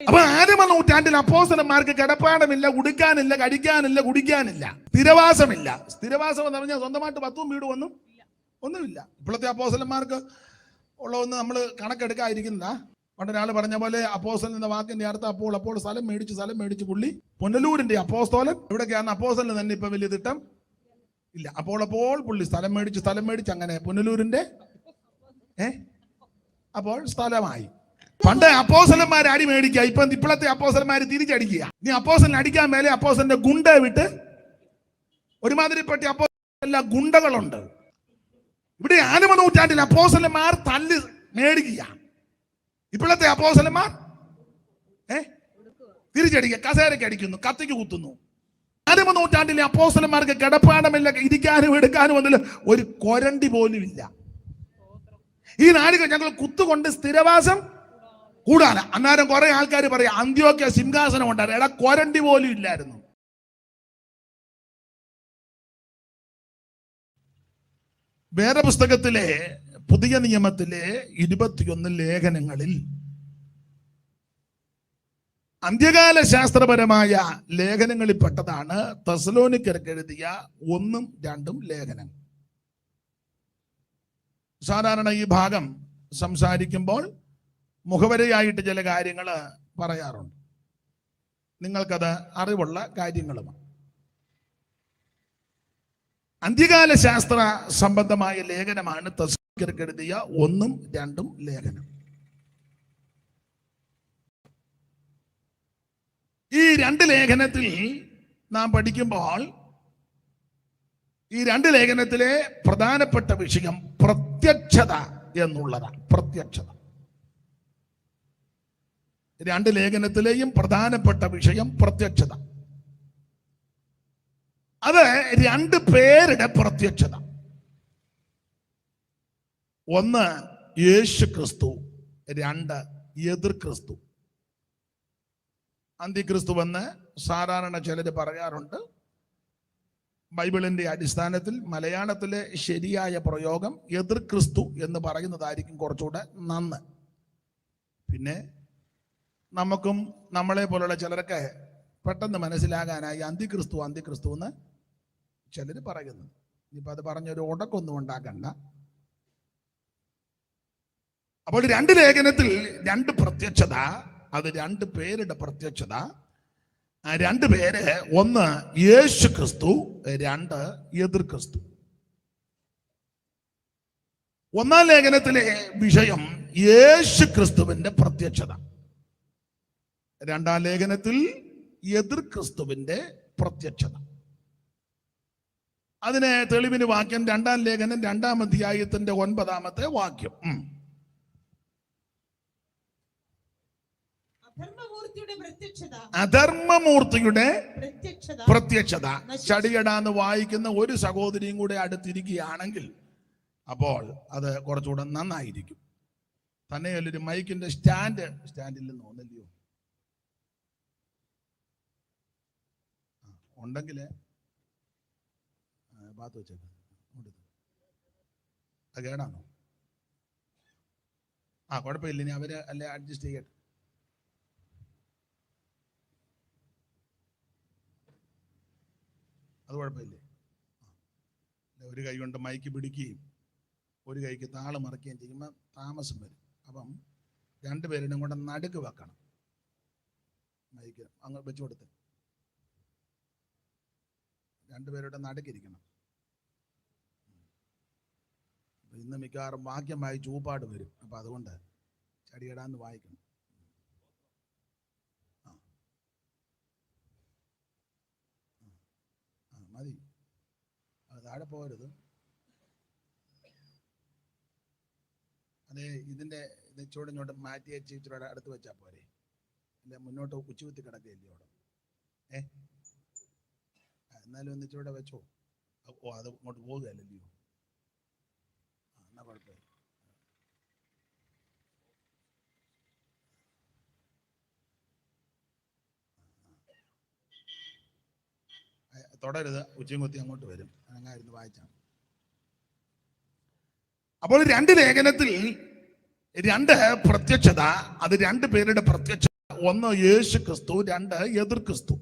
അപ്പൊ ആദിമ നൂറ്റാണ്ടിൽ അപ്പോസ്തലന്മാർക്ക് കിടപ്പാടമില്ല, ഉടുക്കാനില്ല, കഴിക്കാനില്ല, കുടിക്കാനില്ല, സ്ഥിരവാസമില്ല. സ്ഥിരവാസം എന്ന് പറഞ്ഞാൽ സ്വന്തമായിട്ട് പത്തും വീടും ഒന്നുമില്ല. ഇപ്പോഴത്തെ അപ്പോസ്തലന്മാർക്ക് ഉള്ളതൊന്ന് നമ്മൾ കണക്കെടുക്കാതിരിക്കുന്ന. പണ്ടൊരാൾ പറഞ്ഞ പോലെ അപ്പോസ്തലൻ എന്ന വാക്കിന്റെ അർത്ഥം അപ്പോൾ സ്ഥലം മേടിച്ച് പുള്ളി പുനലൂരിന്റെ അപ്പോസ്തലൻ. ഇവിടെയൊക്കെയാണ് അപ്പോസ്തലൻ തന്നെ ഇപ്പൊ വലിയ തിട്ടം ഇല്ല. അപ്പോൾ പുള്ളി സ്ഥലം മേടിച്ച് അങ്ങനെ പുനലൂരിന്റെ അപ്പോൾ സ്ഥലമായി. പണ്ട് അപ്പോസ്തലന്മാർ അടി മേടിക്കുക, ഇപ്പോഴത്തെ അപ്പോസ്തലന്മാർ തിരിച്ചടിക്കുക. നീ അപ്പോസ്തലൻ അടിക്കാൻ മേലെ അപ്പോസ്തലന്റെ ഗുണ്ട വിട്ട് ഒരുമാതിരിപ്പെട്ട അപ്പോസ്തലൻ ഗുണ്ടകളുണ്ട്. ഇവിടെ ആദിമ നൂറ്റാണ്ടിൽ അപ്പോസ്തലന്മാർ തല്ല് മേടിക്കുക, ഇപ്പോഴത്തെ അപ്പോസ്തലന്മാർ തിരിച്ചടിക്കുക, കസേരയ്ക്ക് അടിക്കുന്നു, കത്തിക്ക് കുത്തുന്നു. ആദിമ നൂറ്റാണ്ടിലെ അപ്പോസ്തലന്മാർക്ക് കിടപ്പാടമില്ല, ഇരിക്കാനും എടുക്കാനും ഒന്നില്ല, ഒരു കൊരണ്ടി പോലും ഇല്ല. ഈ നാടുകൾ ഞങ്ങൾ കുത്തുകൊണ്ട് സ്ഥിരവാസം കൂടാന. അന്നേരം കുറെ ആൾക്കാർ പറയാം അന്ത്യോക്യ സിംഹാസനം ഉണ്ടായിരുന്നു. എടാ, കൊരണ്ടി പോലും ഇല്ലായിരുന്നു. വേദപുസ്തകത്തിലെ പുതിയ നിയമത്തിലെ 21 ലേഖനങ്ങളിൽ അന്ത്യകാല ശാസ്ത്രപരമായ ലേഖനങ്ങളിൽ പെട്ടതാണ് തെസ്സലോനിക്കർക്ക് എഴുതിയ 1ഉം 2ഉം ലേഖനം. സാധാരണ ഈ ഭാഗം സംസാരിക്കുമ്പോൾ മുഖവരയായിട്ട് ചില കാര്യങ്ങൾ പറയാറുണ്ട്. നിങ്ങൾക്കത് അറിവുള്ള കാര്യങ്ങളുമാണ്. അന്ത്യകാല ശാസ്ത്ര സംബന്ധമായ ലേഖനമാണ് തെസ്സലോനിക്കർക്ക് എഴുതിയ 1ഉം 2ഉം ലേഖനം. ഈ 2 ലേഖനത്തിൽ നാം പഠിക്കുമ്പോൾ ഈ 2 ലേഖനത്തിലെ പ്രധാനപ്പെട്ട വിഷയം പ്രത്യക്ഷത എന്നുള്ളതാണ്. പ്രത്യക്ഷത 2 ലേഖനത്തിലെയും പ്രധാനപ്പെട്ട വിഷയം പ്രത്യക്ഷത. അത് 2 പേരുടെ പ്രത്യക്ഷത. ഒന്ന് യേശു ക്രിസ്തു, 2 എതിർ ക്രിസ്തു. അന്തിക്രിസ്തു എന്ന് സാധാരണ ചിലർ പറയാറുണ്ട്. ബൈബിളിന്റെ അടിസ്ഥാനത്തിൽ മലയാളത്തിലെ ശരിയായ പ്രയോഗം എതിർ ക്രിസ്തു എന്ന് പറയുന്നതായിരിക്കും കുറച്ചുകൂടെ നന്ന്. പിന്നെ നമുക്കും നമ്മളെ പോലുള്ള ചിലരൊക്കെ പെട്ടെന്ന് മനസ്സിലാകാനായി അന്തിക്രിസ്തു എന്ന് ചിലർ പറയുന്നു. ഇനിയിപ്പോൾ അത് പറഞ്ഞൊരു ഉടക്കൊന്നും ഉണ്ടാക്കണ്ട. അപ്പോൾ 2 ലേഖനത്തിൽ 2 പ്രത്യക്ഷത, അത് 2 പേരുടെ പ്രത്യക്ഷത. 2 പേര്, ഒന്ന് യേശു ക്രിസ്തു, 2 എതിർ ക്രിസ്തു. 1-ാം ലേഖനത്തിലെ വിഷയം യേശു ക്രിസ്തുവിന്റെ പ്രത്യക്ഷത. 2-ാം ലേഖനത്തിൽ എതിർ ക്രിസ്തുവിന്റെ പ്രത്യക്ഷത. അതിന് തെളിവിന് വാക്യം 2-ാം ലേഖനം 2-ാം അധ്യായത്തിന്റെ 9-ാമത്തെ വാക്യം. അധർമ്മമൂർത്തിയുടെ പ്രത്യക്ഷത. ചടിയടാന്ന് വായിക്കുന്ന ഒരു സഹോദരിയും കൂടെ അടുത്തിരിക്കുകയാണെങ്കിൽ അപ്പോൾ അത് കുറച്ചുകൂടെ നന്നായിരിക്കും. തന്നെയല്ലൊരു മൈക്കിന്റെ സ്റ്റാൻഡില്ലെന്ന് തോന്നില്ലയോ? ഉണ്ടെങ്കിൽ ഭാഗത്ത് വെച്ചേക്ക്. അത് കേടാണോ? കുഴപ്പമില്ല, ഇനി അവര് അല്ലെ അഡ്ജസ്റ്റ് ചെയ്യട്ടെ. അത് കുഴപ്പമില്ലേ? ഒരു കൈ കൊണ്ട് മൈക്ക് പിടിക്കുകയും ഒരു കൈക്ക് താള് മറക്കുകയും ചെയ്യുമ്പോൾ താമസം വരും. അപ്പം 2 പേരുടെയും കൂടെ നടുക്ക് വെക്കണം. മൈക്ക് അങ്ങ് വെച്ചു കൊടുത്ത് 2 പേരുടെ നടുക്കിരിക്കണം. ഇന്ന് മിക്കവാറും വാക്യമായി ചൂപ്പാട് വരും. അപ്പം അതുകൊണ്ട് ചടിയിടാന്ന് വായിക്കണം. മതി, അത് താഴെ പോകരുത്. അതെ, ഇതിൻ്റെ ഇച്ചിങ്ങോട്ട് മാറ്റി വെച്ച് ഇച്ചിരി അടുത്ത് വെച്ചാൽ പോരെ. അല്ലെ മുന്നോട്ട് ഉച്ചകുത്തി കിടക്കുകയല്ലേ അവിടെ. എന്നാലും ഒന്നിച്ചൂടെ വെച്ചോ. അത് ഇങ്ങോട്ട് പോകുകയല്ലല്ലോ. എന്നാ കുഴപ്പമില്ല. തൊടരുത്, ഉച്ചയും കുത്തി അങ്ങോട്ട് വരും. അങ്ങായിരുന്നു വായിച്ചാണ്. അപ്പോൾ 2 ലേഖനത്തിൽ 2 പ്രത്യക്ഷത, അത് 2 പേരുടെ പ്രത്യക്ഷത. ഒന്ന് യേശു ക്രിസ്തു, രണ്ട് എതിർ ക്രിസ്തു.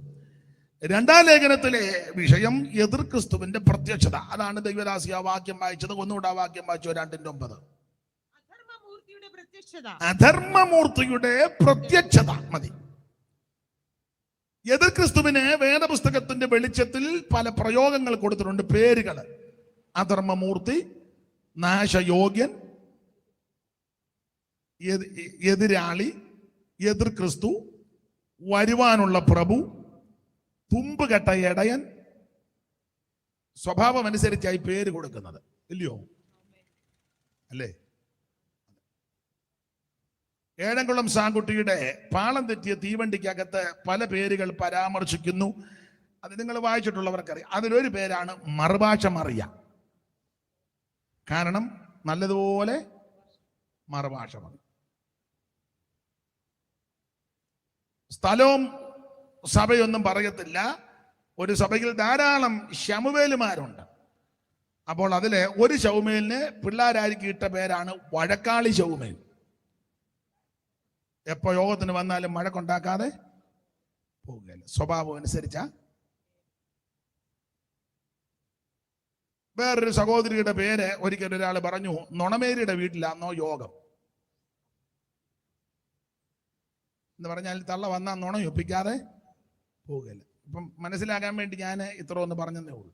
രണ്ടാം ലേഖനത്തിലെ വിഷയം എതിർ ക്രിസ്തുവിന്റെ പ്രത്യക്ഷത. അതാണ് ദൈവദാസി ആ വാക്യം വായിച്ചത്. ഒന്നുകൂടെ ആ വാക്യം വായിച്ചു, 2:9. അധർമ്മമൂർത്തിയുടെ പ്രത്യക്ഷത മതി. എതിർ ക്രിസ്തുവിന് വേദപുസ്തകത്തിന്റെ വെളിച്ചത്തിൽ പല പ്രയോഗങ്ങൾ കൊടുത്തിട്ടുണ്ട്, പേരുകൾ. അധർമ്മമൂർത്തി, നാശയോഗ്യൻ, എതിരാളി, എതിർ ക്രിസ്തു, വരുവാനുള്ള പ്രഭു, തുമ്പുകെട്ട ഇടയൻ. സ്വഭാവം അനുസരിച്ചായി പേര് കൊടുക്കുന്നത്, ഇല്ലയോ? അല്ലേ? ഏഴംകുളം സാങ്കുട്ടിയുടെ പാളം തെറ്റിയ തീവണ്ടിക്കകത്ത് പല പേരുകൾ പരാമർശിക്കുന്നു. അത് നിങ്ങൾ വായിച്ചിട്ടുള്ളവർക്കറിയാം. അതിലൊരു പേരാണ് മറുഭാഷ മറിയ. കാരണം നല്ലതുപോലെ മറുഭാഷ മറി. സ്ഥലവും സഭയൊന്നും പറയത്തില്ല. ഒരു സഭയിൽ ധാരാളം ശമുവേലുമാരുണ്ട്. അപ്പോൾ അതിലെ ഒരു ശൗമേലിന് പിള്ളേരായിരിക്കും ഇട്ട പേരാണ് വഴക്കാളി ശൗമേൽ. എപ്പോ യോഗത്തിന് വന്നാലും മഴക്കുണ്ടാക്കാതെ പോവുകയില്ല. സ്വഭാവം അനുസരിച്ച. വേറൊരു സഹോദരിയുടെ പേര് ഒരിക്കൽ ഒരാൾ പറഞ്ഞു, നുണമേരിയുടെ വീട്ടിലാന്നോ യോഗം എന്ന് പറഞ്ഞാൽ തള്ള വന്നാൽ നുണയൊപ്പിക്കാതെ പോവുകയില്ല. ഇപ്പം മനസ്സിലാക്കാൻ വേണ്ടി ഞാൻ ഇത്ര ഒന്ന് പറഞ്ഞതേ ഉള്ളൂ.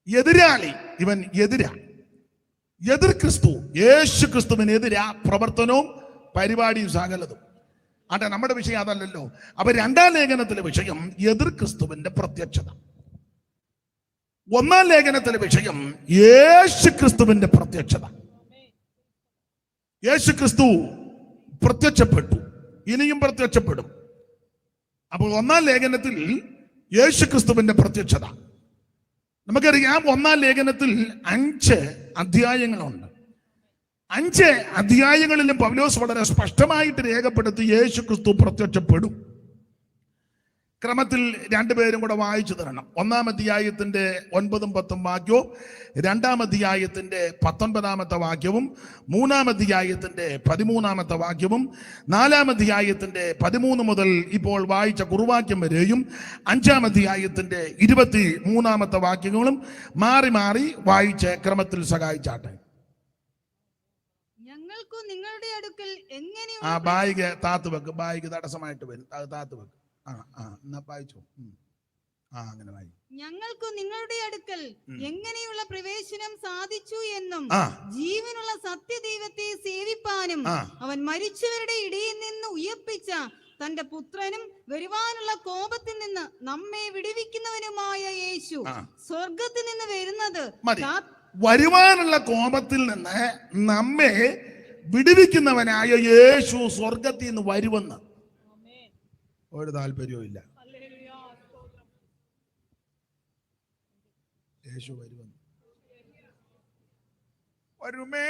എതിരാളി, ഇവൻ എതിരാ. എതിർ ക്രിസ്തു, യേശു ക്രിസ്തുവിനെതിരാ പ്രവർത്തനവും പരിപാടിയും സകലതും. അതെ, നമ്മുടെ വിഷയം അതല്ലല്ലോ. അപ്പൊ രണ്ടാം ലേഖനത്തിലെ വിഷയം എതിർ ക്രിസ്തുവിന്റെ പ്രത്യക്ഷത. ഒന്നാം ലേഖനത്തിലെ വിഷയം യേശു ക്രിസ്തുവിന്റെ പ്രത്യക്ഷത. യേശു ക്രിസ്തു പ്രത്യക്ഷപ്പെട്ടു, ഇനിയും പ്രത്യക്ഷപ്പെടും. അപ്പോൾ ഒന്നാം ലേഖനത്തിൽ യേശു ക്രിസ്തുവിന്റെ പ്രത്യക്ഷത. നമുക്കറിയാം, ഒന്നാം ലേഖനത്തിൽ 5 അധ്യായങ്ങളുണ്ട്. 5 അധ്യായങ്ങളിലും പൗലോസ് വളരെ സ്പഷ്ടമായിട്ട് രേഖപ്പെടുത്തി യേശു ക്രിസ്തു പ്രത്യക്ഷപ്പെടും. ക്രമത്തിൽ രണ്ടുപേരും കൂടെ വായിച്ചു തരണം. 1-ാം അധ്യായത്തിന്റെ 9-ഉം 10-ഉം വാക്യവും 2-ാം അധ്യായത്തിന്റെ 19-ാമത്തെ വാക്യവും 3-ാം അധ്യായത്തിന്റെ 13-ാമത്തെ വാക്യവും 4-ാം അധ്യായത്തിന്റെ 13 മുതൽ ഇപ്പോൾ വായിച്ച കുറുവാക്യം വരെയും 5-ാം അധ്യായത്തിന്റെ 23-ാമത്തെ വാക്യങ്ങളും മാറി മാറി വായിച്ച് ക്രമത്തിൽ സഹായിച്ചാട്ടെ. ഞങ്ങൾക്കു നിങ്ങളുടെ അടുക്കൽ എങ്ങനെ ആ ബായിക്ക് താത്ത് വെക്ക്, ബായിക്ക് തടസ്സമായിട്ട് വരും, അത് താത്ത് വെക്ക്. അങ്ങനെ വായി. ഞങ്ങൾക്കു നിങ്ങളുടെ അടുക്കൽ എങ്ങനെയുള്ള പ്രവേശനം സാധിച്ചു എന്നും ജീവനുള്ള സത്യദൈവത്തെ സേവിപ്പാനും അവൻ മരിച്ചവരുടെ ഇടയിൽ നിന്ന് ഉയർപ്പിച്ച തന്റെ പുത്രനും വരുവാനുള്ള കോപത്തിൽ നിന്ന് നമ്മെ വിടുവിക്കുന്നവനുമായ യേശു സ്വർഗത്തിൽ നിന്ന് വരുന്നത്. വരുവാനുള്ള കോപത്തിൽ നിന്ന് നമ്മെ വിടുവിക്കുന്നവനായ യേശു സ്വർഗത്തിൽ നിന്ന് വരുമെന്ന് ഒരു താല്പര്യവും ഇല്ല. യേശു വരുമെന്ന്. വരുമേ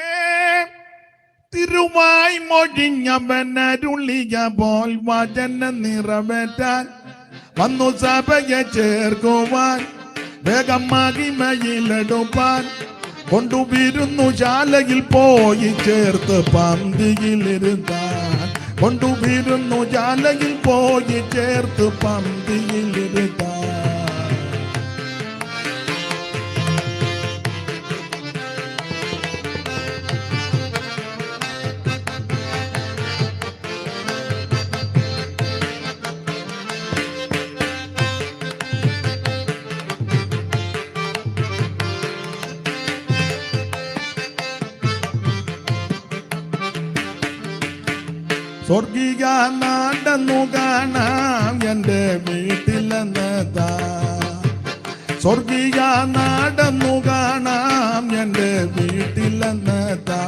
തിരുവായി മൊഴിഞ്ഞവനരുളിയ പോൽ വചനം നിറവേറ്റാൻ വന്നു സഭയെ ചേർക്കുവാൻ വേഗം മഹിമയിലെടുപ്പാൻ കൊണ്ടുവിരുന്നു ശാലയിൽ പോയി ചേർത്ത് പന്തിയിലിരുത്താൻ കൊണ്ടുവിരുന്നു ശാലയിൽ പോയി ചേർത്ത് പന്തിയിലിരുത്താൻ. സ്വർഗീയ നാടെന്നു കാണാം എൻ്റെ വീട്ടിലെന്നതാ. സ്വർഗീയ നാടെന്നു കാണാം എൻ്റെ വീട്ടിലെന്നതാ.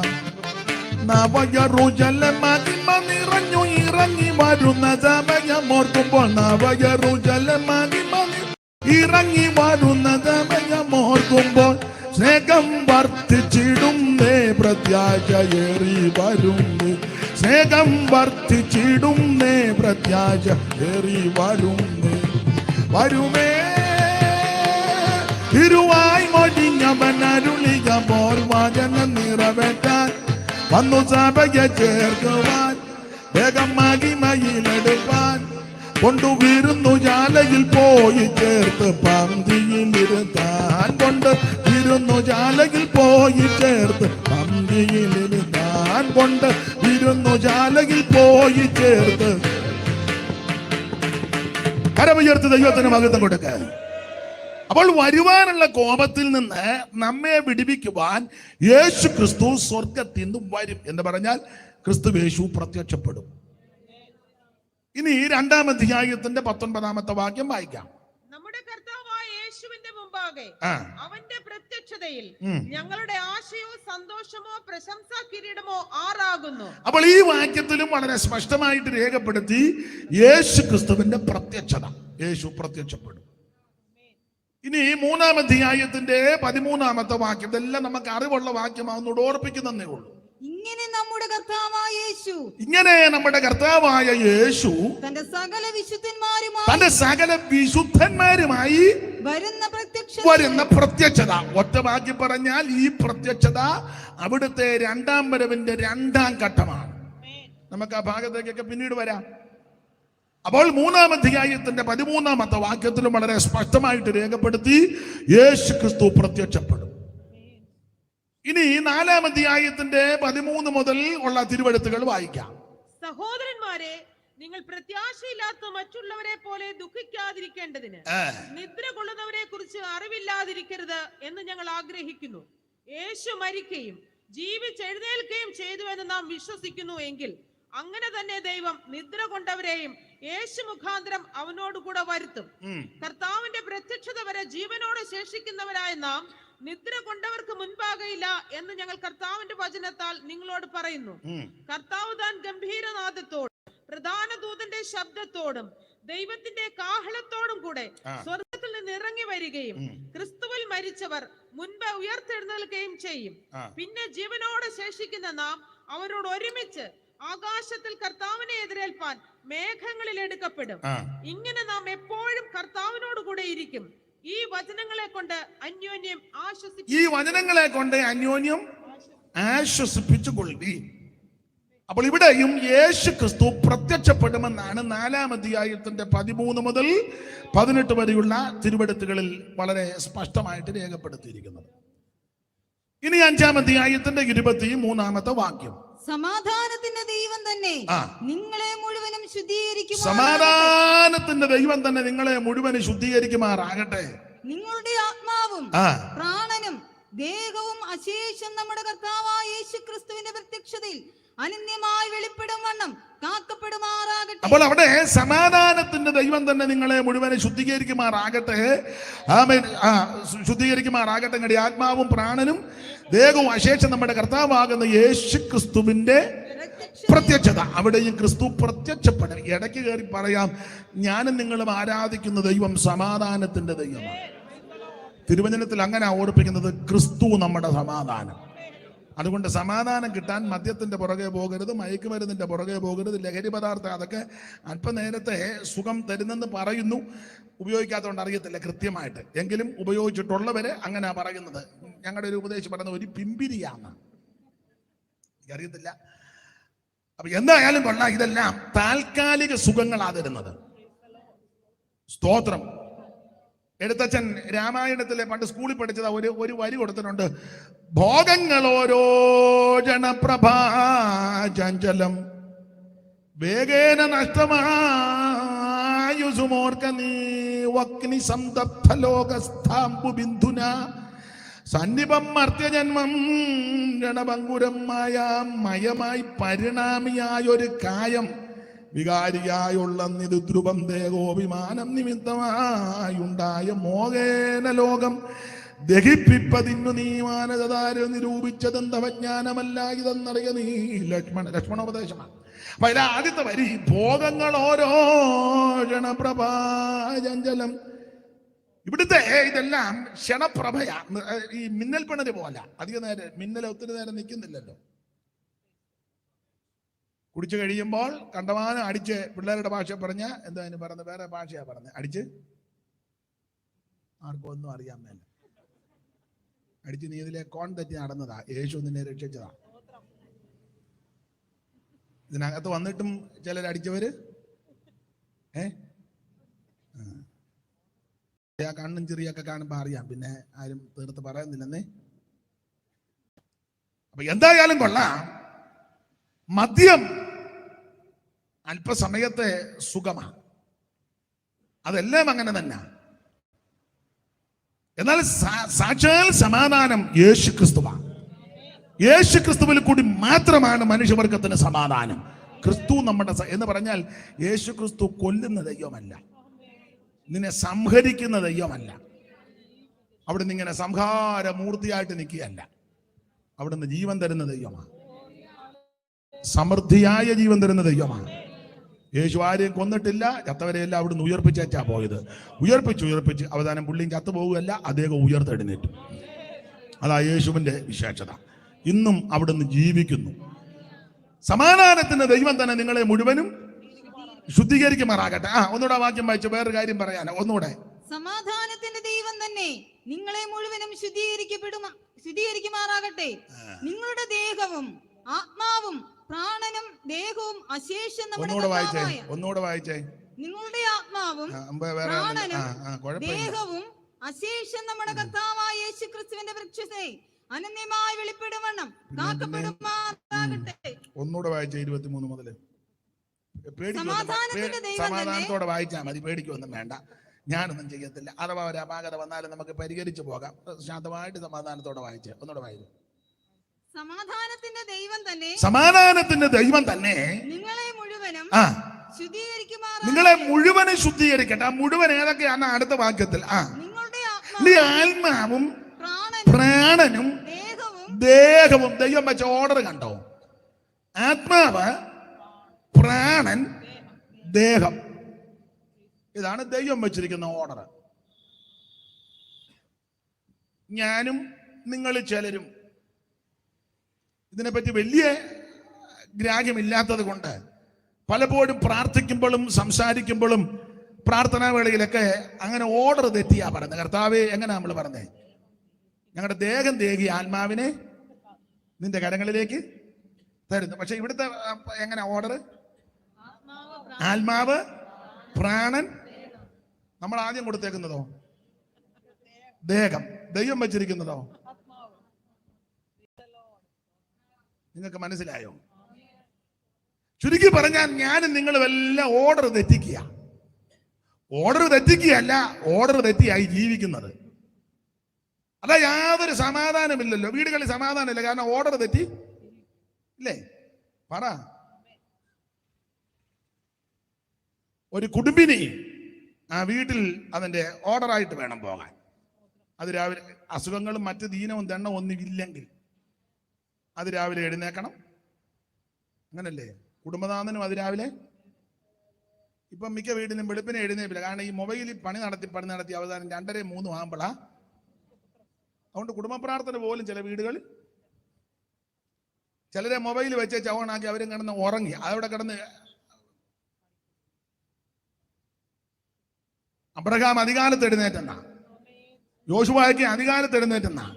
നവയറുജലം മഹിമ നിറഞ്ഞു ഇറങ്ങി വരുന്ന സമയമോർക്കുമ്പോൾ നവയറുജലം മഹിമ ഇറങ്ങി വരുന്ന സമയമോർക്കുമ്പോൾ സ്നേഹം വർദ്ധിച്ചിടുന്നേ പ്രത്യാശയേറി വരുന്നേ. സ്നേഹം വർദ്ധിച്ചിടുന്നേ പ്രത്യാശയേറി വരുന്നേ. വരുമേ തിരുവായി മൊഴിഞ്ഞവൻ അരുളിയ പോൽ വചനം നിറവേറ്റാൻ വന്നു സഭയെ ചേർക്കുവാൻ വേഗം മഹിമയിലെടുപ്പാൻ കൊണ്ടുവിരുന്നു ജാലയിൽ പോയി ചേർത്ത് പന്തിയിലിരുത്താൻ. കൊണ്ട് വിരുന്നു ജാലയിൽ പോയി ചേർത്ത് പന്തിയിലിരുത്താൻ. കൊണ്ട് വിരുന്നു ജാലയിൽ പോയി ചേർത്ത്. കരമുയർത്തി ദൈവത്തിന് മഹത്വം കൊടുക്ക. അപ്പോൾ വരുവാനുള്ള കോപത്തിൽ നിന്ന് നമ്മെ വിടുവിക്കുവാൻ യേശു ക്രിസ്തു സ്വർഗത്തിൽ നിന്ന് വരും എന്ന് പറഞ്ഞാൽ ക്രിസ്തു യേശു പ്രത്യക്ഷപ്പെടും. ഇനി 2-ാം അധ്യായത്തിന്റെ 19-ാമത്തെ വാക്യം വായിക്കാം. നമ്മുടെ കർത്താവായ യേശുവിന്റെ മുമ്പാകെ അവന്റെ പ്രത്യക്ഷതയിൽ ഞങ്ങളുടെ ആശയോ സന്തോഷമോ പ്രശംസാ കിരീടമോ ആറാകുന്നു. അപ്പോൾ ഈ വാക്യത്തിലും വളരെ സ്പഷ്ടമായിട്ട് രേഖപ്പെടുത്തി യേശു ക്രിസ്തുവിന്റെ പ്രത്യക്ഷത. യേശു പ്രത്യക്ഷപ്പെടും. ഇനി 3-ാം അധ്യായത്തിന്റെ 13-ാമത്തെ വാക്യം, ഇതെല്ലാം നമുക്ക് അറിവുള്ള വാക്യമാവുന്നോട് ഓർപ്പിക്കുന്നേ ഉള്ളൂ. ഇങ്ങനെ നമ്മുടെ കർത്താവായ യേശു തന്റെ സകല വിശുദ്ധന്മാരുമായി വരുന്ന പ്രത്യക്ഷത. ഒറ്റ വാക്യം പറഞ്ഞാൽ ഈ പ്രത്യക്ഷത അവിടുത്തെ 2-ാം വരവിന്റെ 2-ാം ഘട്ടമാണ്. നമുക്ക് ആ ഭാഗത്തേക്കൊക്കെ പിന്നീട് വരാം. അപ്പോൾ 3-ാം അധ്യായത്തിന്റെ 13-ാമത്തെ വാക്യത്തിലും വളരെ സ്പഷ്ടമായിട്ട് രേഖപ്പെടുത്തി യേശു ക്രിസ്തു പ്രത്യക്ഷപ്പെടും. ഇനി 4-ാം അധ്യായത്തിന്റെ 13 മുതൽ ഉള്ള തിരുവെഴുത്തുകൾ വായിക്കാം. സഹോദരന്മാരെ, നിങ്ങൾ പ്രത്യാശയില്ലാത്ത മറ്റുള്ളവരെ പോലെ ദുഃഖിക്കാതിരിക്കേണ്ടതിന് നിദ്ര കൊള്ളുന്നവരെ കുറിച്ച് അറിവില്ലാതിരിക്കരുത് എന്ന് ഞങ്ങൾ ആഗ്രഹിക്കുന്നു. യേശു മരിക്കുകയും ജീവിച്ചെഴുന്നേൽക്കുകയും ചെയ്തു എന്ന് നാം വിശ്വസിക്കുന്നു എങ്കിൽ അങ്ങനെ തന്നെ ദൈവം നിദ്ര കൊണ്ടവരെയും യേശു മുഖാന്തരം അവനോടുകൂടെ വരുത്തും. കർത്താവിന്റെ പ്രത്യക്ഷത വരെ ജീവനോടെ ശേഷിക്കുന്നവരായ നാം നിദ്ര കൊണ്ടവർക്ക് മുൻപാകയില്ല എന്ന് ഞങ്ങൾ കർത്താവിന്റെ വചനത്താൽ നിങ്ങളോട് പറയുന്നു. കർത്താവ് താൻ ഗംഭീരനാദത്തോടും പ്രധാന ദൂതന്റെ ശബ്ദത്തോടും ദൈവത്തിന്റെ കാഹളത്തോടും കൂടെ സ്വർഗത്തിൽ നിന്ന് ഇറങ്ങി വരികയും ക്രിസ്തുവിൽ മരിച്ചവർ മുൻപ് ഉയർത്തെഴുന്നേൽക്കുകയും ചെയ്യും. പിന്നെ ജീവനോടെ ശേഷിക്കുന്ന നാം അവരോട് ഒരുമിച്ച് ആകാശത്തിൽ കർത്താവിനെ എതിരേൽപ്പാൻ മേഘങ്ങളിൽ എടുക്കപ്പെടും. ഇങ്ങനെ നാം എപ്പോഴും കർത്താവിനോട് കൂടെ ഇരിക്കും. ഈ വചനങ്ങളെ കൊണ്ട് അന്യോന്യം ആശ്വസിപ്പിച്ചുകൊള്ളി. അപ്പോൾ ഇവിടെയും യേശു ക്രിസ്തു പ്രത്യക്ഷപ്പെടുമെന്നാണ് 4-ാം അധ്യായത്തിന്റെ 13 മുതൽ 18 വരെയുള്ള തിരുവെഴുത്തുകളിൽ വളരെ സ്പഷ്ടമായിട്ട് രേഖപ്പെടുത്തിയിരിക്കുന്നത്. ഇനി 5-ാം അധ്യായത്തിന്റെ 23-ാമത്തെ വാക്യം. സമാധാനത്തിന്റെ ദൈവം തന്നെ നിങ്ങളെ മുഴുവനും ശുദ്ധീകരിക്കുമാറാകട്ടെ. നിങ്ങളുടെ ആത്മാവും പ്രാണനും ദേഹവും അശേഷം നമ്മുടെ കർത്താവായ യേശു ക്രിസ്തുവിന്റെ പ്രത്യക്ഷതയിൽ അനന്യമായി വെളിപ്പെടും വണ്ണം കാക്കപ്പെടുമാറാകട്ടെ. അപ്പോൾ അവിടെ സമാധാനത്തിന്റെ ദൈവം തന്നെ നിങ്ങളെ മുഴുവനും ശുദ്ധീകരിക്കുമാറാകട്ടെ. ആമേൻ. ശുദ്ധീകരിക്കുമാറാകട്ടെ. നിങ്ങളുടെ ആത്മാവും പ്രാണനും ദേഹവും അശേഷം നമ്മുടെ കർത്താവാകുന്ന യേശു ക്രിസ്തുവിന്റെ പ്രത്യക്ഷത. അവിടെയും ക്രിസ്തു പ്രത്യക്ഷപ്പെടും. ഇടയ്ക്ക് കയറി പറയാം, ഞാനും നിങ്ങളും ആരാധിക്കുന്ന ദൈവം സമാധാനത്തിന്റെ ദൈവമാണ്. തിരുവചനത്തിൽ അങ്ങനെ ഓർപ്പിക്കുന്നത്, ക്രിസ്തു നമ്മുടെ സമാധാനം. അതുകൊണ്ട് സമാധാനം കിട്ടാൻ മദ്യത്തിന്റെ പുറകെ പോകരുത്, മയക്കുമരുന്നിന്റെ പുറകെ പോകരുത്, ലഹരി പദാർത്ഥം അതൊക്കെ അല്പനേരത്തെ സുഖം തരുന്നെന്ന് പറയുന്നു. ഉപയോഗിക്കാത്തതുകൊണ്ട് അറിയത്തില്ല കൃത്യമായിട്ട്, എങ്കിലും ഉപയോഗിച്ചിട്ടുള്ളവര് അങ്ങനെ പറയുന്നത്. ഞങ്ങളുടെ ഒരു ഉപദേശം പറയുന്നത് ഒരു പിമ്പിരിയാണ്, എനിക്കറിയത്തില്ല. അപ്പൊ എന്തായാലും കൊള്ളാം, ഇതെല്ലാം താൽക്കാലിക സുഖങ്ങളാ തരുന്നത്. സ്തോത്രം. എഴുത്തച്ഛൻ രാമായണത്തിലെ പണ്ട് സ്കൂളിൽ പഠിച്ചത് ഒരു വരി കൊടുത്തിട്ടുണ്ട്. ഭോഗങ്ങളോരോ ജനപ്രഭാചഞ്ചലം വേഗേന നഷ്ടമായുസുമോർക്ക നീ വക്നി സംതപ്ത ലോകസ്ഥാംബു ബിന്ദുന സന്നിപം മർത്യജന്മം രണഭങ്കുരം മയമായി പരിണാമിയായൊരു കായം വികാരിയായുള്ള നിരുദ്രുവം ദേഹോഭിമാനം നിമിത്തമായുണ്ടായ മോഹേന ലോകം ദഹിപ്പിപ്പതിന്നു നീ മാനകതാര നിരൂപിച്ചതെന്തവജ്ഞാനമല്ല ഇതെന്നറിയ നീ. ലക്ഷ്മണോപദേശമാണ്. അപ്പൊ അതിലെ ആദ്യത്തെ വരി, ഭോഗങ്ങൾ ഓരോ ക്ഷണപ്രഭാചഞ്ചലം. ഇവിടുത്തെ ഇതെല്ലാം ക്ഷണപ്രഭയാ. ഈ മിന്നൽ പിണര് പോലെ അധിക നേരം മിന്നൽ ഒത്തിരി നേരം നിൽക്കുന്നില്ലല്ലോ. കുടിച്ചു കഴിയുമ്പോൾ കണ്ടമാനം അടിച്ച്, പിള്ളേരുടെ ഭാഷ പറഞ്ഞ എന്താ അതിന് പറഞ്ഞത്, വേറെ ഭാഷയാ പറഞ്ഞത്, അടിച്ച് ആർക്കും ഒന്നും അറിയാൻ മേല അടിച്ച് നീ ഇതിലെ കോൺ തെറ്റി നടന്നതാ. യേശു നിന്നെ രക്ഷിച്ചതാ. ഇതിനകത്ത് വന്നിട്ടും ചിലരടിച്ചവര് കണ്ണും ചെറിയൊക്കെ കാണുമ്പോ അറിയാം, പിന്നെ ആരും തീർത്ത് പറയുന്നില്ലെന്നേ. അപ്പൊ എന്തായാലും കൊള്ളാം, മദ്യം അല്പസമയത്തെ സുഖമാണ്, അതെല്ലാം അങ്ങനെ തന്നെ. എന്നാൽ സാക്ഷാൽ സമാധാനം യേശുക്രിസ്തുവാണ്. യേശുക്രിസ്തുവിൽ കൂടി മാത്രമാണ് മനുഷ്യവർഗത്തിന് സമാധാനം. ക്രിസ്തു നമ്മുടെ എന്ന് പറഞ്ഞാൽ യേശുക്രിസ്തു കൊല്ലുന്ന ദൈവമല്ല, നിന്നെ സംഹരിക്കുന്ന ദൈവമല്ല. അവിടുന്ന് ഇങ്ങനെ സംഹാരമൂർത്തിയായിട്ട് നിൽക്കുകയല്ല, അവിടുന്ന് ജീവൻ തരുന്ന ദൈവമാണ്, സമൃദ്ധിയായ ജീവൻ തരുന്ന ദൈവമാണ്. യേശു ആരെയും കൊന്നിട്ടില്ല, ചത്തവരെയെല്ലാം അവിടുന്ന് ഉയർപ്പിച്ചാ പോയത്. ഉയർപ്പിച്ച് അവസാനം പുള്ളിയും ചത്തുപോകുകയല്ല, അദ്ദേഹം ഉയർത്തെഴുന്നേറ്റു. അതാ യേശുവിന്റെ വിശേഷത. ഇന്നും അവിടുന്ന് ജീവിക്കുന്നു. സമാധാനത്തിന്റെ ദൈവം തന്നെ നിങ്ങളെ മുഴുവനും ശുദ്ധീകരിക്കുമാറാകട്ടെ. ഒന്നുകൂടെ വാക്യം വായിച്ചു, വേറൊരു കാര്യം പറയാനോ, ഒന്നുകൂടെ. സമാധാനത്തിന്റെ ദൈവം തന്നെ നിങ്ങളെ മുഴുവനും ശുദ്ധീകരിക്കുമാറാകട്ടെ. നിങ്ങളുടെ ദേഹവും ആത്മാവും പ്രാണനും ദേഹവും അശേഷം ഒന്നുകൂടെ വായിച്ചേ. നിങ്ങളുടെ ആത്മാവും പ്രാണനും ദേഹവും അശേഷം നമ്മുടെ കർത്താവായ യേശുക്രിസ്തുവിന്റെ വൃക്ഷത്തെ അനന്യമായി വെളിപ്പെടുവണ്ണം കാക്കപ്പെടുമാറാകട്ടെ. ഒന്നുകൂടെ വായിച്ചേ, 23 മുതൽ. സമാധാനത്തോടെ വായിച്ചാൽ മതി, പേടിക്കൊന്നും വേണ്ട, ഞാനൊന്നും ചെയ്യത്തില്ല. അഥവാ ഒരു അപാകത വന്നാലും നമുക്ക് പരിഹരിച്ചു പോകാം. ശാന്തമായിട്ട് സമാധാനത്തോടെ വായിച്ചേ. ഒന്നുകൂടെ വായിച്ചു. സമാധാനത്തിന്റെ ദൈവം തന്നെ നിങ്ങളെ മുഴുവനും ശുദ്ധീകരിക്കട്ടെ. ആ മുഴുവൻ ഏതൊക്കെയാണ് അടുത്ത വാക്യത്തിൽ? ആത്മാവും പ്രാണനും ദേഹവും. ദൈവം വെച്ച ഓർഡർ കണ്ടോ? ആത്മാവ്, പ്രാണൻ, ദേഹം. ഇതാണ് ദൈവം വെച്ചിരിക്കുന്ന ഓർഡർ. ഞാനും നിങ്ങൾ ചിലരും ഇതിനെപ്പറ്റി വലിയ ഗ്രാഹ്യമില്ലാത്തത് കൊണ്ട് പലപ്പോഴും പ്രാർത്ഥിക്കുമ്പോഴും സംസാരിക്കുമ്പോഴും പ്രാർത്ഥനാ വേളയിലൊക്കെ അങ്ങനെ ഓർഡർ തെറ്റിയാ പറയുന്നത്. കർത്താവേ, എങ്ങനെ നമ്മൾ പറഞ്ഞേ? ഞങ്ങളുടെ ദേഹം ദേഹി ആത്മാവിനെ നിന്റെ കരങ്ങളിലേക്ക് തരുന്നു. പക്ഷെ ഇവിടുത്തെ എങ്ങനെ ഓർഡർ? ആത്മാവ്, പ്രാണൻ. നമ്മൾ ആദ്യം കൊടുത്തേക്കുന്നതോ ദേഹം, ദൈവം വെച്ചിരിക്കുന്നതോ? നിങ്ങൾക്ക് മനസ്സിലായോ? ചുരുക്കി പറഞ്ഞാൽ ഞാനും നിങ്ങളും എല്ലാം ഓർഡർ തെറ്റിക്കുകയല്ല, ഓർഡർ തെറ്റിയായി ജീവിക്കുന്നത്. അതാ യാതൊരു സമാധാനമില്ലല്ലോ. വീടുകളിൽ സമാധാനമില്ല, കാരണം ഓർഡർ തെറ്റി ഇല്ലേ? പറ. ഒരു കുടുംബിനി ആ വീട്ടിൽ അതിന്റെ ഓർഡറായിട്ട് വേണം പോകാൻ. അത് രാവിലെ അസുഖങ്ങളും മറ്റ് ദീനവും ദണ്ണവും ഒന്നുമില്ലെങ്കിൽ അത് രാവിലെ എഴുന്നേക്കണം, അങ്ങനല്ലേ? കുടുംബനാഥനും അത് രാവിലെ. ഇപ്പം മിക്ക വീട്ടിലും വെളുപ്പിനെ എഴുന്നേപ്പില്ല, കാരണം ഈ മൊബൈലിൽ പണി നടത്തി അവസാനം 2:30-3 ആകുമ്പോഴാ. അതുകൊണ്ട് കുടുംബ പ്രാർത്ഥന പോലും ചില വീടുകളിൽ ചിലരെ മൊബൈൽ വെച്ച് ചവണാക്കി അവരും കിടന്ന് ഉറങ്ങി. അതവിടെ കിടന്ന് അബ്രഹാം അധികാലത്ത് എഴുന്നേറ്റെന്നാ, യോശുവായ്ക്ക് അധികാലത്ത് എഴുന്നേറ്റെന്നാ,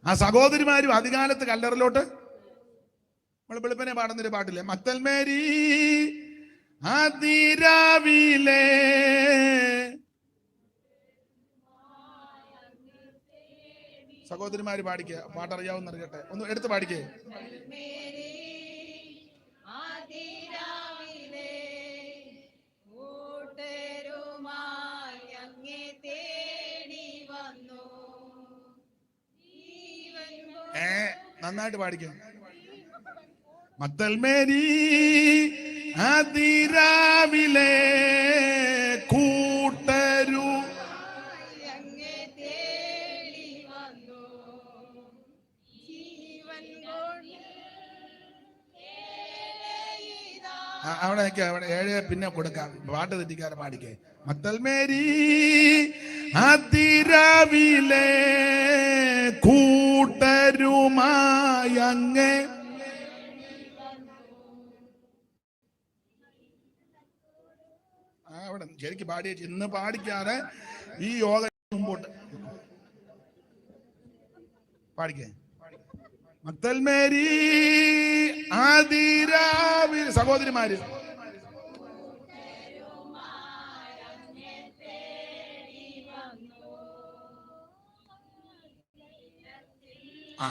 ആ സഹോദരിമാരും അധികാലത്ത് കല്ലറിലോട്ട്. നമ്മൾ വെളുപ്പിനെ പാടുന്നൊരു പാട്ടില്ലേ, മക്തൽമേരി അതിരാവിലെ. സഹോദരിമാര് പാടിക്കുക, പാട്ടറിയാവുന്ന അറിയട്ടെ, ഒന്ന് എടുത്ത് പാടിക്കേ. നന്നായിട്ട് പാടിക്കോ. മക്തൽമേരി അതിരാവിലെ കൂട്ടരു അവിടെ അവിടെ 7 പിന്നെ കൊടുക്കാം, പാട്ട് തെറ്റിക്കാരെ പാടിക്കേ. മക്തൽമേരി അതിരാവിലെ കൂട്ടരുമായങ്ങേ. അവിടെ ശരിക്കും പാടിയ ഇന്ന് പാടിക്കാതെ ഈ യോഗ മുമ്പോട്ട് പാടിക്കേ. മക്തൽ മേരി ആദിരാവിൽ സഹോദരിമാര് ആ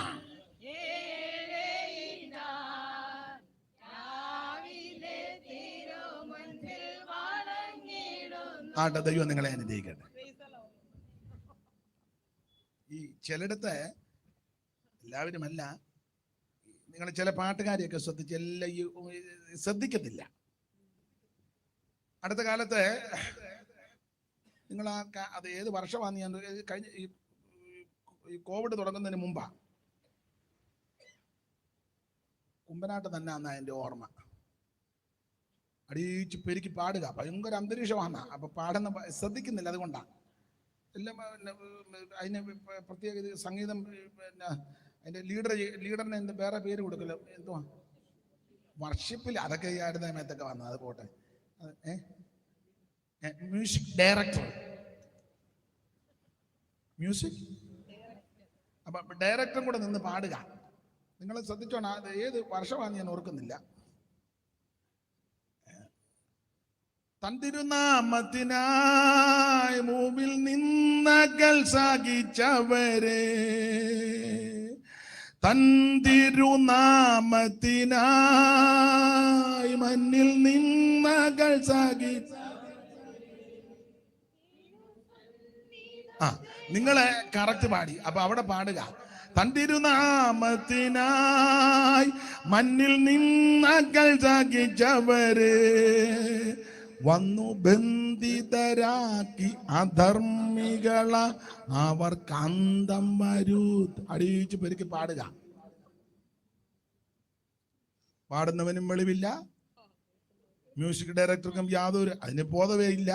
ആട്ടെ, ദൈവം നിങ്ങളെ അനുഗ്രഹിക്കട്ടെ. ഈ ചിലയിടത്ത് എല്ലാവരുമല്ല, നിങ്ങൾ ചില പാട്ടുകാരെയൊക്കെ ശ്രദ്ധിച്ച് എല്ലാം ശ്രദ്ധിക്കത്തില്ല. അടുത്ത കാലത്ത് നിങ്ങൾ അത് ഏത് വർഷമാണെന്ന് ഞാൻ കഴിഞ്ഞ ഈ കോവിഡ് തുടങ്ങുന്നതിന് മുമ്പാ, കുമ്പനാട്ട് തന്നെ അന്നാ എൻ്റെ ഓർമ്മ. അടിയിച്ച് പെരുക്കി പാടുക, ഭയങ്കര അന്തരീക്ഷമാണ്. അപ്പൊ പാടുന്ന ശ്രദ്ധിക്കുന്നില്ല, അതുകൊണ്ടാണ്. എല്ലാം അതിന് പ്രത്യേക സംഗീതം, പിന്നെ അതിന്റെ ലീഡറിന് എന്ത് വേറെ പേര് കൊടുക്കല്ലോ, എന്തുവാ വർഷിപ്പിൽ, അതൊക്കെ ഈ അടുത്ത സമയത്തൊക്കെ വന്നത്. അത് പോട്ടെ, മ്യൂസിക് ഡയറക്ടർ, മ്യൂസിക് അപ്പൊ ഡയറക്ടറും കൂടെ നിന്ന് പാടുക. നിങ്ങൾ ശ്രദ്ധിച്ചോണം, അത് ഏത് വർഷമാണെന്ന് ഞാൻ ഓർക്കുന്നില്ല. തൻ തിരുനാമത്തിനായി മുമ്പിൽ നിന്നകൾ സാധിച്ചവരെ, തൻ തിരുനാമത്തിനായി മണ്ണിൽ നിന്നകൾ സാധിച്ച നിങ്ങളെ കറക്റ്റ് പാടി. അപ്പൊ അവിടെ പാടുക, തൻ തിരുനാമത്തിനായി മണ്ണിൽ നിന്നകൾ സാധിച്ചവരെ വന്നു ബന്ധിതരാക്കി അധർമ്മികള അവർക്ക് അന്തം വരൂ. അടിയിച്ച് പെരുക്കി പാടുക. പാടുന്നവനും വെളിവില്ല, മ്യൂസിക് ഡയറക്ടർക്കും യാതൊരു അതിന് ബോധവേ ഇല്ല.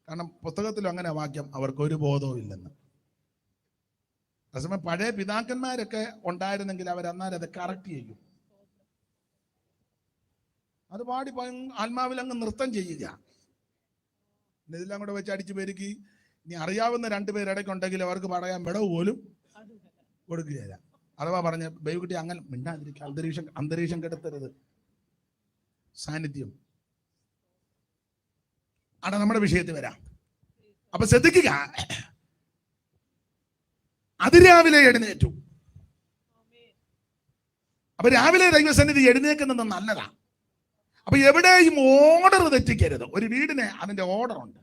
കാരണം പുസ്തകത്തിലും അങ്ങനെ വാക്യം, അവർക്കൊരു ബോധവും ഇല്ലെന്ന്. അതേസമയം പഴയ പിതാക്കന്മാരൊക്കെ ഉണ്ടായിരുന്നെങ്കിൽ അവരന്നാലും അത് കറക്റ്റ് ചെയ്യും. അത് പാടി ആത്മാവിൽ അങ്ങ് നൃത്തം ചെയ്യുക. ഇതെല്ലാം കൂടെ വെച്ച് അടിച്ചു പെരുക്കി ഇനി അറിയാവുന്ന രണ്ടുപേർ ഇടയ്ക്കുണ്ടെങ്കിൽ അവർക്ക് പറയാൻ വിടവ് പോലും കൊടുക്കുകയില്ല. അഥവാ പറഞ്ഞ ബൈക്കുട്ടി അങ്ങനെ മിണ്ടാതിരിക്കുക, അന്തരീക്ഷം കെടുത്തരുത്, സാന്നിധ്യം. അവിടെ നമ്മുടെ വിഷയത്തിൽ വരാം. അപ്പൊ ശ്രദ്ധിക്കുക, അതിരാവിലെ എഴുന്നേറ്റു. അപ്പൊ രാവിലെ ദൈവസന്നിധി എഴുന്നേക്കുന്നത് നല്ലതാ. അപ്പൊ എവിടെയും ഓർഡർ തെറ്റിക്കരുത്. ഒരു വീടിന് അതിന്റെ ഓർഡർ ഉണ്ട്,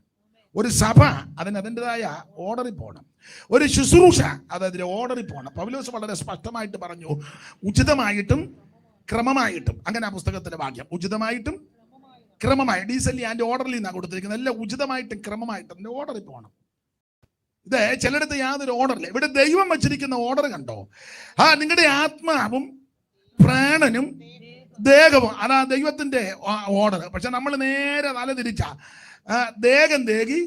ഒരു സഭ അതിന് അതിൻ്റെതായ ഓർഡറിൽ പോകണം, ഒരു ശുശ്രൂഷ അത് അതിന്റെ ഓർഡറിൽ പോകണം. പൗലോസ് വളരെ സ്പഷ്ടമായിട്ട് പറഞ്ഞു, ഉചിതമായിട്ടും ക്രമമായിട്ടും. അങ്ങനെ ആ പുസ്തകത്തിലെ വാക്യം, ഉചിതമായിട്ടും ക്രമമായി. ഡീസലി അതിന്റെ ഓർഡറിൽ നിന്നാണ് കൊടുത്തിരിക്കുന്നത്. എല്ലാം ഉചിതമായിട്ടും ക്രമമായിട്ടും അതിന്റെ ഓർഡറിൽ പോകണം. ഇത് ചിലയിടത്ത് യാതൊരു ഓർഡറില്ല. ഇവിടെ ദൈവം വച്ചിരിക്കുന്ന ഓർഡർ കണ്ടോ? നിങ്ങളുടെ ആത്മാവും പ്രാണനും ദേഹവും, അതാ ദൈവത്തിന്റെ ഓർഡർ. പക്ഷെ നമ്മൾ നേരെ തലതിരിച്ച ദേഹം ദേഹി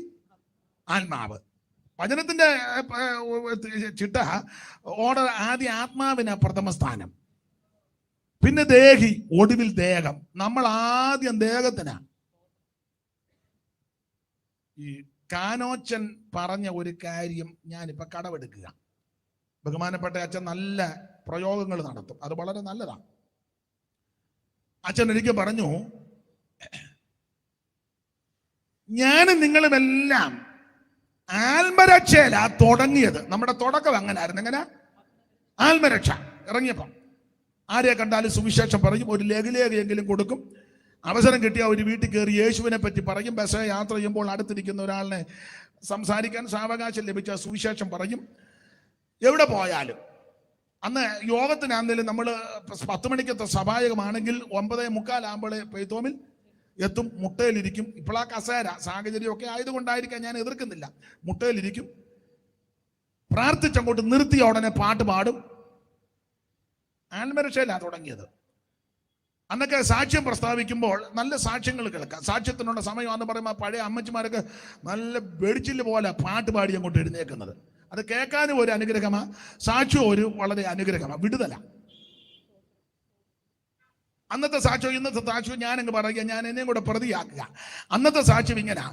ആത്മാവ്. വചനത്തിന്റെ ചിട്ട ഓർഡർ ആദ്യം ആത്മാവിന് പ്രഥമ സ്ഥാനം, പിന്നെ ദേഹി, ഒടുവിൽ ദേഹം. നമ്മൾ ആദ്യം ദേഹത്തിനാ. ഈ കാനോച്ചൻ പറഞ്ഞ ഒരു കാര്യം ഞാനിപ്പോ കടമെടുക്കുക. ബഹുമാനപ്പെട്ട അച്ഛൻ നല്ല പ്രയോഗങ്ങൾ നടത്തും, അത് വളരെ നല്ലതാണ്. അച്ഛൻ ഒരിക്കൽ പറഞ്ഞു, ഞാനും നിങ്ങളുമെല്ലാം ആത്മരക്ഷയിലാ തുടങ്ങിയത്. നമ്മുടെ തുടക്കം അങ്ങനായിരുന്നു. എങ്ങനെ? ആത്മരക്ഷ. ഇറങ്ങിയപ്പം ആരെ കണ്ടാലും സുവിശേഷം പറയും, ഒരു ലഘുലേഖയെങ്കിലും കൊടുക്കും. അവസരം കിട്ടിയ ഒരു വീട്ടിൽ കയറി യേശുവിനെ പറ്റി പറയും. ബസ് യാത്ര ചെയ്യുമ്പോൾ അടുത്തിരിക്കുന്ന ഒരാളിനെ സംസാരിക്കാൻ സാവകാശം ലഭിച്ച സുവിശേഷം പറയും. എവിടെ പോയാലും അന്ന് യോഗത്തിനാണെങ്കിലും നമ്മൾ 10 മണിക്കത്തെ സഭായകമാണെങ്കിൽ 9:45 പെയ്ത്തോമിൽ എത്തും. മുട്ടയിലിരിക്കും. ഇപ്പോൾ ആ കസേര സാഹചര്യമൊക്കെ ആയതുകൊണ്ടായിരിക്കാം, ഞാൻ എതിർക്കുന്നില്ല. മുട്ടയിലിരിക്കും, പ്രാർത്ഥിച്ചങ്ങോട്ട് നിർത്തിയ ഉടനെ പാട്ട് പാടും. ആത്മരക്ഷയിലാണ് തുടങ്ങിയത്. അന്നൊക്കെ സാക്ഷ്യം പ്രസ്താവിക്കുമ്പോൾ നല്ല സാക്ഷ്യങ്ങൾ കേൾക്കാം. സാക്ഷ്യത്തിനുള്ള സമയമാണെന്ന് പറയുമ്പോൾ പഴയ അമ്മച്ചിമാരൊക്കെ നല്ല വെടിച്ചില് പോലെ പാട്ട് പാടി അങ്ങോട്ട് എഴുന്നേക്കുന്നത്. അത് കേൾക്കാനും ഒരു അനുഗ്രഹമാണ്, സാക്ഷ്യവും ഒരു വളരെ അനുഗ്രഹമാണ്, വിടുതല. അന്നത്തെ സാക്ഷ്യം ഇന്നത്തെ സാക്ഷ്യം ഞാനങ്ങ് പറയുക, ഞാൻ എന്നെയും കൂടെ പ്രതിയാക്കുക. അന്നത്തെ സാക്ഷ്യം ഇങ്ങനെ: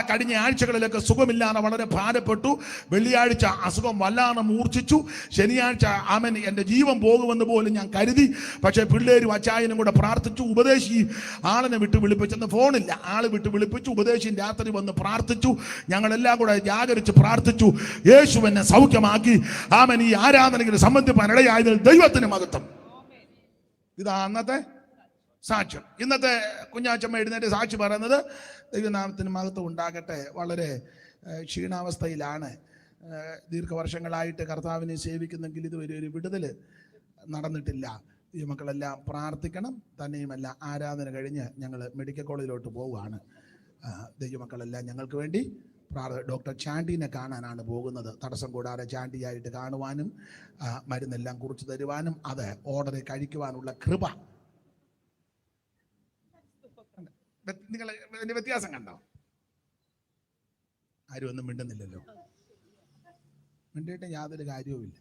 കഴിഞ്ഞ ആഴ്ചകളിലൊക്കെ സുഖമില്ലാതെ വളരെ ഭാരപ്പെട്ടു. വെള്ളിയാഴ്ച അസുഖം വല്ലാതെ മൂർച്ഛിച്ചു. ശനിയാഴ്ച ആമൻ എൻ്റെ ജീവൻ പോകുമെന്ന് പോലും ഞാൻ കരുതി. പക്ഷേ പിള്ളേരും അച്ചായനും കൂടെ പ്രാർത്ഥിച്ചു. ഉപദേശി ആളിനെ വിട്ട് വിളിപ്പിച്ചെന്ന് ഫോണില്ല, ആള് വിട്ട് വിളിപ്പിച്ചു. ഉപദേശിയും രാത്രി വന്ന് പ്രാർത്ഥിച്ചു. ഞങ്ങളെല്ലാം കൂടെ ജാഗരിച്ച് പ്രാർത്ഥിച്ചു. യേശു എന്നെ സൗഖ്യമാക്കി. ആമൻ ഈ ആരാധനയ്ക്ക് സംബന്ധിപ്പാൻ ഇടയായതിൽ ദൈവത്തിന് മഹത്വം. ഇതാ അന്നത്തെ സാക്ഷ്യം. ഇന്നത്തെ കുഞ്ഞാച്ചമ്മ എഴുന്നേറ്റ് സാക്ഷി പറയുന്നത് ദൈവനാമത്തിന് മഹത്വം ഉണ്ടാകട്ടെ, വളരെ ക്ഷീണാവസ്ഥയിലാണ്, ദീർഘവർഷങ്ങളായിട്ട് കർത്താവിനെ സേവിക്കുന്നെങ്കിൽ ഇതുവരെ ഒരു വിടുതൽ നടന്നിട്ടില്ല. ഈ മക്കളെല്ലാം പ്രാർത്ഥിക്കണം. തന്നെയുമല്ല, ആരാധന കഴിഞ്ഞ് ഞങ്ങൾ മെഡിക്കൽ കോളേജിലോട്ട് പോവുകയാണ്. ദൈവമക്കളെല്ലാം ഞങ്ങൾക്ക് വേണ്ടി ഡോക്ടർ ചാണ്ടിനെ കാണാനാണ് പോകുന്നത്. തടസ്സം കൂടാതെ ചാണ്ടിയായിട്ട് കാണുവാനും മരുന്നെല്ലാം കുറിച്ച് തരുവാനും അത് ഓർഡർ കഴിക്കുവാനുള്ള കൃപ. നിങ്ങൾ ഇതിന്റെ വ്യത്യാസം കണ്ടോ? ആരും ഒന്നും മിണ്ടുന്നില്ലല്ലോ. മിണ്ടിയിട്ട് യാതൊരു കാര്യവുമില്ല.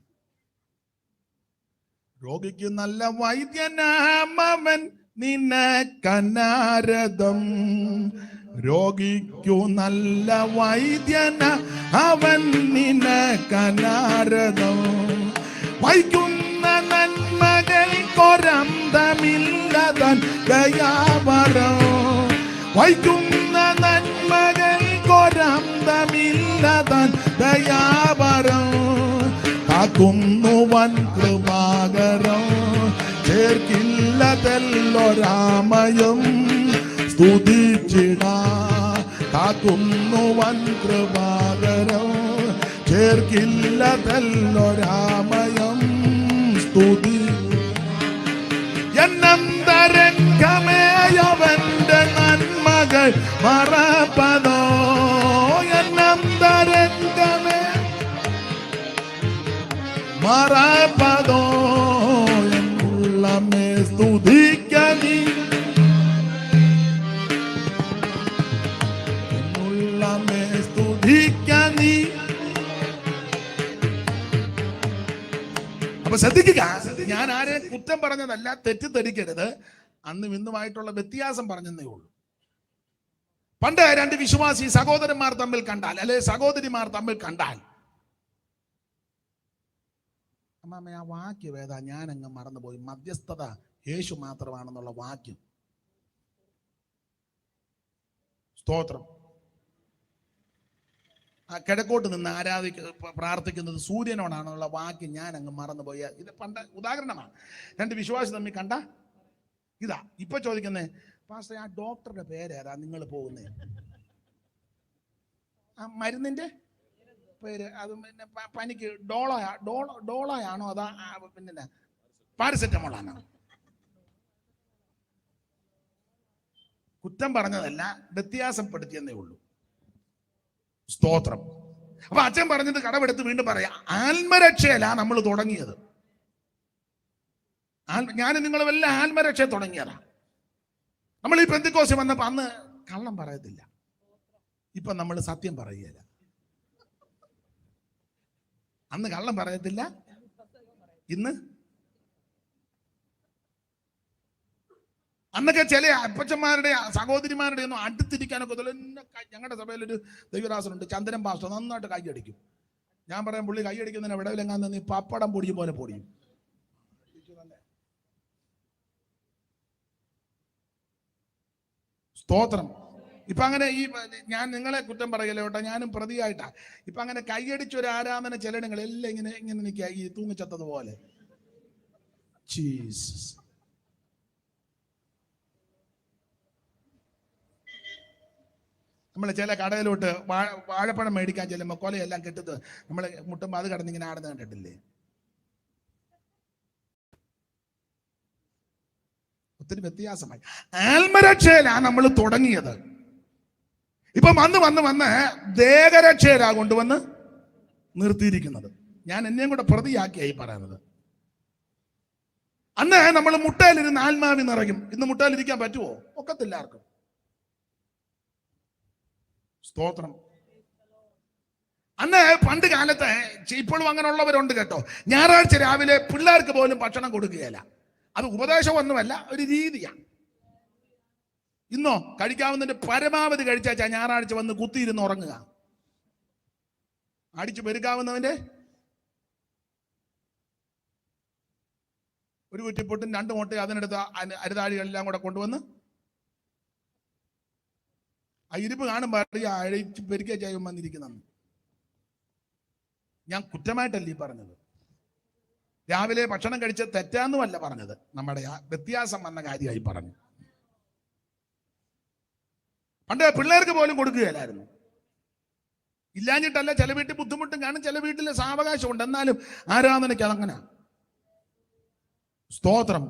രോഗിക്ക് നല്ല വൈദ്യനാമവൻ നിനക്കനാരദം. രോഗിക്കു നല്ല വൈദ്യന അവൻ നിനക്കനാരദം. വൈകുന്ന നന്മകൾക്കൊരന്തമില്ലതൻ ദയാവരം. വൈകുന്ന നന്മകൾക്കൊരന്തമില്ലതൻ ദയാവരം. കാക്കുന്നുവൻ കൃപാകരം. ചേർക്കില്ലതെല്ലൊരാമയം സ്തുതിച്ചിട. കാക്കുന്നുവൻ കൃപാകരം. ചേർക്കില്ലതെല്ലൊരാമയം സ്തുതി. എന്നന്തരംഗമേയവന്റെ നന്മകൾ മറപ്പതോ. എന്നന്തരംഗമേ മറപ്പതോ. എന്നുള്ളമേ സ്തുതിക്കണി. എന്നുള്ളമേ സ്തുതിക്കണി. അപ്പൊ ശ്രദ്ധിക്കുക, ഞാൻ ആരെ കുറ്റം പറഞ്ഞതല്ല, തെറ്റിദ്ധരിക്കരുത്. അന്നും ഇന്നുമായിട്ടുള്ള വ്യത്യാസം പറഞ്ഞതേ ഉള്ളൂ. പണ്ട് രണ്ട് വിശ്വാസി സഹോദരന്മാർ തമ്മിൽ കണ്ടാൽ, അല്ലെ സഹോദരിമാർ തമ്മിൽ കണ്ടാൽ, അമ്മാമ്മ ആ വാക്യം ഏതാ? ഞാനങ്ങ് മറന്നുപോയി. മധ്യസ്ഥത യേശു മാത്രമാണെന്നുള്ള വാക്യം. സ്തോത്രം. കിഴക്കോട്ട് നിന്ന് പ്രാർത്ഥിക്കുന്നത് സൂര്യനോടാണെന്നുള്ള വാക്യം ഞാൻ അങ്ങ് മറന്നുപോയി. ഇത് പണ്ട് ഉദാഹരണമാണ്. രണ്ട് വിശ്വാസി തമ്മിൽ കണ്ട ഇതാ. ഇപ്പൊ ചോദിക്കുന്നേ, പാസ്റ്റർ ആ ഡോക്ടറുടെ പേരേതാ നിങ്ങൾ പോകുന്നേ? ആ മരുന്നിന്റെ പേര് അത് പിന്നെ പനിക്ക് ഡോളയാണോ അതാ പിന്നെ പാരസെറ്റമോളാണോ? കുറ്റം പറഞ്ഞതല്ല, വ്യത്യാസപ്പെടുത്തിയെന്നേ ഉള്ളൂ. സ്തോത്രം. അപ്പൊ അച്ഛൻ പറഞ്ഞത് കടമെടുത്ത് വീണ്ടും പറയാം. ആത്മരക്ഷയല്ല നമ്മൾ തുടങ്ങിയത്. ഞാൻ നിങ്ങളെല്ലാം ആത്മരക്ഷ തുടങ്ങിയതാ. നമ്മൾ ഈ പെന്തിക്കോസ് വന്നപ്പോ അന്ന് കള്ളം പറയത്തില്ല. ഇപ്പൊ നമ്മൾ സത്യം പറയുകയില്ല. അന്ന് കള്ളം പറയത്തില്ല, ഇന്ന്. അന്നൊക്കെ ചില അപ്പച്ചന്മാരുടെ സഹോദരിമാരുടെ ഒന്നും അടുത്തിരിക്കാനൊക്കെ. ഞങ്ങളുടെ സഭയിലൊരു ദൈവദാസനുണ്ട്, ചന്ദ്രൻ പാസ്റ്റർ, നന്നായിട്ട് കൈയടിക്കും. ഞാൻ പറയാം, പുള്ളി കൈയടിക്കുന്നതിന് വിടവിലെങ്ങാൻ നീ പപ്പടം പൊടിയും പോലെ പൊടിയും. സ്തോത്രം. ഇപ്പൊ അങ്ങനെ ഈ ഞാൻ നിങ്ങളെ കുറ്റം പറയല്ലോ കേട്ടോ, ഞാനും പ്രതിയായിട്ടാ. ഇപ്പൊ അങ്ങനെ കൈയടിച്ചൊരു ആരാധന ചിലടങ്ങൾ എല്ലാം ഇങ്ങനെ ഇങ്ങനെ നിൽക്കുക, ഈ തൂങ്ങിച്ചത്തതുപോലെ. ജീസസ്. നമ്മൾ ചില കടയിലോട്ട് വാഴപ്പഴം മേടിക്കാൻ ചെല്ലുമ്പോൾ കൊലയെല്ലാം കെട്ടുന്നത് നമ്മളെ മുട്ടുമ്പോൾ അത് കടന്നിങ്ങനെ ആടുന്ന കണ്ടിട്ടില്ലേ? ഒത്തിരി വ്യത്യാസമായി. ആത്മരക്ഷയിലാണ് നമ്മൾ തുടങ്ങിയത്. ഇപ്പൊ വന്ന് ദേഹരക്ഷയിലാ കൊണ്ടുവന്ന് നിർത്തിയിരിക്കുന്നത്. ഞാൻ എന്നെയും കൂടെ പ്രതിയാക്കിയായി പറയുന്നത്. അന്ന് നമ്മൾ മുട്ടയിലിരുന്ന് ആത്മാവിൽ നിറയും. ഇന്ന് മുട്ടയിലിരിക്കാൻ പറ്റുമോ? ഒക്കത്തില്ല ആർക്കും. സ്തോത്രം. അന്ന് പണ്ട് കാലത്ത്, ഇപ്പോഴും അങ്ങനെയുള്ളവരുണ്ട് കേട്ടോ, ഞായറാഴ്ച രാവിലെ പിള്ളേർക്ക് പോലും ഭക്ഷണം കൊടുക്കുകയില്ല. അത് ഉപദേശമൊന്നുമല്ല, ഒരു രീതിയാണ്. ഇന്നോ കഴിക്കാവുന്നതിന്റെ പരമാവധി കഴിച്ചാൽ ഞായറാഴ്ച വന്ന് കുത്തിയിരുന്ന് ഉറങ്ങുക. അടിച്ചു പെരുക്കാവുന്നതിന്റെ ഒരു കുറ്റിപ്പൊട്ടും 2 മുട്ട അതിനെടുത്ത് അരുതാഴികളെല്ലാം കൂടെ കൊണ്ടുവന്ന് ആ ഇരിപ്പ് കാണുമ്പോൾ അഴിച്ച് പെരുക്കുക ചെയ്യും വന്നിരിക്കുന്ന. ഞാൻ കുറ്റമായിട്ടല്ല ഈ പറഞ്ഞത്. രാവിലെ ഭക്ഷണം കഴിച്ച് തെറ്റാന്നുമല്ല പറഞ്ഞത്, നമ്മുടെ വ്യത്യാസം വന്ന കാര്യമായി പറഞ്ഞു. പണ്ട് പിള്ളേർക്ക് പോലും കൊടുക്കുകയില്ലായിരുന്നു. ഇല്ലാഞ്ഞിട്ടല്ല, ചില വീട്ടിൽ ബുദ്ധിമുട്ടും കാണും, ചില വീട്ടിൽ സാവകാശം ഉണ്ട്. എന്നാലും ആരാധനയ്ക്ക് അതങ്ങനെ. സ്തോത്രം.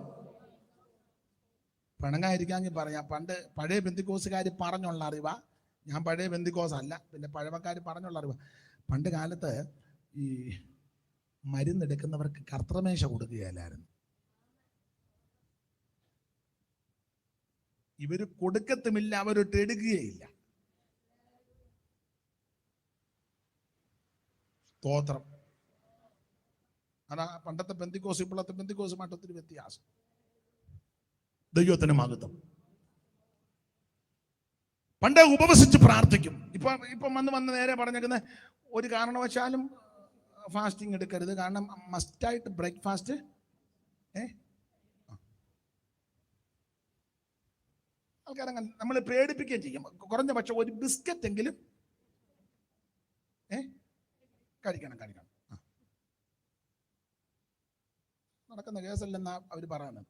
പിണങ്ങായിരിക്കാമെങ്കിൽ പറയാം. പണ്ട് പഴയ ബന്ധുക്കോസുകാർ പറഞ്ഞുള്ള അറിവാ, ഞാൻ പഴയ ബന്ധുക്കോസ് അല്ല, പിന്നെ പഴമക്കാർ പറഞ്ഞുള്ള അറിവാ. പണ്ട് കാലത്ത് ഈ മരുന്നെടുക്കുന്നവർക്ക് കർത്തൃമേശ കൊടുക്കുകയല്ലായിരുന്നു. ഇവര് കൊടുക്കത്തുമില്ല, അവരൊട്ട് എടുക്കുകയില്ല. സ്തോത്രം. അതാ പണ്ടത്തെ പെന്തിക്കോസ് ഇപ്പോഴത്തെ പെന്തിക്കോസുമായിട്ട് ഒത്തിരി വ്യത്യാസം. ദൈവത്തിന് മഹത്വം. പണ്ട് ഉപവസിച്ച് പ്രാർത്ഥിക്കും. ഇപ്പം വന്ന് നേരെ പറഞ്ഞേക്കുന്ന ഒരു കാരണവശാലും ഫാസ്റ്റിംഗ് എടുക്കരുത്, കാരണം മസ്റ്റായിട്ട് ബ്രേക്ക്ഫാസ്റ്റ്. ആൾക്കാരങ്ങനെ നമ്മൾ പേടിപ്പിക്കുകയും ചെയ്യും. കുറഞ്ഞ പക്ഷം ഒരു ബിസ്ക്കറ്റ് എങ്കിലും കഴിക്കണം. നടക്കുന്ന കേസല്ലെന്നാ അവർ പറയുന്നത്.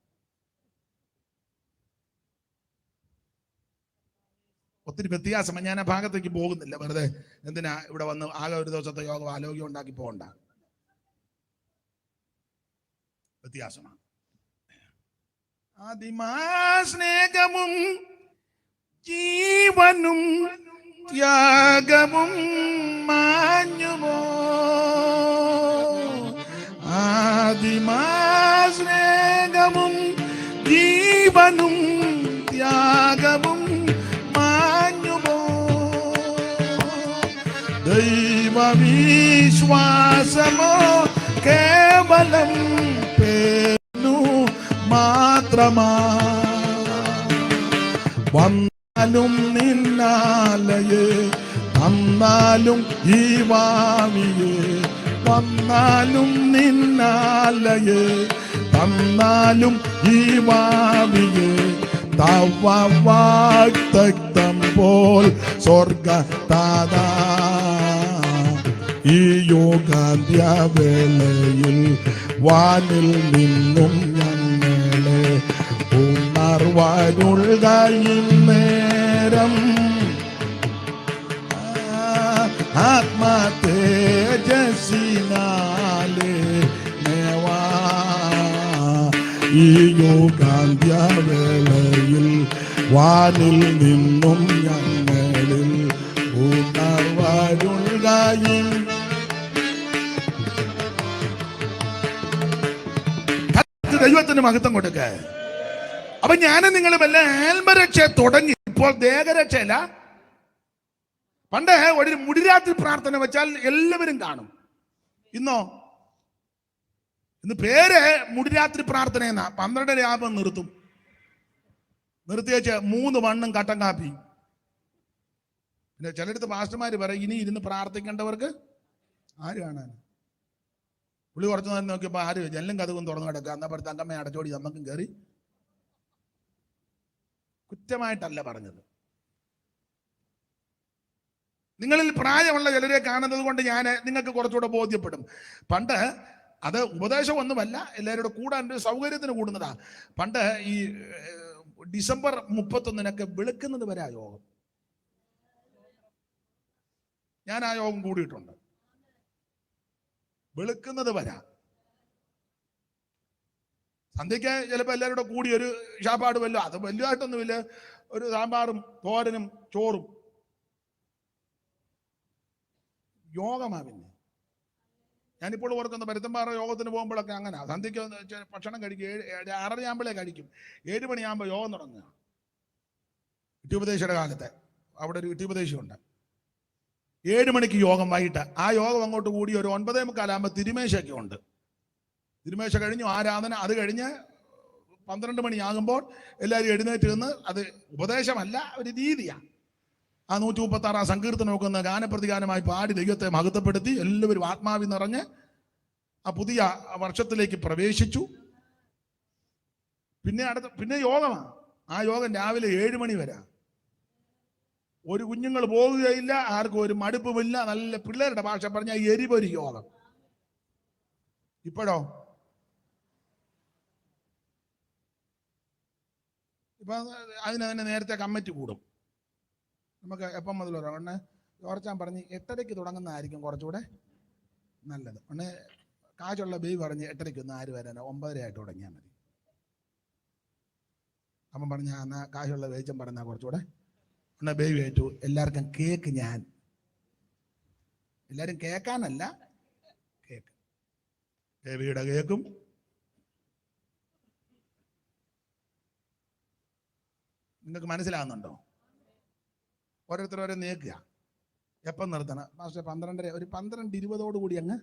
ഒത്തിരി വ്യത്യാസമാണ്. ഞാൻ ആ ഭാഗത്തേക്ക് പോകുന്നില്ല, വെറുതെ എന്തിനാ ഇവിടെ വന്ന് ആകെ ഒരു ദിവസത്തെ യോഗം ആരോഗ്യം ഉണ്ടാക്കി പോകണ്ട. വ്യത്യാസമാണ്. ആദിമാസ്നേഹവും ജീവനും ത്യാഗവും മാഞ്ഞുമോ, ആദിമാസ്നേഹവും ജീവനും ത്യാഗവും മാഞ്ഞുമോ, ദൈവവിശ്വാസമോ കേവലം പേനു മാത്രമാ, വന്നാലും നിന്നാലയേ വന്നാലും ഈ വാണിയേ, വന്നാലും നിന്നാലയേ വന്നാലും ഈ വാണിയേ, തവ വാക്തം പോൽ സ്വർഗ താതാ, ഈ യോഗാന്ത്യവേളയിൽ വാനിൽ നിന്നും ഞങ്ങളെ ഉണർവാനുള്ള നേരം, ആത്മതേജസ്സിനാലേ നേവാ, ഈ യോഗാന്ത്യവേളയിൽ വാനിൽ നിന്നും ഞങ്ങളിൽ ഉണർവാനുള്ള. ദൈവത്തിന് മഹത്വം കൊടുക്ക. അപ്പൊ ഞാനും നിങ്ങൾ വല്ല ആത്മരക്ഷ തുടങ്ങി. ഇപ്പോൾ ദേഹരക്ഷയല്ല. പണ്ട് ഒരു മുടിരാത്രി പ്രാർത്ഥന വെച്ചാൽ എല്ലാവരും കാണും. ഇന്ന് പേര് മുടിരാത്രി പ്രാർത്ഥന എന്നാ. 12 ആകുമ്പോൾ നിർത്തും. നിർത്തി വെച്ച് 3 മണ്ണും കട്ടൻ കാപ്പി. പിന്നെ ചിലടത്ത് പാസ്റ്റർമാര് പറയും, ഇനി ഇരുന്ന് പ്രാർത്ഥിക്കേണ്ടവർക്ക് ആര് കാണാൻ. പുള്ളി കുറച്ചു നേരം നോക്കിയപ്പോൾ ആര് ജനലും കഥകും തുറന്നു കിടക്കുക. എന്നപ്പുറത്ത് അങ്കമ്മയെ അടച്ചോടി നമ്മക്കും കയറി. കുറ്റമായിട്ടല്ല പറഞ്ഞത്. നിങ്ങളിൽ പ്രായമുള്ള ചിലരെ കാണുന്നത് കൊണ്ട് ഞാൻ നിങ്ങൾക്ക് കുറച്ചുകൂടെ ബോധ്യപ്പെടും. പണ്ട് അത് ഉപദേശമൊന്നുമല്ല, എല്ലാവരുടെ കൂടാൻ സൗകര്യത്തിന് കൂടുന്നതാ. പണ്ട് ഈ ഡിസംബർ 31 വെളുക്കുന്നത് വരെ ആ യോഗം. ഞാൻ ആ യോഗം കൂടിയിട്ടുണ്ട്. വെളുക്കുന്നത് വരാ. സന്ധ്യയ്ക്ക് ചിലപ്പോൾ എല്ലാവരും കൂടി ഒരു ഷാപ്പാട് വല്ലോ, അത് വലുതായിട്ടൊന്നുമില്ല, ഒരു സാമ്പാറും തോരനും ചോറും യോഗമാ. പിന്നെ ഞാനിപ്പോൾ ഓർക്കുന്ന പരുത്തമ്പാറ യോഗത്തിന് പോകുമ്പോഴൊക്കെ അങ്ങനെ സന്ധ്യയ്ക്ക് ഭക്ഷണം കഴിക്കും. 6:30 ആകുമ്പോഴേ കഴിക്കും. 7 മണിയാകുമ്പോൾ യോഗം തുടങ്ങുക. ഇട്ടുപദേശയുടെ കാലത്തെ അവിടെ ഒരു ഇട്ടുപദേശമുണ്ട്. 7 മണിക്ക് യോഗം വൈകിട്ട്. ആ യോഗം അങ്ങോട്ട് കൂടി ഒരു 9:45 ആകുമ്പോൾ തിരുമേശയൊക്കെ ഉണ്ട്. തിരുമേശ കഴിഞ്ഞു ആരാധന. അത് കഴിഞ്ഞ് 12 മണിയാകുമ്പോൾ എല്ലാവരും എഴുന്നേറ്റ് നിന്ന്, അത് ഉപദേശമല്ല, ഒരു രീതിയാണ്. ആ 136 സങ്കീർത്തനമൊക്കെ ഒന്ന് ഗാനപ്രതിഗാനമായി പാടി ദൈവത്തെ മഹത്വപ്പെടുത്തി എല്ലാവരും ആത്മാവിൽ നിറഞ്ഞ് ആ പുതിയ വർഷത്തിലേക്ക് പ്രവേശിച്ചു. പിന്നെ യോഗമാണ്. ആ യോഗം രാവിലെ 7 മണി വരെ. ഒരു കുഞ്ഞുങ്ങൾ പോകുകയില്ല, ആർക്കും ഒരു മടുപ്പുമില്ല. നല്ല പിള്ളേരുടെ ഭാഷ പറഞ്ഞ എരിപൊരി യോഗം. ഇപ്പോഴോ ഇപ്പൊ അതിന് തന്നെ നേരത്തെ കമ്മിറ്റി കൂടും. നമുക്ക് എപ്പം മുതൽ ഉടനെ ജോർച്ചാൻ പറഞ്ഞ് 8:30 തുടങ്ങുന്നതായിരിക്കും കുറച്ചുകൂടെ നല്ലത്. ഉടനെ കാശുള്ള ബേബി പറഞ്ഞ് 8:30 ആര് വരാനോ 9:30 ആയിട്ട് തുടങ്ങിയാൽ മതി. അപ്പം പറഞ്ഞ എന്നാ കാശുള്ള വേച്ചം പറഞ്ഞാൽ കുറച്ചുകൂടെ. ഉടനെ ബേബി ഏറ്റു. എല്ലാവർക്കും കേക്ക്, ഞാൻ എല്ലാവരും കേൾക്കാനല്ല, കേക്ക് ബേബിയുടെ കേക്കും നിങ്ങൾക്ക് മനസ്സിലാകുന്നുണ്ടോ? ഓരോരുത്തരോരോ നീക്കുക. എപ്പം നിർത്തണം? പക്ഷേ 12:30, ഒരു 12:20 അങ്ങ്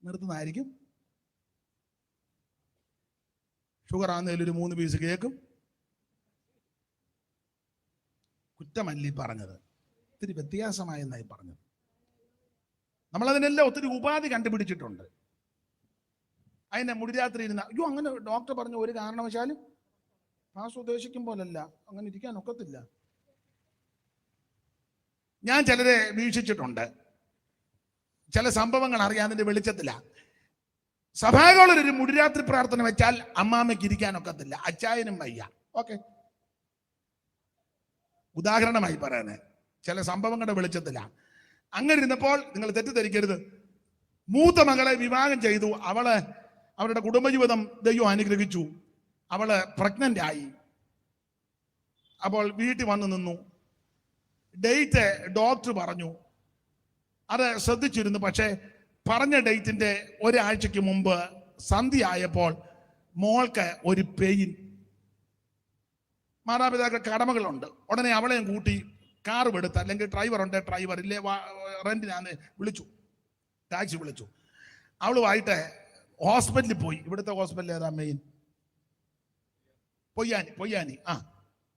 നിർത്തുന്നതായിരിക്കും. ഷുഗർ ആണെന്നതിൽ ഒരു 3 പീസ് കേക്കും. കുറ്റമല്ലി പറഞ്ഞത്, ഇത്തിരി വ്യത്യാസമായെന്നായി പറഞ്ഞത്. നമ്മളതിനെല്ലാം ഒത്തിരി ഉപാധി കണ്ടുപിടിച്ചിട്ടുണ്ട്. അതിനെ മുടിരാത്രി ഇരുന്ന അയ്യോ അങ്ങനെ ഡോക്ടർ പറഞ്ഞ ഒരു കാരണവശാലും പാസ് ഉദ്ദേശിക്കും പോലല്ല, അങ്ങനെ ഇരിക്കാൻ ഒക്കത്തില്ല. ഞാൻ ചിലരെ വീക്ഷിച്ചിട്ടുണ്ട്. ചില സംഭവങ്ങൾ അറിയാതിന്റെ വെളിച്ചത്തില. സഭാകളിലൊരു മുടിരാത്രി പ്രാർത്ഥന വെച്ചാൽ അമ്മാമ്മയ്ക്ക് ഇരിക്കാനൊക്കത്തില്ല, അച്ചായനും വയ്യ. ഓക്കെ, ഉദാഹരണമായി പറയാന് ചില സംഭവങ്ങളുടെ വെളിച്ചത്തില. അങ്ങനെ ഇരുന്നപ്പോൾ നിങ്ങൾ തെറ്റിദ്ധരിക്കരുത്. മൂത്ത മകളെ വിവാഹം ചെയ്തു. അവരുടെ കുടുംബജീവിതം ദൈവം അനുഗ്രഹിച്ചു. അവള് പ്രഗ്നന്റ് ആയി. അപ്പോൾ വീട്ടിൽ വന്ന് നിന്നു. ഡേറ്റ് ഡോക്ടർ പറഞ്ഞു. അത് ശ്രദ്ധിച്ചിരുന്നു. പക്ഷേ പറഞ്ഞ ഡേറ്റിന്റെ ഒരാഴ്ചക്ക് മുമ്പ് സന്ധ്യ ആയപ്പോൾ മോൾക്ക് ഒരു പെയിൻ. മാതാപിതാക്കൾ കടമകളുണ്ട്. ഉടനെ അവളെയും കൂട്ടി കാർ എടുത്ത്, അല്ലെങ്കിൽ ഡ്രൈവർ ഉണ്ട്, ഡ്രൈവർ ഇല്ലേ റെന്റിനാന്ന് വിളിച്ചു, ടാക്സി വിളിച്ചു. അവളുമായിട്ട് ഹോസ്പിറ്റലിൽ പോയി. ഇവിടുത്തെ ഹോസ്പിറ്റൽ ഏതാ മെയിൻ? പൊയ്യാനി.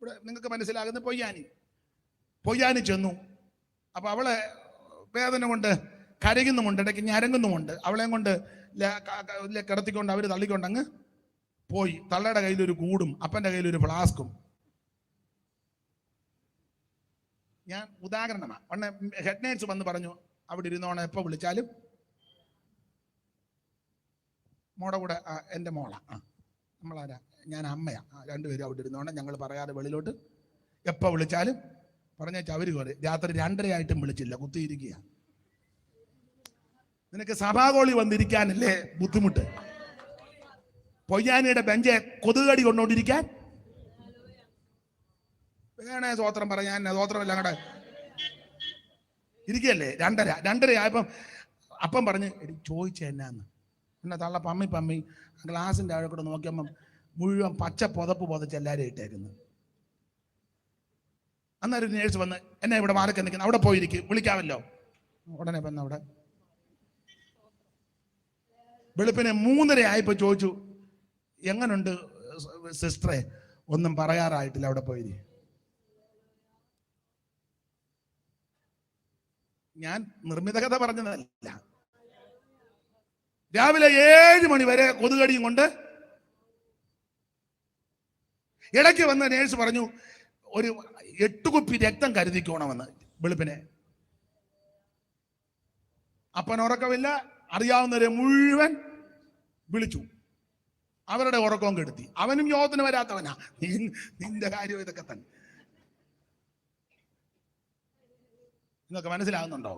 ഇവിടെ നിങ്ങൾക്ക് മനസ്സിലാകുന്ന പൊയ്യാനി ചെന്നു. അപ്പൊ അവളെ വേദന കൊണ്ട് കരയുന്നുമുണ്ട്, ഇടയ്ക്ക് ഞരങ്ങുന്നുമുണ്ട്. അവളെയും കൊണ്ട് കിടത്തിക്കൊണ്ട് അവർ തള്ളിക്കൊണ്ട് അങ്ങ് പോയി. തള്ളയുടെ കയ്യിലൊരു കൂടും അപ്പൻ്റെ കയ്യിലൊരു ഫ്ലാസ്കും. ഞാൻ ഉദാഹരണമാണ്. ഉടനെ ഹെഡ് നേഴ്സ് വന്ന് പറഞ്ഞു, അവിടെ ഇരുന്നോണം, എപ്പോൾ വിളിച്ചാലും മോടെ കൂടെ. എൻ്റെ മോളാ, നമ്മളാരാ? ഞാൻ അമ്മയാ. രണ്ടുപേരും അവിടെ ഇരുന്നോണം, ഞങ്ങൾ പറയാതെ വെളിയിലോട്ട് എപ്പോൾ വിളിച്ചാലും പറഞ്ഞേച്ച അവർ കയറി. രാത്രി 2:30 വിളിച്ചില്ല, കുത്തിയിരിക്കുക. നിനക്ക് സഭാകോളി വന്നിരിക്കാനല്ലേ ബുദ്ധിമുട്ട്? പൊയ്യാനിയുടെ ബെഞ്ചെ കൊതുകടി കൊണ്ടോണ്ടിരിക്കാൻ വേണേ സ്വോത്രം പറയാൻ. സ്വോത്രമല്ല അങ്ങടെ ഇരിക്കുകയല്ലേ. 2:30 ആയപ്പം അപ്പം പറഞ്ഞ് ചോദിച്ച എന്നാന്ന്. എന്നാ തള്ള പമ്മി ഗ്ലാസിന്റെ അവിടെ കൂടെ നോക്കിയപ്പം മുഴുവൻ പച്ച പുതപ്പ് പുതച്ച് എല്ലാവരും ഇട്ടേക്കുന്നു. അന്നേരം നേഴ്സ് വന്ന്, എന്നെ ഇവിടെ വാലൊക്കെ നിൽക്കുന്നു, അവിടെ പോയിരിക്കും, വിളിക്കാമല്ലോ. ഉടനെ വന്ന് അവിടെ വെളുപ്പിനെ 3:30 ആയപ്പോ ചോദിച്ചു, എങ്ങനുണ്ട് സിസ്റ്ററെ? ഒന്നും പറയാറായിട്ടില്ല, അവിടെ പോയി. ഞാൻ നിർമ്മിത കഥ പറഞ്ഞതല്ല. രാവിലെ 7 മണി വരെ കൊതുകടിയും കൊണ്ട്. ഇടയ്ക്ക് വന്ന നേഴ്സ് പറഞ്ഞു, ഒരു 8 കുപ്പി രക്തം കരുതിക്കോണമെന്ന് വെളുപ്പിനെ. അപ്പനുറക്കമില്ല, അറിയാവുന്നവരെ മുഴുവൻ വിളിച്ചു. അവരുടെ ഉറക്കവും കെടുത്തി. അവനും യോഗത്തിന് വരാത്തവനാ. നിന്റെ കാര്യം ഇതൊക്കെ തന്നെ. നിങ്ങൾക്ക് മനസ്സിലാകുന്നുണ്ടോ?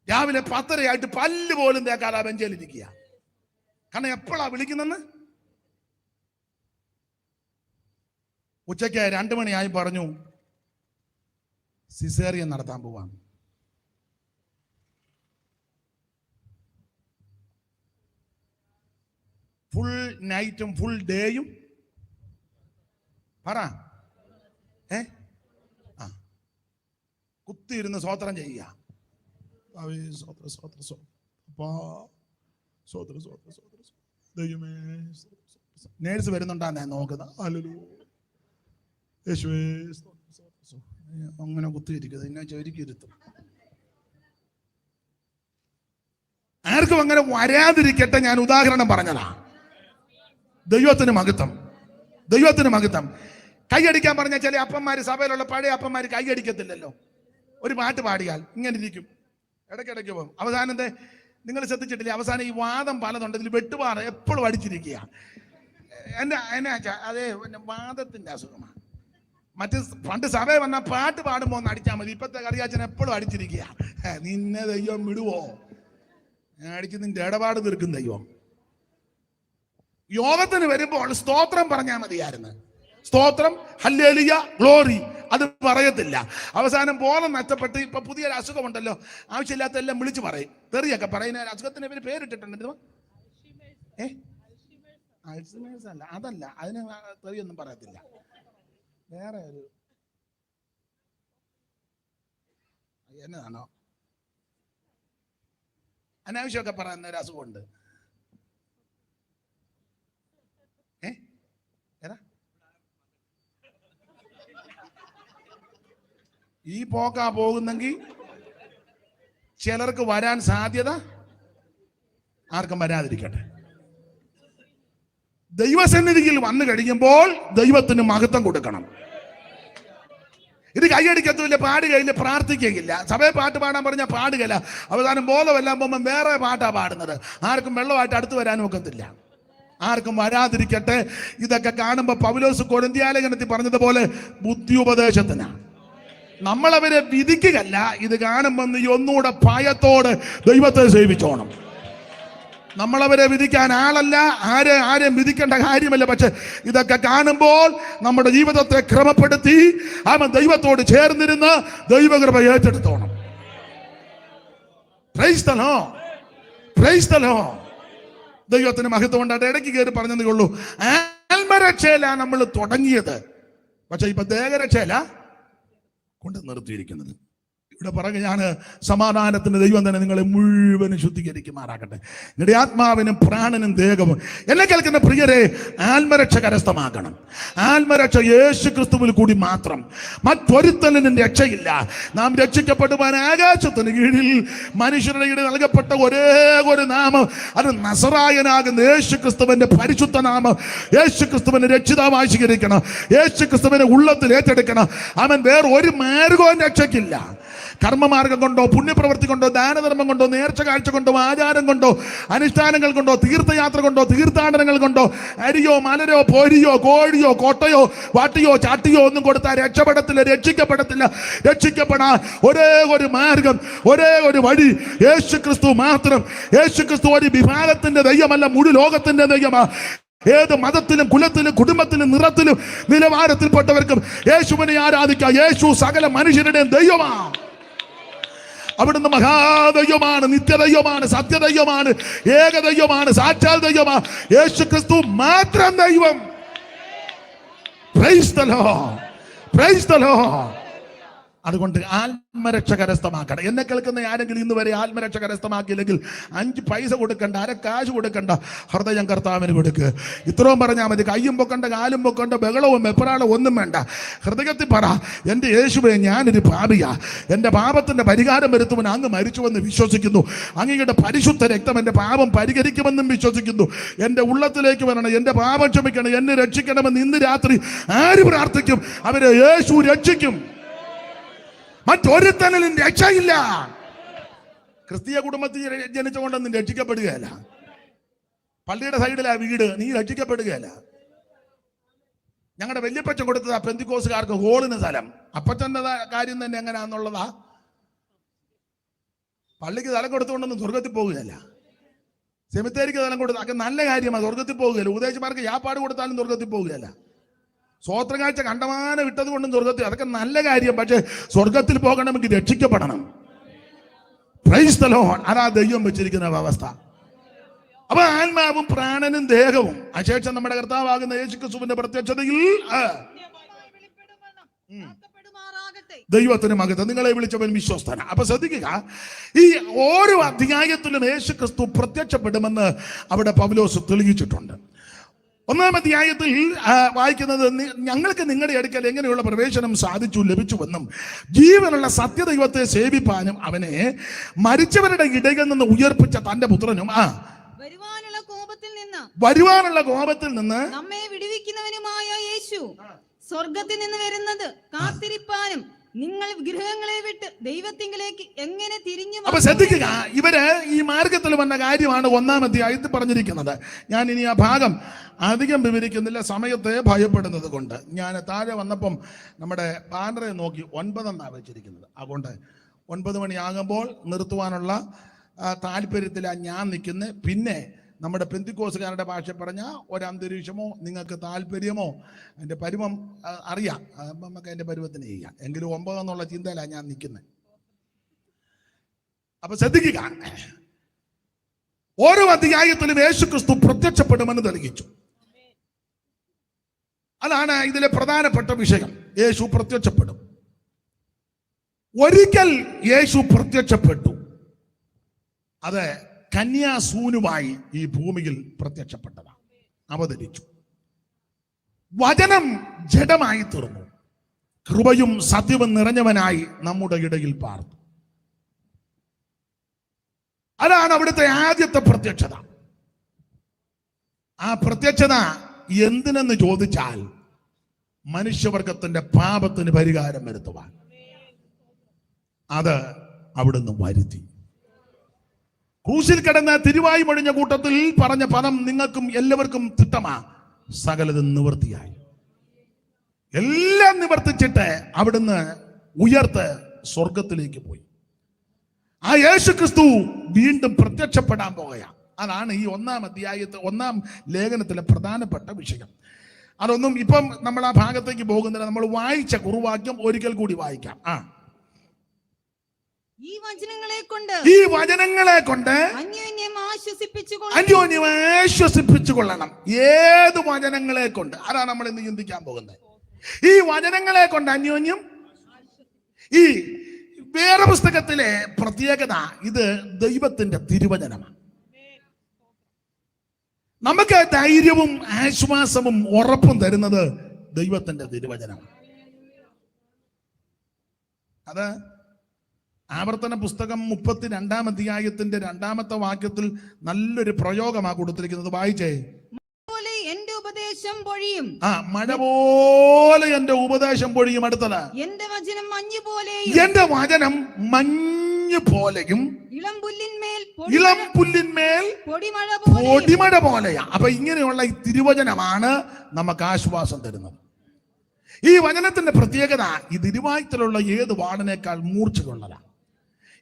രാവിലെ 10:30 പല്ല് പോലും തേക്കാതെ ബെഞ്ചിലിരിക്കുക. കാരണം എപ്പോഴാ വിളിക്കുന്നെന്ന്. ഉച്ചയ്ക്ക് 2 മണിയായി പറഞ്ഞു, സിസേറിയൻ നടത്താൻ പോവാണ്. ഫുൾ നൈറ്റും ഫുൾ ഡേയും പറ കുത്തിയിരുന്ന് സ്വോത്രം ചെയ്യുക. ദൈവമേ നേഴ്സ് വരുന്നുണ്ടാന്ന് നോക്കുന്നത്. ഹല്ലേലൂയ, യേശുവേ അങ്ങനെ കുത്തിയിരിക്കുന്നത് എന്നെ ചൊരിക്കിരുത്തും. ആർക്കും അങ്ങനെ വരാതിരിക്കട്ടെ. ഞാൻ ഉദാഹരണം പറഞ്ഞതാ. ദൈവത്തിന് മഹത്വം, ദൈവത്തിന് മഹത്വം. കൈയടിക്കാൻ പറഞ്ഞ ചില അപ്പന്മാര്, സഭയിലുള്ള പഴയ അപ്പന്മാര് കൈയടിക്കത്തില്ലല്ലോ. ഒരു പാട്ട് പാടിയാൽ ഇങ്ങനെ ഇരിക്കും, ഇടയ്ക്കിടയ്ക്ക് പോകും. അവസാനം നിങ്ങൾ ശ്രദ്ധിച്ചിട്ടില്ലേ, അവസാനം ഈ വാദം പലതുണ്ട്, ഇതിൽ വെട്ടുപാട് എപ്പോഴും അടിച്ചിരിക്കുക. എന്നെ അതേ വാദത്തിന്റെ അസുഖമാണ്. മറ്റ് പണ്ട് സഭയിൽ വന്നാൽ പാട്ട് പാടുമ്പോ ഒന്ന് അടിച്ചാൽ മതി. ഇപ്പത്തെ കറിയാച്ചൻ എപ്പോഴും അടിച്ചിരിക്കുക. നിന്നെ ദൈവം വിടുവോ? ഞാൻ അടിച്ച് നിന്റെ ഇടപാട് തീർക്കും ദൈവം. യോഗത്തിന് വരുമ്പോൾ സ്തോത്രം പറഞ്ഞാൽ മതിയായിരുന്നു. സ്തോത്രം, ഹല്ലേലൂയ, ഗ്ലോറി, അത് പറയത്തില്ല. അവസാനം ബോധം നഷ്ടപ്പെട്ട് ഇപ്പൊ പുതിയൊരു അസുഖമുണ്ടല്ലോ, ആവശ്യമില്ലാത്ത എല്ലാം വിളിച്ചു പറയും, തെറിയൊക്കെ പറയുന്ന അസുഖത്തിന് ഇവര് പേരിട്ടിട്ടുണ്ട്. അൾഷിമേഴ്സ് അല്ല, അതല്ല, അതിന് തെറിയൊന്നും പറയത്തില്ല. വേറെ ഒരു എന്നതാണോ അനാവശ്യമൊക്കെ പറയുന്ന ഒരു അസുഖമുണ്ട്. ഈ പോക്കാ പോകുന്നെങ്കിൽ ചിലർക്ക് വരാൻ സാധ്യത, ആർക്കും വരാതിരിക്കട്ടെ. ദൈവസന്നിധിയിൽ വന്നു കഴിയുമ്പോൾ ദൈവത്തിന് മഹത്വം കൊടുക്കണം. ഇത് കൈയടിക്കത്തുമില്ല, പാടുകയില്ല, പ്രാർത്ഥിക്കുകയില്ല. സഭയെ പാട്ട് പാടാൻ പറഞ്ഞാൽ പാടുകയില്ല. അവസാനം ബോധമെല്ലാം പോകുമ്പോൾ വേറെ പാട്ടാ പാടുന്നത്. ആർക്കും വെള്ളമായിട്ട് അടുത്ത് വരാനും ഒക്കത്തില്ല. ആർക്കും വരാതിരിക്കട്ടെ. ഇതൊക്കെ കാണുമ്പോൾ പൗലോസ് കൊരിന്ത്യലേഖനത്തിൽ പറഞ്ഞതുപോലെ ബുദ്ധിയുപദേശത്തിനാണ്. നമ്മളവരെ വിധിക്കുകയല്ല, ഇത് കാണുമ്പോൾ നീ ഒന്നുകൂടെ ഭയത്തോടെ ദൈവത്തെ സേവിച്ചോണം. നമ്മളവരെ വിധിക്കാൻ ആളല്ല, ആരെയും വിധിക്കേണ്ട കാര്യമല്ല. പക്ഷെ ഇതൊക്കെ കാണുമ്പോൾ നമ്മുടെ ജീവിതത്തെ ക്രമപ്പെടുത്തി അവൻ ദൈവത്തോട് ചേർന്നിരുന്ന് ദൈവകൃപ ഏറ്റെടുത്തോണം. Praise the lord, praise the lord. ദൈവത്തിന് മഹത്വം ഉണ്ടായിട്ട് ഇടയ്ക്ക് കയറി പറഞ്ഞതേ ഉള്ളൂ. ആത്മരക്ഷയില നമ്മൾ തുടങ്ങിയത്, പക്ഷെ ഇപ്പൊ ദേഹരക്ഷയില കൊണ്ട് നിർത്തിയിരിക്കുന്നത്. ഇവിടെ പറയുകയാണ്, സമാധാനത്തിന് ദൈവം തന്നെ നിങ്ങളെ മുഴുവനും ശുദ്ധീകരിക്കുമാറാകട്ടെ. നിങ്ങളുടെ ആത്മാവിനും പ്രാണനും ദേഹവും. എന്നെ കേൾക്കുന്ന പ്രിയരെ, ആത്മരക്ഷ കരസ്ഥമാക്കണം. ആത്മരക്ഷ യേശു ക്രിസ്തുവിൽ കൂടി മാത്രം, മറ്റൊരുത്തനും രക്ഷയില്ല. നാം രക്ഷിക്കപ്പെടുവാൻ ആകാശത്തിന് കീഴിൽ മനുഷ്യരുടെ കീഴിൽ നൽകപ്പെട്ട ഒരേ ഒരു നാമം, അത് നസറായനാകുന്ന യേശു ക്രിസ്തുവിന്റെ പരിശുദ്ധ നാമം. യേശു ക്രിസ്തുവിനെ രക്ഷിതാവായി സ്വീകരിക്കണം. യേശു ക്രിസ്തുവിനെ ഉള്ളത്തിൽ ഏറ്റെടുക്കണം. അവൻ വേറെ ഒരു മാർഗവും രക്ഷയ്ക്കില്ല. കർമ്മമാർഗം കൊണ്ടോ, പുണ്യപ്രവൃത്തി കൊണ്ടോ, ദാനധർമ്മം കൊണ്ടോ, നേർച്ച കാഴ്ച കൊണ്ടോ, ആചാരം കൊണ്ടോ, അനുഷ്ഠാനങ്ങൾ കൊണ്ടോ, തീർത്ഥയാത്ര കൊണ്ടോ, തീർത്ഥാടനങ്ങൾ കൊണ്ടോ, അരിയോ മലരോ പൊരിയോ കോഴിയോ കോട്ടയോ വാട്ടിയോ ചാട്ടിയോ ഒന്നും കൊടുത്താൽ രക്ഷപ്പെടത്തില്ല, രക്ഷിക്കപ്പെടത്തില്ല. രക്ഷിക്കപ്പെടാൻ ഒരേ ഒരു മാർഗം, ഒരേ ഒരു വഴി, യേശു ക്രിസ്തു മാത്രം. യേശു ക്രിസ്തു ഒരു വിഭാഗത്തിന്റെ ദൈവമല്ല, മുഴു ലോകത്തിന്റെ ദൈവമാണ്. ഏത് മതത്തിലും കുലത്തിലും കുടുംബത്തിലും നിറത്തിലും നിലവാരത്തിൽപ്പെട്ടവർക്കും യേശുവിനെ ആരാധിക്കാം. യേശു സകല മനുഷ്യരുടെയും ദൈവമാണ്. അവിടുന്ന് മഹാദൈവമാണ്, നിത്യദൈവമാണ്, സത്യദൈവമാണ്, ഏകദൈവമാണ്, സാക്ഷാൽ ദൈവമാണ്. യേശു ക്രിസ്തു മാത്രം ദൈവം. Price the lord, praise the Lord. അതുകൊണ്ട് ആത്മരക്ഷ കരസ്ഥമാക്കണം. എന്നെ കേൾക്കുന്ന ആരെങ്കിലും ഇന്ന് വരെ ആത്മരക്ഷ കരസ്ഥമാക്കിയില്ലെങ്കിൽ 5 പൈസ കൊടുക്കണ്ട, കാശ് കൊടുക്കണ്ട, ഹൃദയം കർത്താവിന് കൊടുക്കുക. ഇത്രയും പറഞ്ഞാൽ മതി. കയ്യും പൊക്കണ്ട, കാലും പൊക്കണ്ട, ബഹളവും വെപ്രാളവും ഒന്നും വേണ്ട. ഹൃദയത്തിൽ പറ, എൻ്റെ യേശുവേ, ഞാനൊരു പാപിയാ. എൻ്റെ പാപത്തിന്റെ പരിഹാരം വരുത്തുവാൻ അങ്ങ് മരിച്ചുവെന്ന് വിശ്വസിക്കുന്നു. അങ്ങയുടെ പരിശുദ്ധ രക്തം എൻ്റെ പാപം പരിഹരിക്കുമെന്നും വിശ്വസിക്കുന്നു. എൻ്റെ ഉള്ളത്തിലേക്ക് വരണം, എൻ്റെ പാപം ക്ഷമിക്കണം, എന്നെ രക്ഷിക്കണമെന്ന് ഇന്ന് രാത്രി ആര് പ്രാർത്ഥിക്കും, അവരെ യേശു രക്ഷിക്കും. മറ്റൊരുത്തനും രക്ഷയില്ല. ക്രിസ്തീയ കുടുംബത്തിൽ ജനിച്ചുകൊണ്ടൊന്നും രക്ഷിക്കപ്പെടുകയല്ല. പള്ളിയുടെ സൈഡിലാ വീട്, നീ രക്ഷിക്കപ്പെടുകയല്ല. ഞങ്ങളുടെ വല്യപ്പച്ചൻ കൊടുത്തതാ പെന്തിക്കോസുകാർക്ക് ഹോളിന് സ്ഥലം. അപ്പച്ചൻ്റെ കാര്യം തന്നെ എങ്ങനെയാന്നുള്ളതാ. പള്ളിക്ക് സ്ഥലം കൊടുത്തുകൊണ്ടൊന്നും സ്വർഗത്തിൽ പോകുകയല്ല. സെമിത്തേരിക്ക് സ്ഥലം കൊടുത്ത അതൊക്കെ നല്ല കാര്യമാണ്, സ്വർഗത്തിൽ പോകുകയല്ല. ഉപദേശമാർക്ക് യാപ്പാട് കൊടുത്താലും സ്വർഗത്തിൽ പോകുകയല്ല. സ്വോത്രകാഴ്ച കണ്ടമാനം ഇട്ടത് കൊണ്ടും സ്വർഗത്തിൽ, അതൊക്കെ നല്ല കാര്യം. പക്ഷെ സ്വർഗത്തിൽ പോകണമെങ്കിൽ രക്ഷിക്കപ്പെടണം. Price the Lord. അതാ ദൈവം വെച്ചിരിക്കുന്ന വ്യവസ്ഥ. അപ്പൊ ആത്മാവും പ്രാണനും ദേഹവും അശേഷം നമ്മുടെ കർത്താവാകുന്ന യേശു ക്രിസ്തുവിന്റെ പ്രത്യക്ഷതയിൽ ദൈവത്തിന് മകത്ത് നിങ്ങളെ വിളിച്ചവൻ വിശ്വസ്തന. അപ്പൊ ശ്രദ്ധിക്കുക, ഈ ഓരോ അധ്യായത്തിലും യേശു ക്രിസ്തു പ്രത്യക്ഷപ്പെടുമെന്ന് അവിടെ പൗലോസ് തെളിയിച്ചിട്ടുണ്ട്. 1-ാം അധ്യായത്തിൽ വായിക്കുന്നത്, ഞങ്ങൾക്ക് നിങ്ങളുടെ അടുക്കൽ എങ്ങനെയുള്ള പ്രവേശനം ലഭിച്ചുവെന്നും ജീവനുള്ള സത്യദൈവത്തെ സേവിപ്പാനും അവനെ മരിച്ചവരുടെ ഇടയിൽ നിന്ന് ഉയർപ്പിച്ച തന്റെ പുത്രനും വരുവാനുള്ള കോപത്തിൽ നിന്ന് നമ്മെ വിടുവിക്കുന്നവനുമായ യേശു സ്വർഗത്തിൽ നിന്ന് വരുന്നത് കാത്തിരിപ്പാനും നിങ്ങൾ ഗൃഹങ്ങളെ വിട്ട് ദൈവത്തിങ്കിലേക്ക് എങ്ങനെ തിരിഞ്ഞു. അപ്പൊ ശ്രദ്ധിക്കുക, ഇവര് ഈ മാർഗത്തിൽ വന്ന കാര്യമാണ് 1-ാം അധ്യായത്തിൽ പറഞ്ഞിരിക്കുന്നത്. ഞാൻ ഇനി ആ ഭാഗം അധികം വിവരിക്കുന്നില്ല, സമയത്തെ ഭയപ്പെടുന്നത് കൊണ്ട്. ഞാൻ താഴെ വന്നപ്പം നമ്മുടെ ബാനറെ നോക്കി 9 എന്നാണ് വെച്ചിരിക്കുന്നത്. അതുകൊണ്ട് 9 മണിയാകുമ്പോൾ നിർത്തുവാനുള്ള താല്പര്യത്തിലാണ് ഞാൻ നിൽക്കുന്നത്. പിന്നെ നമ്മുടെ പെന്തിക്കോസുകാരുടെ ഭാഷ പറഞ്ഞ ഒരന്തരീക്ഷമോ നിങ്ങൾക്ക് താല്പര്യമോ എൻ്റെ പരുവം അറിയാം, നമുക്ക് അതിൻ്റെ പരുവത്തിന് ചെയ്യാം. എങ്കിലും 9 എന്നുള്ള ചിന്തയിലാണ് ഞാൻ നിൽക്കുന്നത്. അപ്പൊ ശ്രദ്ധിക്കുക, ഓരോ അധ്യായത്തിലും യേശുക്രിസ്തു പ്രത്യക്ഷപ്പെടുമെന്ന് തെളിയിച്ചു. അതാണ് ഇതിലെ പ്രധാനപ്പെട്ട വിഷയം. യേശു പ്രത്യക്ഷപ്പെടും. ഒരിക്കൽ യേശു പ്രത്യക്ഷപ്പെട്ടു, അത് കന്യാസൂനുമായി ഈ ഭൂമിയിൽ പ്രത്യക്ഷപ്പെട്ടതാണ്, അവതരിച്ചു. വചനം ജഡമായി തീർന്നു, കൃപയും സത്യവും നിറഞ്ഞവനായി നമ്മുടെ ഇടയിൽ പാർത്തു. അതാണ് അവിടുത്തെ ആദ്യത്തെ പ്രത്യക്ഷത. ആ പ്രത്യക്ഷത എന്തിനെന്ന് ചോദിച്ചാൽ മനുഷ്യവർഗത്തിന്റെ പാപത്തിന് പരിഹാരം വരുത്തുവാൻ. അത് അവിടുന്ന് വരുത്തി. ക്രൂശിൽ കിടന്ന തിരുവായി മൊഴിഞ്ഞ കൂട്ടത്തിൽ പറഞ്ഞ പദം നിങ്ങൾക്കും എല്ലാവർക്കും തിട്ടമാ, സകലതും നിവൃത്തിയായി. എല്ലാം നിവർത്തിച്ചിട്ട് അവിടുന്ന് ഉയർത്ത് സ്വർഗത്തിലേക്ക് പോയി. ആ യേശു ക്രിസ്തു വീണ്ടും പ്രത്യക്ഷപ്പെടാൻ പോകുകയാണ്. അതാണ് ഈ 1-ാം അധ്യായത്തിൽ 1-ാം ലേഖനത്തിലെ പ്രധാനപ്പെട്ട വിഷയം. അതൊന്നും ഇപ്പം നമ്മൾ ആ ഭാഗത്തേക്ക് പോകുന്നില്ല. നമ്മൾ വായിച്ച കുറുവാക്യം ഒരിക്കൽ കൂടി വായിക്കാം. ഈ വചനങ്ങളെ കൊണ്ട് അന്യോന്യം ആശ്വസിപ്പിച്ചുകൊള്ളണം. ഏത് വചനങ്ങളെ കൊണ്ട്? അതാണ് നമ്മൾ ഇന്ന് ചിന്തിക്കാൻ പോകുന്നത്. ഈ വചനങ്ങളെ കൊണ്ട് അന്യോന്യം. ഈ വേറെ പുസ്തകത്തിലെ പ്രത്യേകത, ഇത് ദൈവത്തിന്റെ തിരുവചനമാണ്. നമുക്ക് ധൈര്യവും ആശ്വാസവും ഉറപ്പും തരുന്നത് ദൈവത്തിന്റെ തിരുവചനമാണ്. അത് ആവർത്തന പുസ്തകം 32-ാം അധ്യായത്തിന്റെ 2-ാമത്തെ വാക്യത്തിൽ നല്ലൊരു പ്രയോഗമാണ് കൊടുത്തിരിക്കുന്നത്. വായിച്ചേ. എന്റെ ഉപദേശം പൊഴിയും. മഴ പോലെ എന്റെ ഉപദേശം പൊഴിയും. അടുത്തത്, എന്റെ വചനം മഞ്ഞ് പോലെയും. എന്റെ വചനം മഞ്ഞ് പോലെയും ഇളം പുല്ലിന്മേൽ പൊടിമഴ പോലെയാ. അപ്പൊ ഇങ്ങനെയുള്ള ഈ തിരുവചനമാണ് നമുക്ക് ആശ്വാസം തരുന്നത്. ഈ വചനത്തിന്റെ പ്രത്യേകത, ഈ തിരുവായ്ത്തലുള്ള ഏത് വാളിനേക്കാൾ മൂർച്ചയുള്ളതാണ്.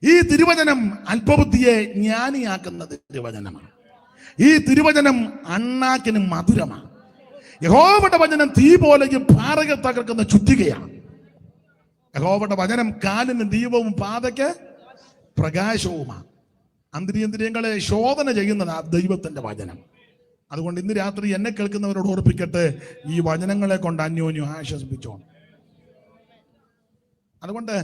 ഈ തിരുവചനം അല്പബുദ്ധിയെ ജ്ഞാനിയാക്കുന്ന തിരുവചനമാണ്. ഈ തിരുവചനം അണ്ണാക്കിന് മധുരമാണ്. യഹോവയുടെ വചനം തീ പോലെയും പാറയെ തകർക്കുന്ന ചുറ്റികയാണ്. യഹോവയുടെ വചനം കാലിന് ദീപവും പാതയ്ക്ക് പ്രകാശവുമാണ്. അന്തരീന്ദ്രിയങ്ങളെ ശോധന ചെയ്യുന്നതാ ദൈവത്തിന്റെ വചനം. അതുകൊണ്ട് ഇന്ന് രാത്രി എന്നെ കേൾക്കുന്നവരോട് ഓർപ്പിക്കട്ടെ, ഈ വചനങ്ങളെ കൊണ്ട് അന്യോന്യം ആശ്വസിപ്പിച്ചോണം. അതുകൊണ്ട്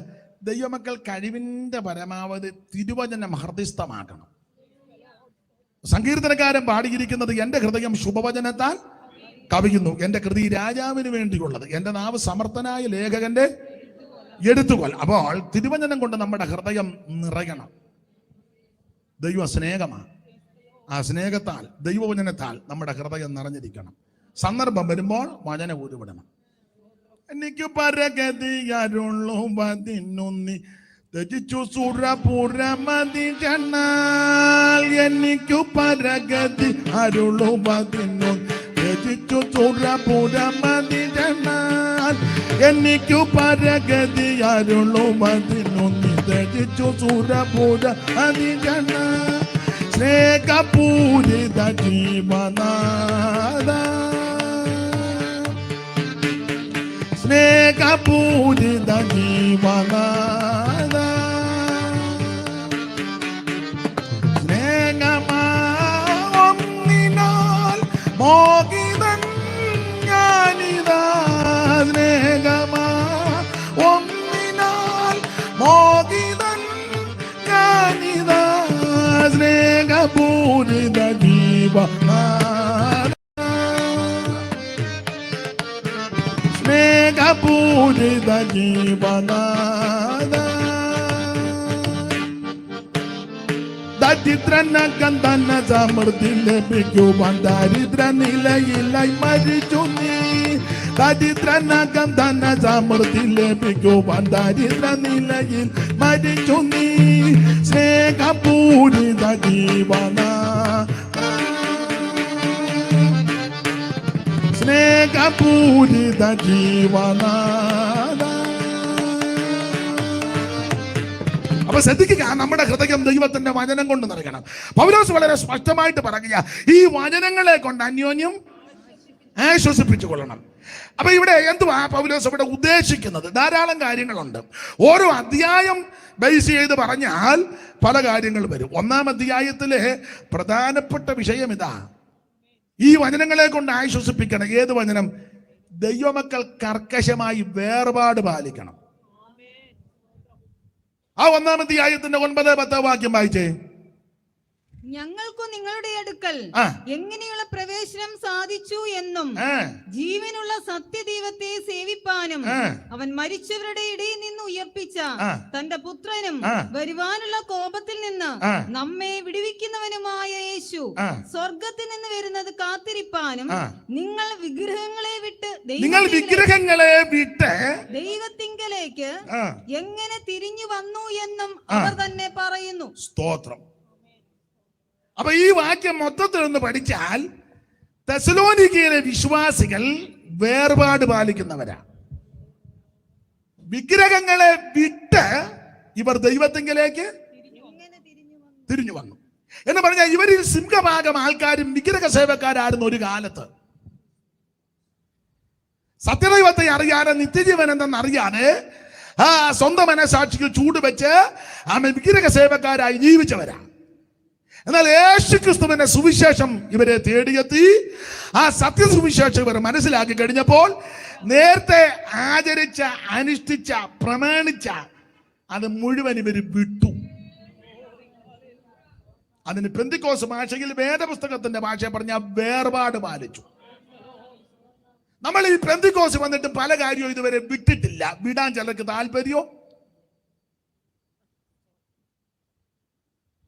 ദൈവമക്കൾ കഴിവിന്റെ പരമാവധി തിരുവചനം ഹൃദയസ്ഥമാക്കണം. സങ്കീർത്തനക്കാരൻ പാടിയിരിക്കുന്നത്, എന്റെ ഹൃദയം ശുഭവചനത്താൽ കവിയുന്നു, എന്റെ കൃതി രാജാവിന് വേണ്ടിയുള്ളത്, എന്റെ നാവ് സമർത്ഥനായ ലേഖകന്റെ എഴുത്തുകൊൽ. അപ്പോൾ തിരുവചനം കൊണ്ട് നമ്മുടെ ഹൃദയം നിറയണം. ദൈവ സ്നേഹമാണ്. ആ സ്നേഹത്താൽ, ദൈവവചനത്താൽ നമ്മുടെ ഹൃദയം നിറഞ്ഞിരിക്കണം. സന്ദർഭം വരുമ്പോൾ വചനം ഉരുവിടണം. എനിക്ക് പരഗതിയരുള്ളൂ പതിനൊന്നി രചിച്ചു സുരപുരമതി ജന്നാൽ. എനിക്കു പരഗതി അരുളു പതിനൊന്ന് രചിച്ചു സുരപുരമതി ജന്നാൽ. എനിക്കു പരഗതി അരുളു പതിനൊന്നി രചിച്ചു സുരപുരമതി ജന്നാൽ. സ്നേഹപൂരിത ജീവനാഥ, സ്നേഹപൂരിത ജീവനാഥ, സ്നേഹമാൽ മോഹിതൻ ഞാനിതാ. സ്നേഹമാൽ മോഹിതൻ ഞാനിതാ. സ്നേഹപൂരിത ജീവനാഥ. ജീവനാഥ ദരിദ്രനകം ധന സമൃദ്ധി ലഭിക്കുവാൻ ദരിദ്ര നിലയിലായി മരിച്ചു നീ ദരിദ്രനകം ധന സമൃദ്ധി ലഭിക്കുവാൻ ദരിദ്ര നിലയിൽ മരിച്ചു നീ സ്നേഹപൂരിത ജീവനാഥ സ്നേഹപൂരിത ജീവനാഥ. അപ്പൊ ശ്രദ്ധിക്കുക, നമ്മുടെ ഹൃദയം ദൈവത്തിന്റെ വചനം കൊണ്ട് നിറയണം. പൗലോസ് വളരെ സ്പഷ്ടമായിട്ട് പറയുക, ഈ വചനങ്ങളെ കൊണ്ട് അന്യോന്യം ആശ്വസിപ്പിച്ചു കൊള്ളണം. അപ്പൊ ഇവിടെ എന്തുവാ പൗലോസ് ഇവിടെ ഉദ്ദേശിക്കുന്നത്? ധാരാളം കാര്യങ്ങളുണ്ട്. ഓരോ അധ്യായം ബേസ് ചെയ്ത് പറഞ്ഞാൽ പല കാര്യങ്ങൾ വരും. 1-ാം അധ്യായത്തിലെ പ്രധാനപ്പെട്ട വിഷയം ഇതാ, ഈ വചനങ്ങളെ കൊണ്ട് ആശ്വസിപ്പിക്കണം. ഏത് വചനം? ദൈവമക്കൾ കർക്കശമായി വേർപാട് പാലിക്കണം. ആ 1-ാം അധ്യായത്തിന്റെ 9-10 വാക്യം വായിച്ചേ. ഞങ്ങൾക്കു നിങ്ങളുടെ അടുക്കൽ എങ്ങനെയുള്ള പ്രവേശനം സാധിച്ചു എന്നും ജീവനുള്ള സത്യദൈവത്തെ സേവിപ്പാനും അവൻ മരിച്ചവരുടെ ഇടയിൽ നിന്ന് ഉയർപ്പിച്ച തന്റെ പുത്രനും വരുവാനുള്ള കോപത്തിൽ നിന്ന് നമ്മെ വിടുവിക്കുന്നവനുമായ യേശു സ്വർഗത്തിൽ നിന്ന് വരുന്നത് കാത്തിരിപ്പാനും നിങ്ങൾ വിഗ്രഹങ്ങളെ വിട്ട് ദൈവത്തിങ്കലേക്ക് എങ്ങനെ തിരിഞ്ഞു വന്നു എന്നും അവർ തന്നെ പറയുന്നു. സ്തോത്രം. അപ്പൊ ഈ വാക്യം മൊത്തത്തിൽ ഒന്ന് പഠിച്ചാൽ തെസ്സലോനിക്കയിലെ വിശ്വാസികൾ വേർപാട് പാലിക്കുന്നവരാ. വിഗ്രഹങ്ങളെ വിട്ട് ഇവർ ദൈവത്തിങ്കലേക്ക് തിരിഞ്ഞു വന്നു എന്ന് പറഞ്ഞാൽ ഇവരിൽ സിംഹഭാഗം ആൾക്കാരും വിഗ്രഹ സേവക്കാരായിരുന്നു ഒരു കാലത്ത്. സത്യദൈവത്തെ അറിയാതെ, നിത്യജീവൻ എന്തെന്നറിയാതെ സ്വന്തം മനസാക്ഷിക്ക് ചൂടുവെച്ച് വിഗ്രഹ സേവക്കാരായി ജീവിച്ചവരാ. എന്നാൽ യേശുക്രിസ്തുവിന്റെ സുവിശേഷം ഇവരെ തേടിയെത്തി. ആ സത്യസുവിശേഷം ഇവർ മനസ്സിലാക്കി കഴിഞ്ഞപ്പോൾ നേരത്തെ ആചരിച്ച, അനുഷ്ഠിച്ച, പ്രമാണിച്ച അത് മുഴുവൻ ഇവർ വിട്ടു. അതിന് പെന്തിക്കോസ് ഭാഷയിൽ, വേദപുസ്തകത്തിന്റെ ഭാഷ പറഞ്ഞ വേർപാട് പാലിച്ചു. നമ്മൾ ഈ പെന്തിക്കോസ് വന്നിട്ട് പല കാര്യവും ഇതുവരെ വിട്ടിട്ടില്ല. വിടാൻ ചിലർക്ക് താല്പര്യമോ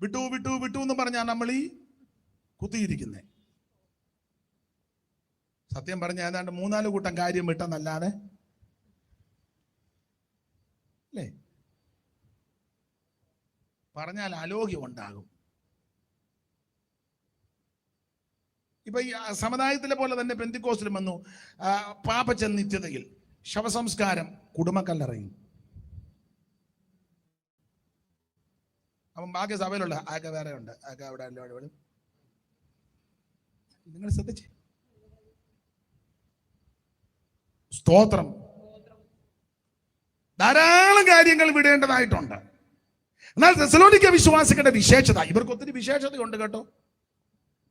വിട്ടു വിട്ടു വിട്ടു എന്ന് പറഞ്ഞാൽ നമ്മൾ ഈ കുത്തിയിരിക്കുന്നേ. സത്യം പറഞ്ഞ ഏതാണ്ട് 3-4 കൂട്ടം കാര്യം വിട്ടെന്നല്ലാതെ അല്ലേ പറഞ്ഞാൽ അലോഗ്യം ഉണ്ടാകും. ഇപ്പൊ ഈ സമുദായത്തിലെ പോലെ തന്നെ പെന്തിക്കോസ്റ്റിലും വന്നു പാപച്ച നിത്യതയിൽ ശവസംസ്കാരം കുടുംബക്കല്ലറയും. അപ്പം ബാക്കി സഭയിലുള്ള ആകെ വേറെ ഉണ്ട്, ആകെ അവിടെ അല്ലോ. നിങ്ങൾ ശ്രദ്ധിച്ചേ. സ്തോത്രം. ധാരാളം കാര്യങ്ങൾ വിടേണ്ടതായിട്ടുണ്ട്. എന്നാൽ തെസ്സലോനിക്ക വിശ്വാസികളുടെ വിശേഷത, ഇവർക്ക് ഒത്തിരി വിശേഷതയുണ്ട് കേട്ടോ.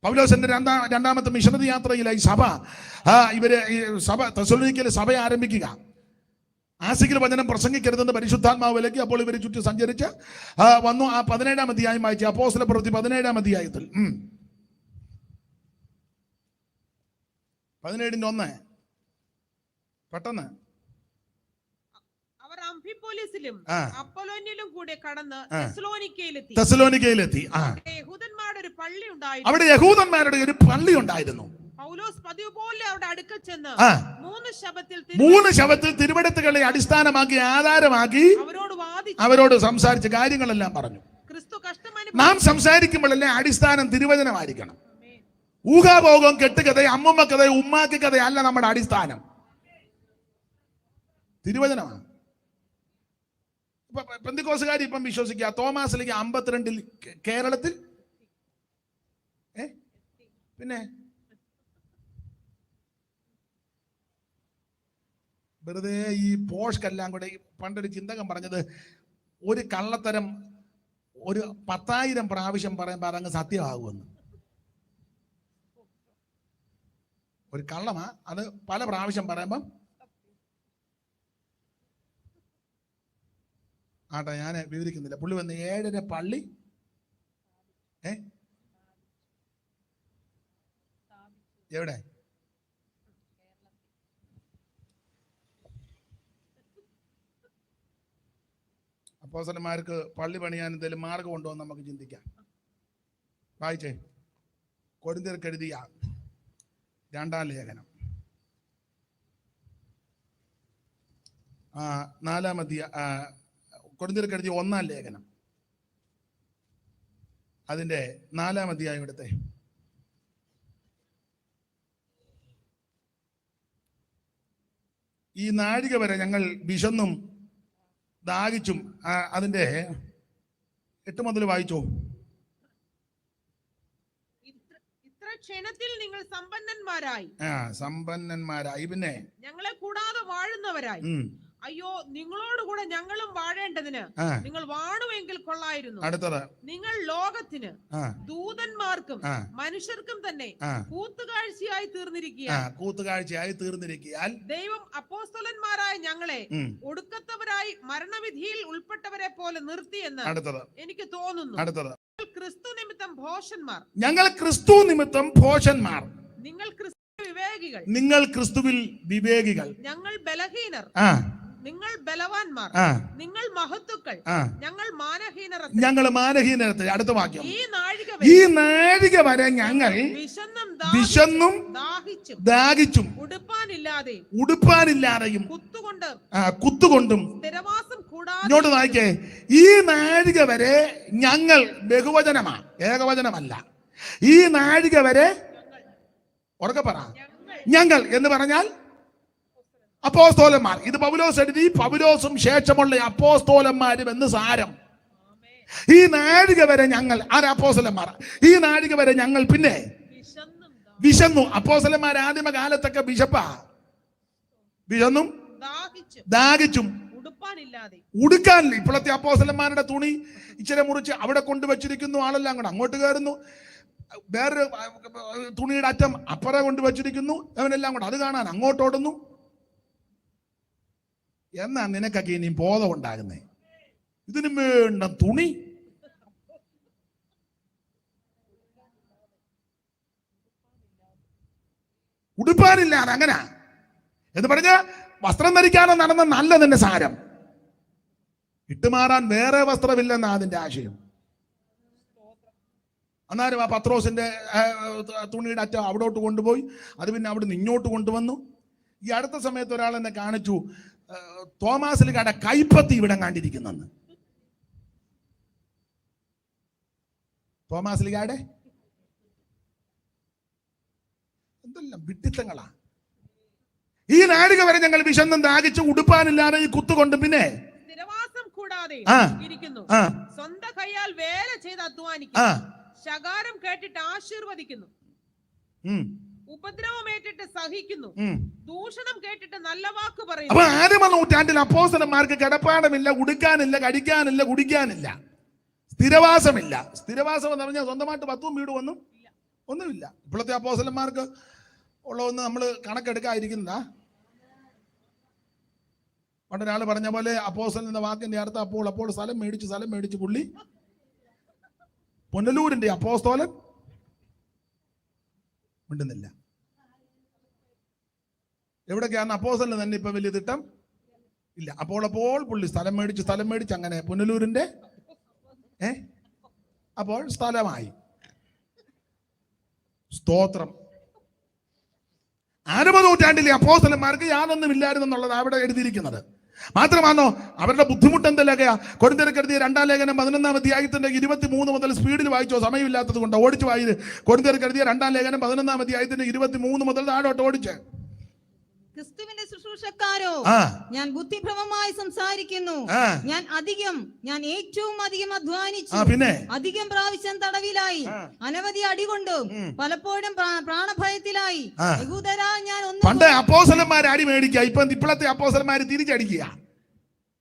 പൗലോസിന്റെ രണ്ടാമത്തെ മിഷനറി യാത്രയിലായി സഭ തെസ്സലോനിക്കയിലെ സഭ ആരംഭിക്കുക. ആസിക്കിൽ വചനം പ്രസംഗിക്കരുതെന്ന് പരിശുദ്ധാത്മാവ് വിലക്കി. അപ്പോൾ ഇവർ ചുറ്റി സഞ്ചരിച്ച് വന്നു. ആ 17-ാം അധ്യായം വായിച്ചു. അപ്പോസ്തല പ്രവൃത്തി 17-ാം അധ്യായത്തിൽ 17:1 പെട്ടെന്ന് അവർ അംഫിപോലിസിലും അപ്പൊലോന്യയിലും കൂടെ കടന്ന് തെസ്സലോനിക്കയിലെത്തി. യഹൂദന്മാരുടെ ഒരു പള്ളി ഉണ്ടായിരുന്നു. അവിടെ യഹൂദന്മാരുടെ ഒരു പള്ളി ഉണ്ടായിരുന്നു. പൗലോസ് പതിവ് പോലെ അവരുടെ അടുക്കൽ ചെന്ന് 3 ശബത്തിൽ തിരുവെടുത്തുകളെ അടിസ്ഥാനമാക്കി, ആധാരമാക്കി അവരോട് സംസാരിച്ച കാര്യങ്ങളെല്ലാം പറഞ്ഞു. നാം സംസാരിക്കുമ്പോഴല്ലേ അടിസ്ഥാനം തിരുവചനമായിരിക്കണം. ഊഹാഭോഗം, കെട്ടുകഥ, അമ്മമ്മ കഥ, ഉമ്മാക്കി കഥ അല്ല നമ്മുടെ അടിസ്ഥാനം. തിരുവചനമാണ്. ഇപ്പൊ പെന്തിക്കോസുകാർ ഇപ്പം വിശ്വസിക്കുക തോമാസിലേക്ക് 52 കേരളത്തിൽ പിന്നെ വെറുതെ ഈ പോഷ്ക്കെല്ലാം കൂടെ. പണ്ടൊരു ചിന്തകൻ പറഞ്ഞത്, ഒരു കള്ളത്തരം ഒരു 10,000 പ്രാവശ്യം പറയുമ്പോൾ അതങ്ങ് സത്യമാകുമെന്ന്. ഒരു കള്ളമാ, അത് പല പ്രാവശ്യം പറയുമ്പം ആട്ടെ ഞാൻ വിവരിക്കുന്നില്ല. പുള്ളി വന്ന് 7:30 പള്ളി എവിടെ അപ്പോസ്തലന്മാർക്ക് പള്ളി പണിയാൻ എന്തെങ്കിലും മാർഗം ഉണ്ടോ എന്ന് നമുക്ക് ചിന്തിക്കാം. വായിച്ചേ, കൊരിന്ത്യർക്ക് എഴുതിയ 2-ാം ലേഖനം 4-ാം അധ്യായം, കൊരിന്ത്യർക്ക് എഴുതിയ 1-ാം ലേഖനം അതിന്റെ 4-ാം അധ്യായം എടുത്തേ. ഈ നാഴിക വരെ ഞങ്ങൾ വിശന്നും ദാഹിച്ചും, അതിന്റെ 8 മുതൽ വായിച്ചോ. ഇത്ര ക്ഷണത്തിൽ നിങ്ങൾ സമ്പന്നന്മാരായി, സമ്പന്നന്മാരായി, പിന്നെ ഞങ്ങളെ കൂടാതെ വാഴുന്നവരായി. അയ്യോ, നിങ്ങളോടുകൂടെ ഞങ്ങളും വാഴേണ്ടതിന് നിങ്ങൾ വാണുവെങ്കിൽ കൊള്ളായിരുന്നു. അടുത്തത്, നിങ്ങൾ ലോകത്തിന് ദൂതന്മാർക്കും മനുഷ്യർക്കും തന്നെ കൂത്തുകാഴ്ചയായി തീർന്നിരിക്കുകയാൽ ദൈവം അപ്പോസ്തലന്മാരായ ഞങ്ങളെ ഒടുക്കത്തവരായി മരണവിധിയിൽ ഉൾപ്പെട്ടവരെ പോലെ നിർത്തിയെന്ന് എനിക്ക് തോന്നുന്നു. അടുത്തത്, ക്രിസ്തു നിമിത്തം ഭോഷന്മാർ, ഞങ്ങൾ ക്രിസ്തു നിമിത്തം ഭോഷന്മാർ, നിങ്ങൾ ക്രിസ്തുവിൽ വിവേകികൾ, ഞങ്ങൾ ബലഹീനർ, നിങ്ങൾ ബലവാന്മാർ, നിങ്ങൾ മഹത്തുക്കൾ, ഞങ്ങൾ മാനഹീനർ. അടുത്ത വാക്യം, ഈ നാഴിക വരെ ഞങ്ങൾ വിശന്നും ദാഹിച്ചും ഉടുപ്പാനില്ലാതെയും കുത്തുകൊണ്ടും ഇങ്ങോട്ട് വായിക്കേ, ഈ നാഴിക വരെ ഞങ്ങൾ, ബഹുവചനമാണ്, ഏകവചനമല്ല. ഈ നാഴിക വരെ, ഉറക്കെ പറ, ഞങ്ങൾ എന്ന് പറഞ്ഞാൽ അപ്പോസ്തലന്മാർ. ഇത് പൗലോസ് എഴുതി, പൗലോസും ശേഷമുള്ള അപ്പോസ്തലന്മാരും എന്ന് സാരം. ഈ നാഴിക വരെ ഞങ്ങൾ, അപ്പോസ്തലന്മാർ, ഈ നാഴിക വരെ ഞങ്ങൾ പിന്നെ വിശന്നു. അപ്പോസ്തലന്മാർ ആദിമ കാലത്തൊക്കെ വിശന്നും ദാഹിച്ചും ഉടുക്കാനില്ല. ഇപ്പോഴത്തെ അപ്പോസ്തലന്മാരുടെ തുണി ഇച്ചിരി മുറിച്ച് അവിടെ കൊണ്ടുവച്ചിരിക്കുന്നു, ആളെല്ലാം കൂടെ അങ്ങോട്ട് കയറുന്നു, വേറൊരു തുണിയുടെ അറ്റം അപ്പുറം കൊണ്ടുവച്ചിരിക്കുന്നു, അവനെല്ലാം കൂടെ അത് കാണാൻ അങ്ങോട്ടോടുന്നു. എന്നാ നിനക്കൊക്കെ ഇനി ബോധം ഉണ്ടാകുന്നേ? ഇതിനും വേണ്ട തുണി. ഉടുപ്പാനില്ലാതെ അങ്ങനെ എന്ന് പറഞ്ഞ വസ്ത്രം ധരിക്കാനോ നടന്ന നല്ല നിന്റെ സാരം, ഇട്ടുമാറാൻ വേറെ വസ്ത്രമില്ലെന്നാ അതിന്റെ ആശയം. അന്നേരം ആ പത്രോസിന്റെ തുണിയുടെ അറ്റം അവിടോട്ട് കൊണ്ടുപോയി, അത് പിന്നെ അവിടെ നിന്ന് ഇങ്ങോട്ട് കൊണ്ടുവന്നു. ഈ അടുത്ത സമയത്ത് ഒരാൾ എന്നെ കാണിച്ചു, തോമാസ്ലിഗയുടെ കൈപ്പത്തി ഇവിടെ കണ്ടിരിക്കുന്നെന്ന്. തോമാസ്ലിഗയുടെ എന്തെല്ലാം വിഡ്ഢിത്തങ്ങളാ. ഈ നാഴിക വരെ ഞങ്ങൾ വിശന്നും ദാഹിച്ച് ഉടുപ്പാനില്ലാതെ ഈ കുത്തുകൊണ്ട് പിന്നെ സ്ഥിരവാസം കൂടാതെ ഇരിക്കുന്നു, സ്വന്തം കൈയാൽ വേല ചെയ്ത് അധ്വാനിക്കുന്നു, ശകാരം കേട്ടിട്ട് ആശീർവദിക്കുന്നു, ഉപദ്രവമേറ്റിട്ട് സഹിക്കുന്നു, ദൂഷണം കേട്ടിട്ട് നല്ല വാക്ക് പറയുന്നു. അപ്പൊ 6-ാം നൂറ്റാണ്ടിൽ അപ്പോസ്തലന്മാർക്ക് കിടപ്പാടമില്ല, ഉടുക്കാനില്ല, കടിക്കാനില്ല, കുടിക്കാനില്ല, സ്ഥിരവാസമില്ല. സ്ഥിരവാസം എന്ന് പറഞ്ഞാൽ സ്വന്തമായിട്ട് 10 വീട് ഒന്നുമില്ല. ഇപ്പോഴത്തെ അപ്പോസ്തലന്മാർക്ക് ഉള്ളതൊന്ന് നമ്മൾ കണക്കെടുക്കാതിരിക്കുന്നതാ. പണ്ടൊരാൾ പറഞ്ഞ പോലെ അപ്പോസ്തലൻ എന്ന വാക്കിന്റെ അർത്ഥം അപ്പോൾ സ്ഥലം മേടിച്ച് പുള്ളി പുനലൂരിന്റെ അപ്പോസ്തലൻ മിണ്ടുന്നില്ല. എവിടൊക്കെയാണ് അപ്പോസ്തലന് തന്നെ ഇപ്പൊ വലിയ തിട്ടം ഇല്ല. അപ്പോൾ പുള്ളി സ്ഥലം മേടിച്ച് അങ്ങനെ പുനലൂരിന്റെ അപ്പോൾ സ്ഥലമായി. സ്തോത്രം. 6-ാം നൂറ്റാണ്ടിലെ അപ്പോസ്തലന്മാർക്ക് യാതൊന്നും ഇല്ലായിരുന്നെന്നുള്ളത് അവിടെ എഴുതിയിരിക്കുന്നത്. മാത്രമാണോ അവരുടെ ബുദ്ധിമുട്ട് എന്തെല്ലാ? കൊരിന്ത്യർക്ക് എഴുതിയ 2-ാം ലേഖനം 11-ാം അധ്യായത്തിന്റെ 23 മുതൽ സ്പീഡിൽ വായിച്ചോ, സമയമില്ലാത്തത് കൊണ്ട് ഓടിച്ചു വായത്. കൊരിന്ത്യർക്ക് എഴുതിയ 2-ാം ലേഖനം 11-ാം അധ്യായത്തിന്റെ 23 മുതൽ താഴോട്ട് ഓടിച്ച്. ക്രിസ്തുവിന്റെ ശുശ്രൂഷക്കാരോ, ഞാൻ ബുദ്ധിഭ്രമമായി സംസാരിക്കുന്നു. ഞാൻ ഏറ്റവും അധികം അധ്വാനിച്ചു, പിന്നെ അധികം പ്രാവശ്യം തടവിലായി, അനവധി അടികൊണ്ടും പലപ്പോഴും പ്രാണഭയത്തിലായി. പണ്ട് അപ്പോസ്തലന്മാർ അടി മേടിക്കുക, ഇപ്പോഴത്തെ അപ്പോസ്തലന്മാർ തിരിച്ചടിക്കുക.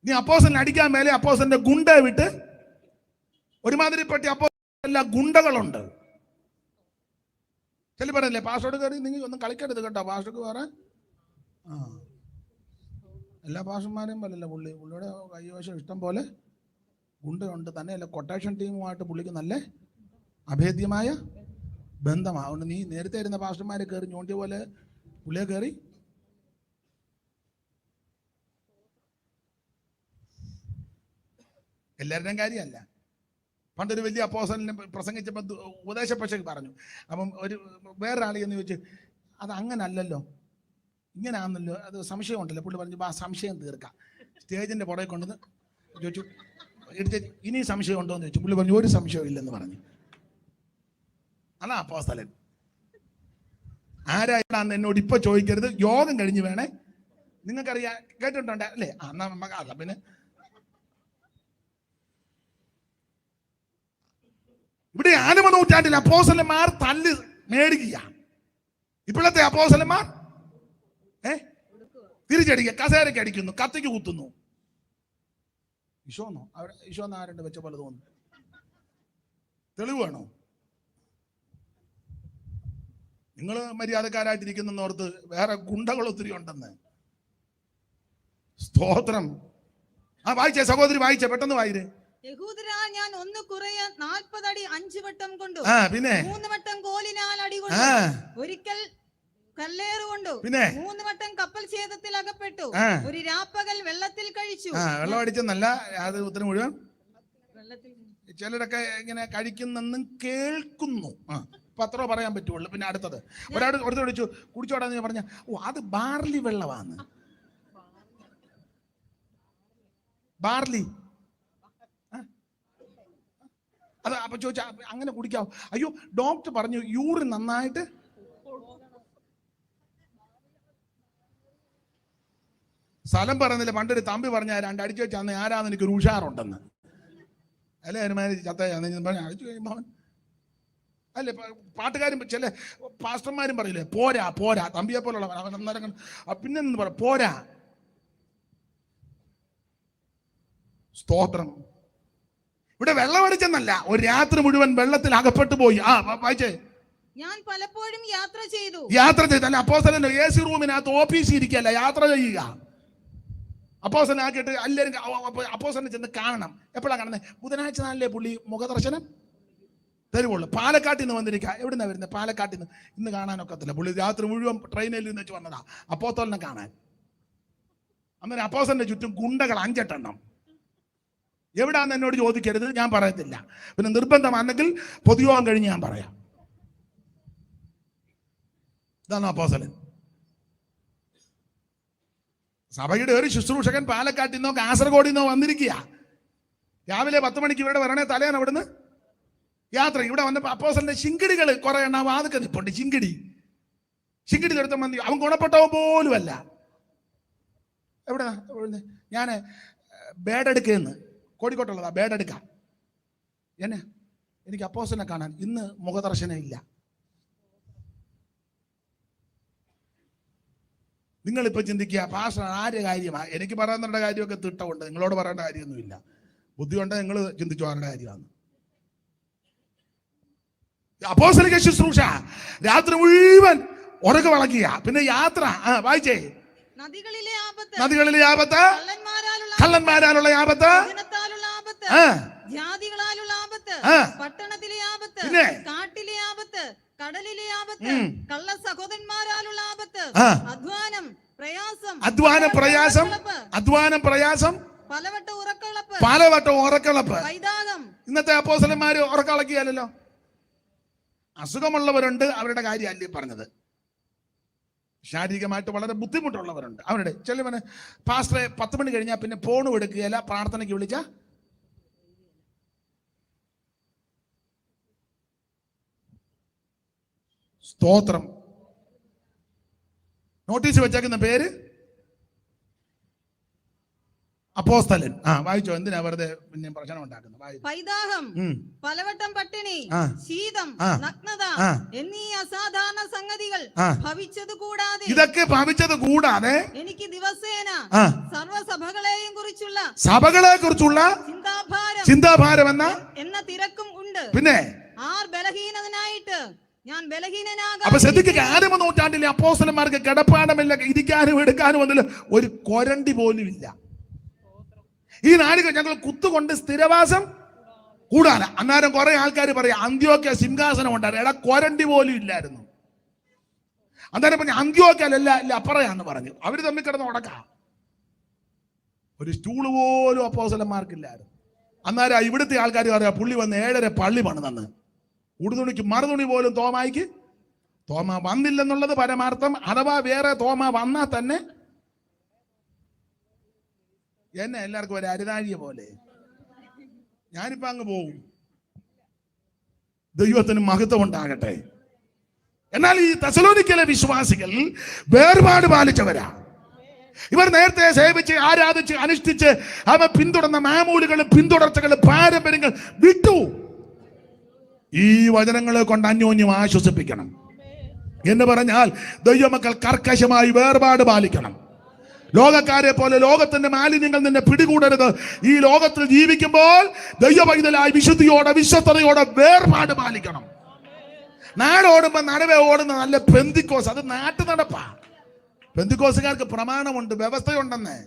നീ അപ്പോസ്തലൻ അടിക്കാൻ മേലെ അപ്പോസ്തലന്റെ ഗുണ്ട വിട്ട് ഒരുമാതിരിപ്പെട്ട അപ്പോസ്തലൻ ഗുണ്ടകളുണ്ട്. ചെല്ലി പറയല്ലേ, പാസ്റ്റോട് കയറി നിങ്ങൾ ഒന്നും കളിക്കരുത് കേട്ടോ, പാസ്റ്റർക്ക് പറയാൻ എല്ലാ പാഷന്മാരെയും പോലല്ല പുള്ളിയുടെ കൈവശം ഇഷ്ടം പോലെ ഗുണ്ടയുണ്ട്. തന്നെയല്ല കൊട്ടേഷൻ ടീമുമായിട്ട് പുള്ളിക്ക് നല്ല അഭേദ്യമായ ബന്ധമാണ്. അതുകൊണ്ട് നീ നേരത്തെ ഇരുന്ന പാസ്റ്റർമാരെ കയറി ഞോണ്ടിയ പോലെ പുള്ളിയെ കയറി എല്ലാവരുടെയും കാര്യമല്ല. പണ്ടൊരു വലിയ അപ്പോസ്തലനെ പ്രസംഗിച്ചപ്പോൾ ഉപദേശപക്ഷക്ക് പറഞ്ഞു. അപ്പം വേറൊരാൾ എന്ന് ചോദിച്ചു, അത് അങ്ങനല്ലല്ലോ, ഇങ്ങനെയാണെന്നല്ലോ, അത് സംശയമുണ്ടല്ലോ. പുള്ളി പറഞ്ഞു, ആ സംശയം തീർക്കാം. സ്റ്റേജിന്റെ പുറകെ കൊണ്ടുവന്ന് ചോദിച്ചു, ഇനി സംശയം ഉണ്ടോ എന്ന് ചോദിച്ചു. പുള്ളി പറഞ്ഞു, ഒരു സംശയവും ഇല്ലെന്ന് പറഞ്ഞു. അതാ അപ്പോസ്തലൻ. ആരായിട്ടാന്ന് എന്നോട് ഇപ്പൊ ചോദിക്കരുത്, യോഗം കഴിഞ്ഞ് വേണേ. നിങ്ങൾക്കറിയാം, കേട്ടിട്ടുണ്ട് അല്ലേ? എന്നാ നമുക്ക് അല്ല. പിന്നെ ഇവിടെ ആദിമ നൂറ്റാണ്ടിൽ അപ്പോസ്തലന്മാർ തല്ല് മേടിക്കുക. ഇപ്പോഴത്തെ അപ്പോസ്തലന്മാർ തിരിച്ചടിക്കുക, കസേരയ്ക്ക് അടിക്കുന്നു, കത്തിക്ക് കുത്തുന്നു. ഈശോന്നോ അവിടെ ഈശോന്ന് ആരുണ്ട് വെച്ച പോലെ തോന്നുന്നു. തെളിവ് വേണോ? നിങ്ങൾ മര്യാദക്കാരായിട്ടിരിക്കുന്നോർത്ത് വേറെ ഗുണ്ടകൾ ഒത്തിരി ഉണ്ടെന്ന്. സ്തോത്രം. വായിച്ചേ സഹോദരി, വായിച്ചേ, പെട്ടെന്ന് വായിരേ. യഹൂദരാൽ ഞാൻ ഒന്ന് കുറയ 40 അടി 5 വട്ടം കൊണ്ടു, പിന്നെ 3 വട്ടം കോലിനാൽ അടി കൊണ്ടു, ഒരിക്കൽ കല്ലേറ് കൊണ്ടു, പിന്നെ 3 വട്ടം കപ്പൽ ഛേദത്തിൽ അകപ്പെട്ടു, ഒരു രാപ്പകൽ വെള്ളത്തിൽ കഴിച്ചു. വെള്ളം അടിച്ചെന്നല്ല, അത് ഉത്തരം മുഴുവൻ. ചിലരൊക്കെ ഇങ്ങനെ കഴിക്കുന്നെന്നും കേൾക്കുന്നു. പത്രോ പറയാൻ പറ്റുള്ളൂ. പിന്നെ അടുത്തത് ഒരാൾ വിളിച്ചു, കുടിച്ചോടാന്ന് പറഞ്ഞ, ഓ അത് ബാർലി വെള്ളമാണ്. ബാർലി അത് അപ്പൊ ചോദിച്ചാ അങ്ങനെ കുടിക്കാവോ? അയ്യോ, ഡോക്ടർ പറഞ്ഞു യൂറിൻ നന്നായിട്ട്. സ്ഥലം പറയുന്നില്ല. പണ്ടൊരു തമ്പി പറഞ്ഞ 2 അടിച്ചു വെച്ചാന്ന് ആരാന്ന് എനിക്ക് ഒരു ഉഷാറുണ്ടെന്ന്. അല്ലെ അനുമാനി ചത്തയാന്ന് പറഞ്ഞ അടിച്ചു കഴിയുമ്പോ അവൻ അല്ലേ. പാട്ടുകാരും ചില പാസ്റ്റർമാരും പറയില്ലേ, പോരാ പോരാ, തമ്പിയെ പോലുള്ളവൻ അവൻ അന്നേരം പിന്നെ പറ പോരാ. സ്തോത്രം. ഇവിടെ വെള്ളം അടിച്ചെന്നല്ല, ഒരു രാത്രി മുഴുവൻ വെള്ളത്തിൽ അകപ്പെട്ടു പോയി. വായിച്ചേ. ഞാൻ പലപ്പോഴും യാത്ര ചെയ്തു. അല്ല, അപ്പോസ്തലൻ AC റൂമിനകത്ത് ഓഫീസിൽ ഇരിക്കല്ല, യാത്ര ചെയ്യുക. അപ്പോസ്തലൻ ആക്കിയിട്ട് എല്ലാവരും അപ്പോസ്തലനെ ചെന്ന് കാണണം. എപ്പോഴാണ് കാണുന്നത്? ബുധനാഴ്ച നാളിലെ പുള്ളി മുഖദർശനം തരുവുള്ളൂ. പാലക്കാട്ടിൽ നിന്ന് വന്നിരിക്കുക. എവിടുന്നാ വരുന്നത്? പാലക്കാട്ടിൽ നിന്ന്. ഇന്ന് കാണാനൊക്കത്തില്ല. പുള്ളി രാത്രി മുഴുവൻ ട്രെയിനിൽ നിന്ന് വെച്ച് വന്നതാ അപ്പോസ്തലനെ കാണാൻ. അന്നേരം അപ്പോസ്തലന്റെ ചുറ്റും ഗുണ്ടകൾ 5-8 എണ്ണം. എവിടാന്ന് എന്നോട് ചോദിക്കരുത്, ഞാൻ പറയത്തില്ല. പിന്നെ നിർബന്ധമാണെങ്കിൽ പൊതുയോഗം കഴിഞ്ഞ് ഞാൻ പറയാം. ഇതാണ് അപ്പോസ്തലൻ. സഭയുടെ ഒരു ശുശ്രൂഷകൻ പാലക്കാട്ടിൽ നിന്നോ കാസർഗോഡിൽ നിന്നോ വന്നിരിക്കുക. രാവിലെ 10 മണിക്ക് ഇവിടെ വരണേ, തലേന്ന് അവിടുന്ന് യാത്ര. ഇവിടെ വന്നപ്പോ അപ്പോസ്തലന്റെ ശിങ്കിടികൾ കുറെ എണ്ണം വാതൊക്കെ നിപ്പുണ്ട്. ശിങ്കിടി തീർത്ത മന്തി. അവൻ ഗുണപ്പെട്ടവൻ പോലുമല്ല. എവിടെ ഞാൻ ബേഡെടുക്കെന്ന്, കോഴിക്കോട്ടുള്ളതാ ബേഡെടുക്ക. എനിക്ക് അപ്പോസ്തലനെ കാണാൻ ഇന്ന് മുഖദർശനം ഇല്ല. നിങ്ങളിപ്പോൾ ചിന്തിക്കുക, പാസ്റ്റർ ആരുടെ കാര്യമാണ്? എനിക്ക് പറയുന്നവരുടെ കാര്യമൊക്കെ തിട്ടമുണ്ട്, നിങ്ങളോട് പറയേണ്ട കാര്യമൊന്നുമില്ല. ബുദ്ധിയുണ്ട്, നിങ്ങൾ ചിന്തിച്ചു ആരുടെ കാര്യമാണ്. അപ്പോസ്തലിക ശുശ്രൂഷ രാത്രി മുഴുവൻ ഉറക്കെ വളക്കുക. പിന്നെ യാത്ര. വായിച്ചേ. നദികളിലെ ആപത്ത്, കള്ളന്മാരാലുള്ള ആപത്ത്, ജാതികളാലുള്ള ആപത്ത്, പട്ടണത്തിലെ ആപത്ത്, കാട്ടിലെ ആപത്ത്, കടലിലെ ആപത്ത്, കള്ള സഹോദരന്മാരാലുള്ള ആപത്ത്, അധ്വാനം പ്രയാസം, പലവട്ടം ഉറക്കളപ്പ്. ഇന്നത്തെ അപ്പോസ്തലന്മാര് ഉറക്കളക്കിയാലല്ലോ. അസുഖമുള്ളവരുണ്ട്, അവരുടെ കാര്യമല്ലേ പറഞ്ഞത്. ശാരീരികമായിട്ട് വളരെ ബുദ്ധിമുട്ടുള്ളവരുണ്ട്, അവരുടെ. ചിലവന് പാസ്റ്ററെ 10 മണി കഴിഞ്ഞാൽ പിന്നെ ഫോൺ എടുക്കുകയല്ല, പ്രാർത്ഥനയ്ക്ക് വിളിച്ച. സ്തോത്രം. നോട്ടീസ് വെച്ചേക്കുന്ന പേര് അപ്പോസ്തലൻ. വായിച്ചോ. എന്തിനാ വെറുതെ പിന്നെ പ്രശ്നം ഉണ്ടാക്കുന്നത്? പൈതാഹം, പലവട്ടം പട്ടിണി, ശീതം, നഗ്നത എന്നീ അസാധാരണ സംഗതികൾ ഭവിച്ചത് കൂടാതെ, ഇതൊക്കെ ഭവിച്ചത് കൂടാതെ എനിക്ക് ദിവസേന സർവ്വസഭകളെയും കുറിച്ചുള്ള ചിന്താഭാരം എന്ന തിരക്കും ഉണ്ട്. പിന്നെ ബലഹീനനായിട്ട് ഞാൻ ബലഹീനനാകാം. അപ്പൊ ശ്രദ്ധിക്കുക, ആദിമ നൂറ്റാണ്ടിലെ അപ്പോസ്തലന്മാർക്ക് കിടപ്പാടമില്ല, ഇരിക്കാനും എടുക്കാനും ഒന്നില്ല, ഒരു കൊരണ്ടി പോലും ഇല്ല. ഈ നാടുകൾ ഞങ്ങൾ കുത്തുകൊണ്ട് സ്ഥിരവാസം കൂടാന. അന്നേരം കുറെ ആൾക്കാർ പറയാം അന്ത്യോക്യ സിംഹാസനം ഉണ്ടായിരുന്നു. എടാ, കൊരണ്ടി പോലും ഇല്ലായിരുന്നു. അന്നേരം പറഞ്ഞു അന്ത്യോക്യല്ല, ഇല്ല അപ്പറയാന്ന് പറഞ്ഞു. അവര് തമ്മിൽ കിടന്ന് ഉടക്കാം. ഒരു സ്റ്റൂള് പോലും അപ്പോസ്തലന്മാർക്കില്ലായിരുന്നു. അന്നേരം ഇവിടുത്തെ ആൾക്കാർ പറയാം പുള്ളി വന്ന് 7:30 പള്ളി പണിതെന്ന്. ഉടുതുണിക്ക് മറുതുണി പോലും തോമ വന്നില്ലെന്നുള്ളത് പരമാർത്ഥം. അഥവാ വേറെ തോമ വന്നാൽ തന്നെ എന്നെ എല്ലാവർക്കും ഒരു അരുതാഴിയ പോലെ ഞാനിപ്പോ അങ്ങ് പോകും. ദൈവത്തിന് മഹത്വം ഉണ്ടാകട്ടെ. എന്നാൽ ഈ തെസലോനിക്കയിലെ വിശ്വാസികൾ വേർപാട് പാലിച്ചവരാ. ഇവർ നേരത്തെ സേവിച്ച് ആരാധിച്ച് അനുഷ്ഠിച്ച് അവ പിന്തുടർന്ന മാമൂലുകളും പിന്തുടർച്ചകളും പാരമ്പര്യങ്ങൾ വിട്ടു. ഈ വചനങ്ങളെ കൊണ്ട് അന്യോന്യം ആശ്വസിപ്പിക്കണം എന്ന് പറഞ്ഞാൽ ദൈവമക്കൾ കർക്കശമായി വേർപാട് പാലിക്കണം. ലോകക്കാരെ പോലെ ലോകത്തിന്റെ മാലിന്യങ്ങൾ നിന്നെ പിടികൂടരുത്. ഈ ലോകത്തിൽ ജീവിക്കുമ്പോൾ ദൈവപൈതലായി വിശുദ്ധിയോടെ വിശ്വസ്തയോടെ വേർപാട് പാലിക്കണം. നാടോടുമ്പോ നടുവേ ഓടുന്ന നല്ല പെന്തിക്കോസ്, അത് നാട്ടു നടപ്പാ. പെന്തിക്കോസുകാർക്ക് പ്രമാണമുണ്ട്, വ്യവസ്ഥയുണ്ടെന്ന്.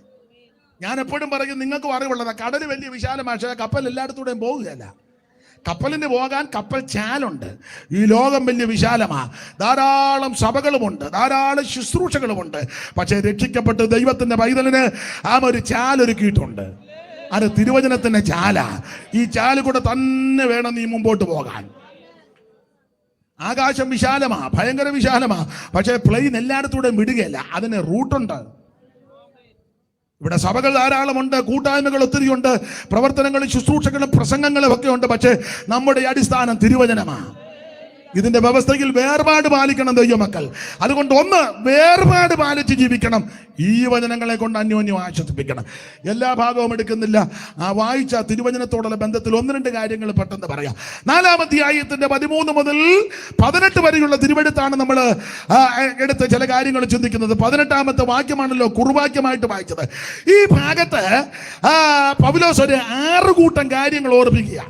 ഞാൻ എപ്പോഴും പറയും, നിങ്ങൾക്കും അറിവുള്ളതാ. കടല് വലിയ വിശാലമാണ്, പക്ഷേ കപ്പൽ എല്ലായിടത്തൂടെയും പോകുകയല്ല. കപ്പലിന് പോകാൻ കപ്പൽ ചാലുണ്ട്. ഈ ലോകം വലിയ വിശാലമാ, ധാരാളം സഭകളുമുണ്ട്, ധാരാളം ശുശ്രൂഷകളുമുണ്ട്. പക്ഷെ രക്ഷിക്കപ്പെട്ട് ദൈവത്തിന്റെ പൈതലിന് ഒരു ചാലൊരുക്കിയിട്ടുണ്ട്. അത് തിരുവചനത്തിന്റെ ചാല. ഈ ചാല് കൂടെ തന്നെ വേണം നീ മുമ്പോട്ട് പോകാൻ. ആകാശം വിശാലമാ, ഭയങ്കര വിശാലമാ. പക്ഷെ പ്ലെയിൻ എല്ലായിടത്തൂടെയും വിടുകയല്ല, അതിന് റൂട്ടുണ്ട്. ഇവിടെ സഭകൾ ധാരാളമുണ്ട്, കൂട്ടായ്മകൾ ഒത്തിരിയുണ്ട്, പ്രവർത്തനങ്ങളും ശുശ്രൂഷകളും പ്രസംഗങ്ങളും ഒക്കെ ഉണ്ട്. പക്ഷേ നമ്മുടെ അടിസ്ഥാനം തിരുവചനമാണ്. ഇതിന്റെ വ്യവസ്ഥയിൽ വേർപാട് പാലിക്കണം ദൈവമക്കൾ. അതുകൊണ്ട് ഒന്ന് വേർപാട് പാലിച്ച് ജീവിക്കണം. ഈ വചനങ്ങളെ കൊണ്ട് അന്യോന്യം ആശ്വസിപ്പിക്കണം. എല്ലാ ഭാഗവും എടുക്കുന്നില്ല. ആ വായിച്ച തിരുവചനത്തോടുള്ള ബന്ധത്തിൽ 1-2 കാര്യങ്ങൾ പെട്ടെന്ന് പറയാം. 4-ാം അധ്യായത്തിന്റെ 13 മുതൽ 18 വരെയുള്ള തിരുവെടുത്താണ് നമ്മൾ എടുത്ത ചില കാര്യങ്ങൾ ചിന്തിക്കുന്നത്. 18-ാമത്തെ വാക്യമാണല്ലോ കുറുവാക്യമായിട്ട് വായിച്ചത്. ഈ ഭാഗത്ത് പൗലോസ് ഒരു 6 കൂട്ടം കാര്യങ്ങൾ ഓർമ്മിക്കുക.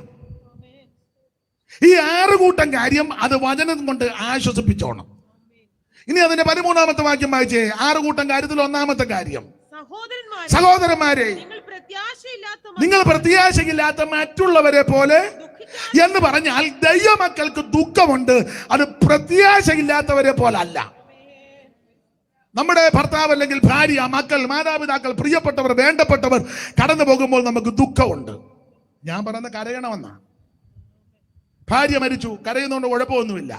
ഈ 6 കൂട്ടം കാര്യം അത് വചനം കൊണ്ട് ആശ്വസിപ്പിച്ചോണം. ഇനി അതിന്റെ 13-ാമത്തെ വാക്യം വായിച്ചേ. 6 കൂട്ടം കാര്യത്തിൽ 1-ാമത്തെ കാര്യം, സഹോദരന്മാരെ നിങ്ങൾ പ്രത്യാശയില്ലാത്ത മറ്റുള്ളവരെ പോലെ എന്ന് പറഞ്ഞാൽ ദൈവമക്കൾക്ക് ദുഃഖമുണ്ട്, അത് പ്രത്യാശയില്ലാത്തവരെ പോലല്ല. നമ്മുടെ ഭർത്താവ് അല്ലെങ്കിൽ ഭാര്യ, മക്കൾ, മാതാപിതാക്കൾ, പ്രിയപ്പെട്ടവർ, വേണ്ടപ്പെട്ടവർ കടന്നു പോകുമ്പോൾ നമുക്ക് ദുഃഖമുണ്ട്. ഞാൻ പറയുന്നത് കരയണമെന്നാ. ഭാര്യ മരിച്ചു, കരയുന്നതുകൊണ്ട് കുഴപ്പമൊന്നുമില്ല.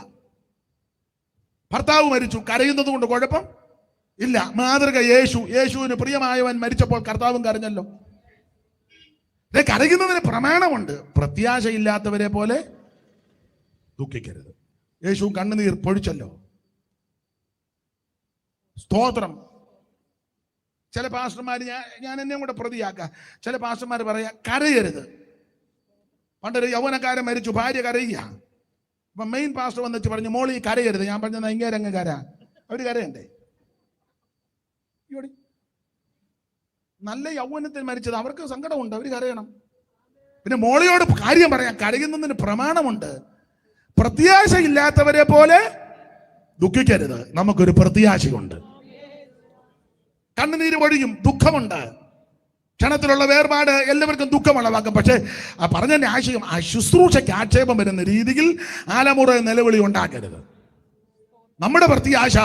ഭർത്താവ് മരിച്ചു, കരയുന്നത് കൊണ്ട് കുഴപ്പം ഇല്ല. മാതൃക യേശുവിന് പ്രിയമായവൻ മരിച്ചപ്പോൾ കർത്താവും കരഞ്ഞല്ലോ. കരയുന്നതിന് പ്രമാണമുണ്ട്. പ്രത്യാശയില്ലാത്തവരെ പോലെ ദുഃഖിക്കരുത്. യേശു കണ്ണുനീർ പൊഴിച്ചല്ലോ. സ്തോത്രം. ചില പാസ്റ്റർമാർ, ഞാൻ എന്നെ കൂടെ പ്രതിയാക്കാം, ചില പാസ്റ്റർമാർ പറയാ കരയരുത്. പണ്ടൊരു യൗവനക്കാരൻ മരിച്ചു, ഭാര്യ കരയുക. അപ്പൊ മെയിൻ പാസ്റ്റർ വന്നിട്ട് പറഞ്ഞു, മോളി കരയരുത്. ഞാൻ പറഞ്ഞ ഇങ്ങേരങ്ങ് കര, അവര് കരയണ്ടേ? നല്ല യൗവനത്തിൽ മരിച്ചത്, അവർക്ക് സങ്കടമുണ്ട്, അവര് കരയണം. പിന്നെ മോളിയോട് കാര്യം പറയാം, കരയുന്നതിന് പ്രമാണമുണ്ട്. പ്രത്യാശയില്ലാത്തവരെ പോലെ ദുഃഖിക്കരുത്. നമുക്കൊരു പ്രത്യാശയുണ്ട്. കണ്ണുനീര് പൊഴിയും, ദുഃഖമുണ്ട്. ക്ഷണത്തിലുള്ള വേർപാട് എല്ലാവർക്കും ദുഃഖമുള്ളവാക്കും. പക്ഷേ പറഞ്ഞതിന്റെ ആശയം, ആ ശുശ്രൂഷയ്ക്ക് ആക്ഷേപം വരുന്ന രീതിയിൽ ആലമുറ നിലവിളി ഉണ്ടാക്കരുത്. നമ്മുടെ പ്രത്യാശ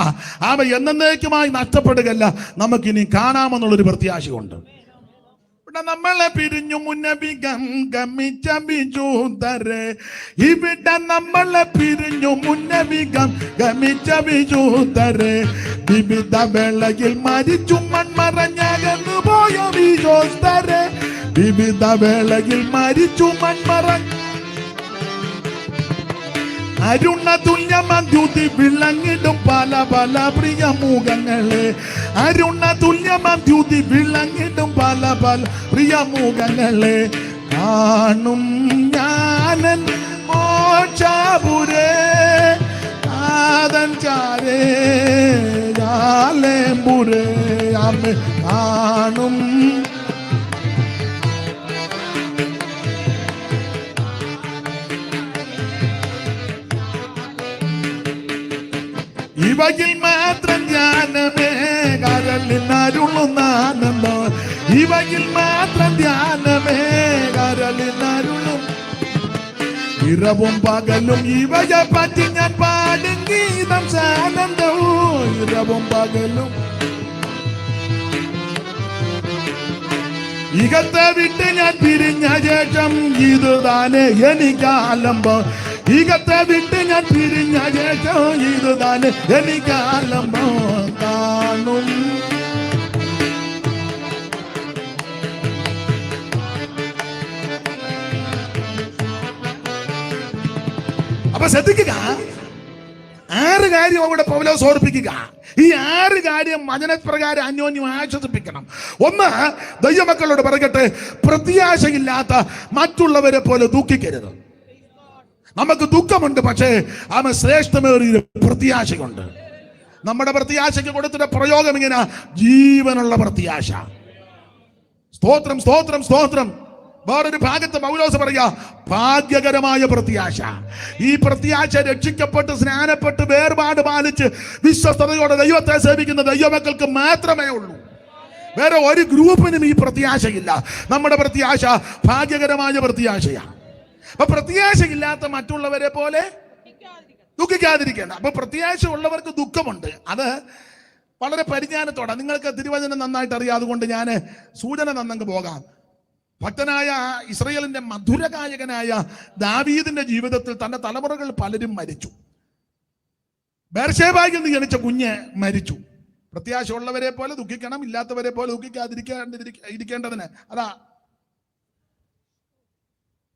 എന്നേക്കുമായി നഷ്ടപ്പെടുകയല്ല, നമുക്കിനി കാണാമെന്നുള്ളൊരു പ്രത്യാശയുണ്ട്. ഇവിടെ നമ്മളെ പിരിഞ്ഞു മുന്നബികം ഗമിച്ച ബിജൂതരെ, ഇവിടെ നമ്മളെ പിരിഞ്ഞു മുന്നബികം ഗമിച്ച ബിജൂതരെ, വിവിധ വേളയിൽ മരിച്ചു മൺമറഞ്ഞകന്നു പോയ വിജോസ്തരെ, വിവിധ വേളയിൽ മരിച്ചു മൺമറഞ്ഞ അരുണ തുല്യമദ്യുതി വിളങ്ങിടും പല പല പ്രിയമുഖങ്ങളെ, അരുണ തുല്യമദ്യുതി വിളങ്ങിടും പല പല പ്രിയമുഖങ്ങളെ, കാണും ഞാനൻ മോക്ഷപുരേ ആദൻ ചാരേ യാലേമ്പുരേ അമ്മ കാണും. ഇവയിൽ മാത്രം ധ്യാനമേ കരളിൽ അരുളുന്നാനന്ദോ, ഇവയിൽ മാത്രം ധ്യാനമേ കരളിൽ അരുളും. ഇരവും പകലും ഇവയെ പറ്റി ഞാൻ പാടും ഗീതം സാനന്ദവും, ഇരവും പകലും. ഇകത്തെ വിട്ട് ഞാൻ പിരിഞ്ഞ ശേഷം ഇത് തന്നെ എനിക്കാലംബം. ഈകത്തെ വിട്ട് ഞാൻ പിരിഞ്ഞ ശേഷം ഇത് തന്നെ എനിക്കാലംബം കാണും. അപ്പൊ ശ്രദ്ധിക്കുക, 6 കാര്യം അവിടെ പൗലോസ് ഓർപ്പിക്കുക. ഈ 6 കാര്യം വചനപ്രകാരം അന്യോന്യം ആശ്വസിപ്പിക്കണം. 1, ദൈവമക്കളോട് പറയട്ടെ, പ്രത്യാശയില്ലാത്ത മറ്റുള്ളവരെ പോലെ ദുഃഖിക്കരുത്. നമുക്ക് ദുഃഖമുണ്ട്, പക്ഷേ അവൻ ശ്രേഷ്ഠമേറിയ പ്രത്യാശയുണ്ട്. നമ്മുടെ പ്രത്യാശയ്ക്ക് കൊടുത്തിട്ട് പ്രയോഗം ഇങ്ങനെ, ജീവനുള്ള പ്രത്യാശ. സ്തോത്രം, സ്തോത്രം, സ്തോത്രം. വേറൊരു ഭാഗത്ത് പൗലോസ് പറയുക, ഭാഗ്യകരമായ പ്രത്യാശ. ഈ പ്രത്യാശ രക്ഷിക്കപ്പെട്ട് സ്നാനപ്പെട്ട് വേർപാട് പാലിച്ച് വിശ്വസ്തയോടെ ദൈവത്തെ സേവിക്കുന്ന ദൈവമക്കൾക്ക് മാത്രമേ ഉള്ളൂ. വേറെ ഒരു ഗ്രൂപ്പിനും ഈ പ്രത്യാശയില്ല. നമ്മുടെ പ്രത്യാശ ഭാഗ്യകരമായ പ്രത്യാശയാണ്. അപ്പൊ പ്രത്യാശയില്ലാത്ത മറ്റുള്ളവരെ പോലെ ദുഃഖിക്കാതിരിക്കേണ്ട. അപ്പൊ പ്രത്യാശ ഉള്ളവർക്ക് ദുഃഖമുണ്ട്. അത് വളരെ പരിജ്ഞാനത്തോടെ. നിങ്ങൾക്ക് തിരുവചനം നന്നായിട്ട് അറിയാം, അതുകൊണ്ട് ഞാൻ സൂചന തന്നങ്ങ് പോകാം. ഭക്തനായ ഇസ്രായേലിന്റെ മധുരഗായകനായ ദാവീദിന്റെ ജീവിതത്തിൽ തന്റെ തലമുറകൾ പലരും മരിച്ചു. ബേർശേബയിൽ നിന്ന് ജനിച്ച കുഞ്ഞ് മരിച്ചു. പ്രത്യാശ ഉള്ളവരെ പോലെ ദുഃഖിക്കണം, ഇല്ലാത്തവരെ പോലെ ദുഃഖിക്കാതിരിക്കേണ്ടതിന്. അതാ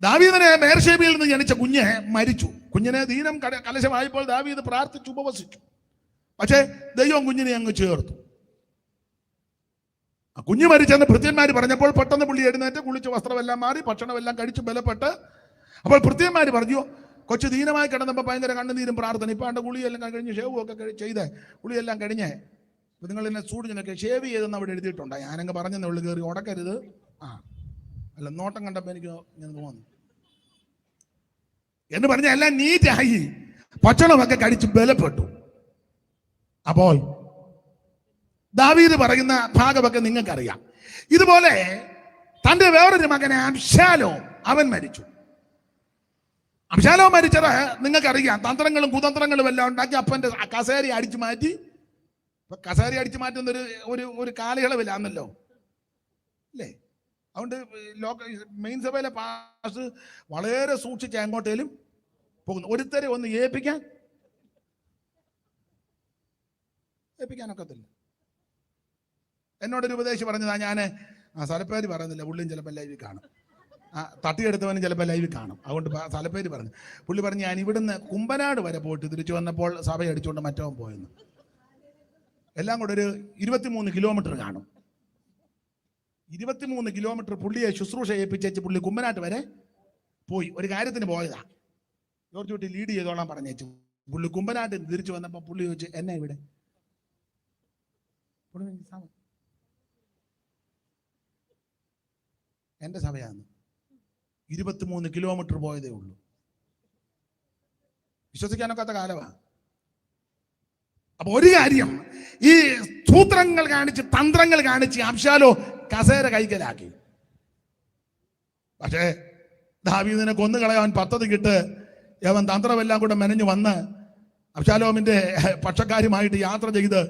ദാവീദിനെ ബേർശേബയിൽ നിന്ന് ജനിച്ച കുഞ്ഞ് മരിച്ചു. കുഞ്ഞിനെ ദീനം കലശമായപ്പോൾ ദാവീദ് പ്രാർത്ഥിച്ചു, ഉപവസിച്ചു. പക്ഷേ ദൈവം കുഞ്ഞിനെ അങ്ങ് ചേർത്തു. കുഞ്ഞു മരിച്ചെന്ന് ഭൃത്യന്മാർ പറഞ്ഞപ്പോൾ പെട്ടെന്ന് പുള്ളി എഴുന്നേറ്റ് കുളിച്ച് വസ്ത്രമെല്ലാം മാറി ഭക്ഷണമെല്ലാം കഴിച്ച് ബലപ്പെട്ട്. അപ്പോൾ ഭൃത്യന്മാർ പറഞ്ഞു, കൊച്ചു ദീനമായി കിടന്നപ്പോൾ ഭയങ്കര കണ്ണുനീരും പ്രാർത്ഥന. ഇപ്പം എൻ്റെ കുളിയെല്ലാം കഴിഞ്ഞ് ഷേവും ഒക്കെ ചെയ്ത് കുളിയെല്ലാം കഴിഞ്ഞേ. ഇപ്പം നിങ്ങൾ എന്നെ സൂടിനൊക്കെ ഷേവ് ചെയ്തെന്ന് അവിടെ എഴുതിയിട്ടുണ്ട്. ഞാനങ്ങ് പറഞ്ഞെന്ന് ഉള്ളു, കയറി ഉടക്കരുത്. അല്ല, നോട്ടം കണ്ടപ്പോൾ എനിക്ക് ഞാൻ തോന്നുന്നു എന്ന് പറഞ്ഞാൽ എല്ലാം നീറ്റായി ഭക്ഷണമൊക്കെ കഴിച്ച് ബലപ്പെട്ടു. അപ്പോൾ ദാവീദ് പറയുന്ന ഭാഗമൊക്കെ നിങ്ങൾക്കറിയാം. ഇതുപോലെ തന്റെ വേറൊരു മകനെ അബ്ശാലോം, അവൻ മരിച്ചു. അബ്ശാലോം മരിച്ചത് നിങ്ങൾക്കറിയാം. തന്ത്രങ്ങളും കുതന്ത്രങ്ങളും എല്ലാം ഉണ്ടാക്കി അപ്പന്റെ കസേര അടിച്ചു മാറ്റി. കസേര അടിച്ചു മാറ്റുന്ന ഒരു കാലയളവിലാണല്ലോ അല്ലേ? അതുകൊണ്ട് മെയിൻ സഭയിലെ പാസ് വളരെ സൂക്ഷിച്ച് എങ്ങോട്ടേലും പോകുന്നു. ഒരുത്തരെ ഒന്ന് ഏൽപ്പിക്കാനൊക്കത്തില്ല. എന്നോടൊരു ഉപദേശം പറഞ്ഞതാ. ഞാൻ സ്ഥലപ്പേര് പറയുന്നില്ല, പുള്ളിയും ചിലപ്പോൾ ലൈവിൽ കാണും. തട്ടിയെടുത്തവനും ചിലപ്പോൾ ലൈവിൽ കാണും. അതുകൊണ്ട് സ്ഥലപ്പേര് പറഞ്ഞു. പുള്ളി പറഞ്ഞു, ഞാൻ ഇവിടുന്ന് കുമ്പനാട് വരെ പോയിട്ട് തിരിച്ചു വന്നപ്പോൾ സഭ അടിച്ചുകൊണ്ട് മറ്റവൻ പോയെന്ന്. എല്ലാം കൂടെ ഒരു 23 കിലോമീറ്റർ കാണും. 23 കിലോമീറ്റർ പുള്ളിയെ ശുശ്രൂഷ ഏൽപ്പിച്ചേച്ച് പുള്ളി കുമ്പനാട്ട് വരെ പോയി. ഒരു കാര്യത്തിന് പോയതാ. ജോർജ് കുട്ടി ലീഡ് ചെയ്തോളാൻ പറഞ്ഞേച്ചു. പുള്ളി കുമ്പനാട്ട് തിരിച്ചു വന്നപ്പോൾ പുള്ളി ചോദിച്ചു, എന്നെ ഇവിടെ? എന്റെ സഭയാണ്. 23 കിലോമീറ്റർ പോയതേ ഉള്ളൂ. വിശ്വസിക്കാനൊക്കാത്ത കാലമാണ്. അപ്പൊ ഒരു കാര്യം, ഈ സൂത്രങ്ങൾ കാണിച്ച് തന്ത്രങ്ങൾ കാണിച്ച് അബ്ശാലോം കസേര കൈക്കലാക്കി. പക്ഷേ ദാവീദിനെ കൊന്നുകളയാൻ പദ്ധതിക്കിട്ട് അവൻ തന്ത്രമെല്ലാം കൂടെ മെനഞ്ഞു വന്ന് അബ്ശാലോമിന്റെ പക്ഷക്കാരുമായിട്ട് യാത്ര ചെയ്ത്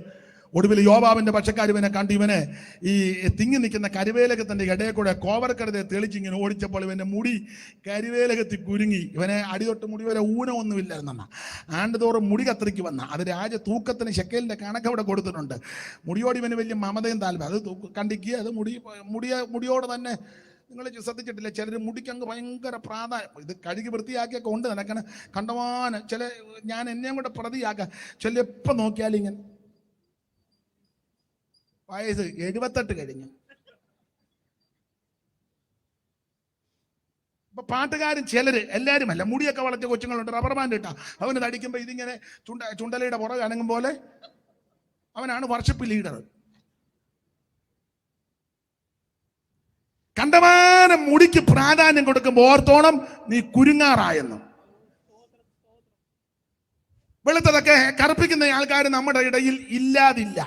ഒടുവിൽ യോവാബിന്റെ പക്ഷക്കാർ ഇവനെ കണ്ട് ഇവനെ ഈ തിങ്ങി നിൽക്കുന്ന കരിവേലകത്തിന്റെ ഇടയിൽ കൂടെ കോവർക്കരുതെ തെളിച്ചിങ്ങനെ ഓടിച്ചപ്പോൾ ഇവന്റെ മുടി കരിവേലകത്തിൽ കുരുങ്ങി. ഇവനെ അടിതൊട്ട് മുടി വരെ ഊനമൊന്നുമില്ലായിരുന്ന ആണ്ടുതോറും മുടി കത്തിരിക്ക് വന്ന. അത് രാജ തൂക്കത്തിന് ശെക്കേലിന്റെ കണക്ക് അവിടെ കൊടുത്തിട്ടുണ്ട്. മുടിയോട് ഇവന് വലിയ മമതയും താല്പര്യം. അത് കണ്ടിക്കുക. അത് മുടിയോട് തന്നെ നിങ്ങൾ ശ്രദ്ധിച്ചിട്ടില്ല, ചിലർ മുടിക്കങ്ങ് ഭയങ്കര പ്രാധാന്യം. ഇത് കഴുകി വൃത്തിയാക്കിയൊക്കെ ഉണ്ട് നടക്കണ കണ്ടമാനം. ഞാൻ എന്നെയും കൂടെ പ്രതിയാക്കാം. ചില എപ്പം നോക്കിയാലും ഇങ്ങനെ വയസ്സ് 78 കഴിഞ്ഞു. ഇപ്പൊ പാട്ടുകാരും ചിലര്, എല്ലാവരും അല്ല, മുടിയൊക്കെ വളർത്തിയ കൊച്ചുങ്ങളുണ്ട്. റബ്ബർ ബാൻഡ് ഇട്ടാ അവന് തടിക്കുമ്പോ ഇതിങ്ങനെ ചുണ്ടലയുടെ പുറകെ അനങ്ങും പോലെ. അവനാണ് വർഷിപ്പ് ലീഡർ. കണ്ടമാനം മുടിക്ക് പ്രാധാന്യം കൊടുക്കുമ്പോൾ ഓർത്തോണം നീ കുരുങ്ങാറായെന്ന്. വെളുത്തതൊക്കെ കറുപ്പിക്കുന്ന ആൾക്കാർ നമ്മുടെ ഇടയിൽ ഇല്ലാതില്ല.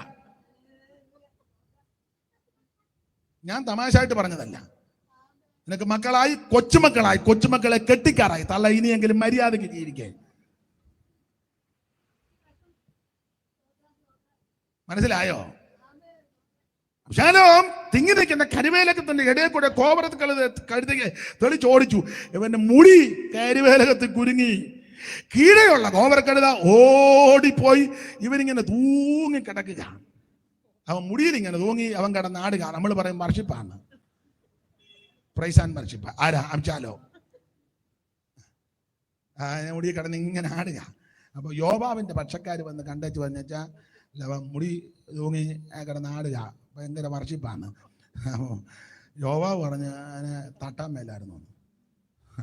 ഞാൻ തമാശയായിട്ട് പറഞ്ഞതല്ല. നിനക്ക് മക്കളായി, കൊച്ചുമക്കളെ കെട്ടിക്കാറായി. തള്ള ഇനിയെങ്കിലും മര്യാദയ്ക്ക് ജീവിക്കാൻ. മനസ്സിലായോ? അബ്ശാലോം തിങ്ങി നിൽക്കുന്ന കരിവേലകത്തിന്റെ ഇടയിൽ കൂടെ കോപരത്തിൽ കഴുതയെ തെളിച്ചോടിച്ചു. ഇവന്റെ മുടി കരിവേലകത്തിൽ കുരുങ്ങി. കീഴെയുള്ള കോപരക്കഴുത ഓടിപ്പോയി. ഇവനിങ്ങനെ തൂങ്ങി കിടക്കുക. അവൻ മുടിയിൽ ഇങ്ങനെ തൂങ്ങി അവൻ കിടന്നാടുക. നമ്മൾ പറയും വർഷിപ്പാണ്, പ്രൈസ് ആൻഡ് വർഷിപ്പ്. ആരാ? അബ്ശാലോം. മുടി കിടന്ന് ഇങ്ങനെ ആടുക. അപ്പൊ യോവാബിന്റെ പക്ഷക്കാർ വന്ന് കണ്ടേച്ച് പറഞ്ഞാൽ അവൻ മുടി തൂങ്ങി കിടന്നാടുക, ഭയങ്കര വർഷിപ്പാണ്. അപ്പോൾ യോവാബ് പറഞ്ഞ് അതിനെ തട്ടാൻ മേലായിരുന്നു.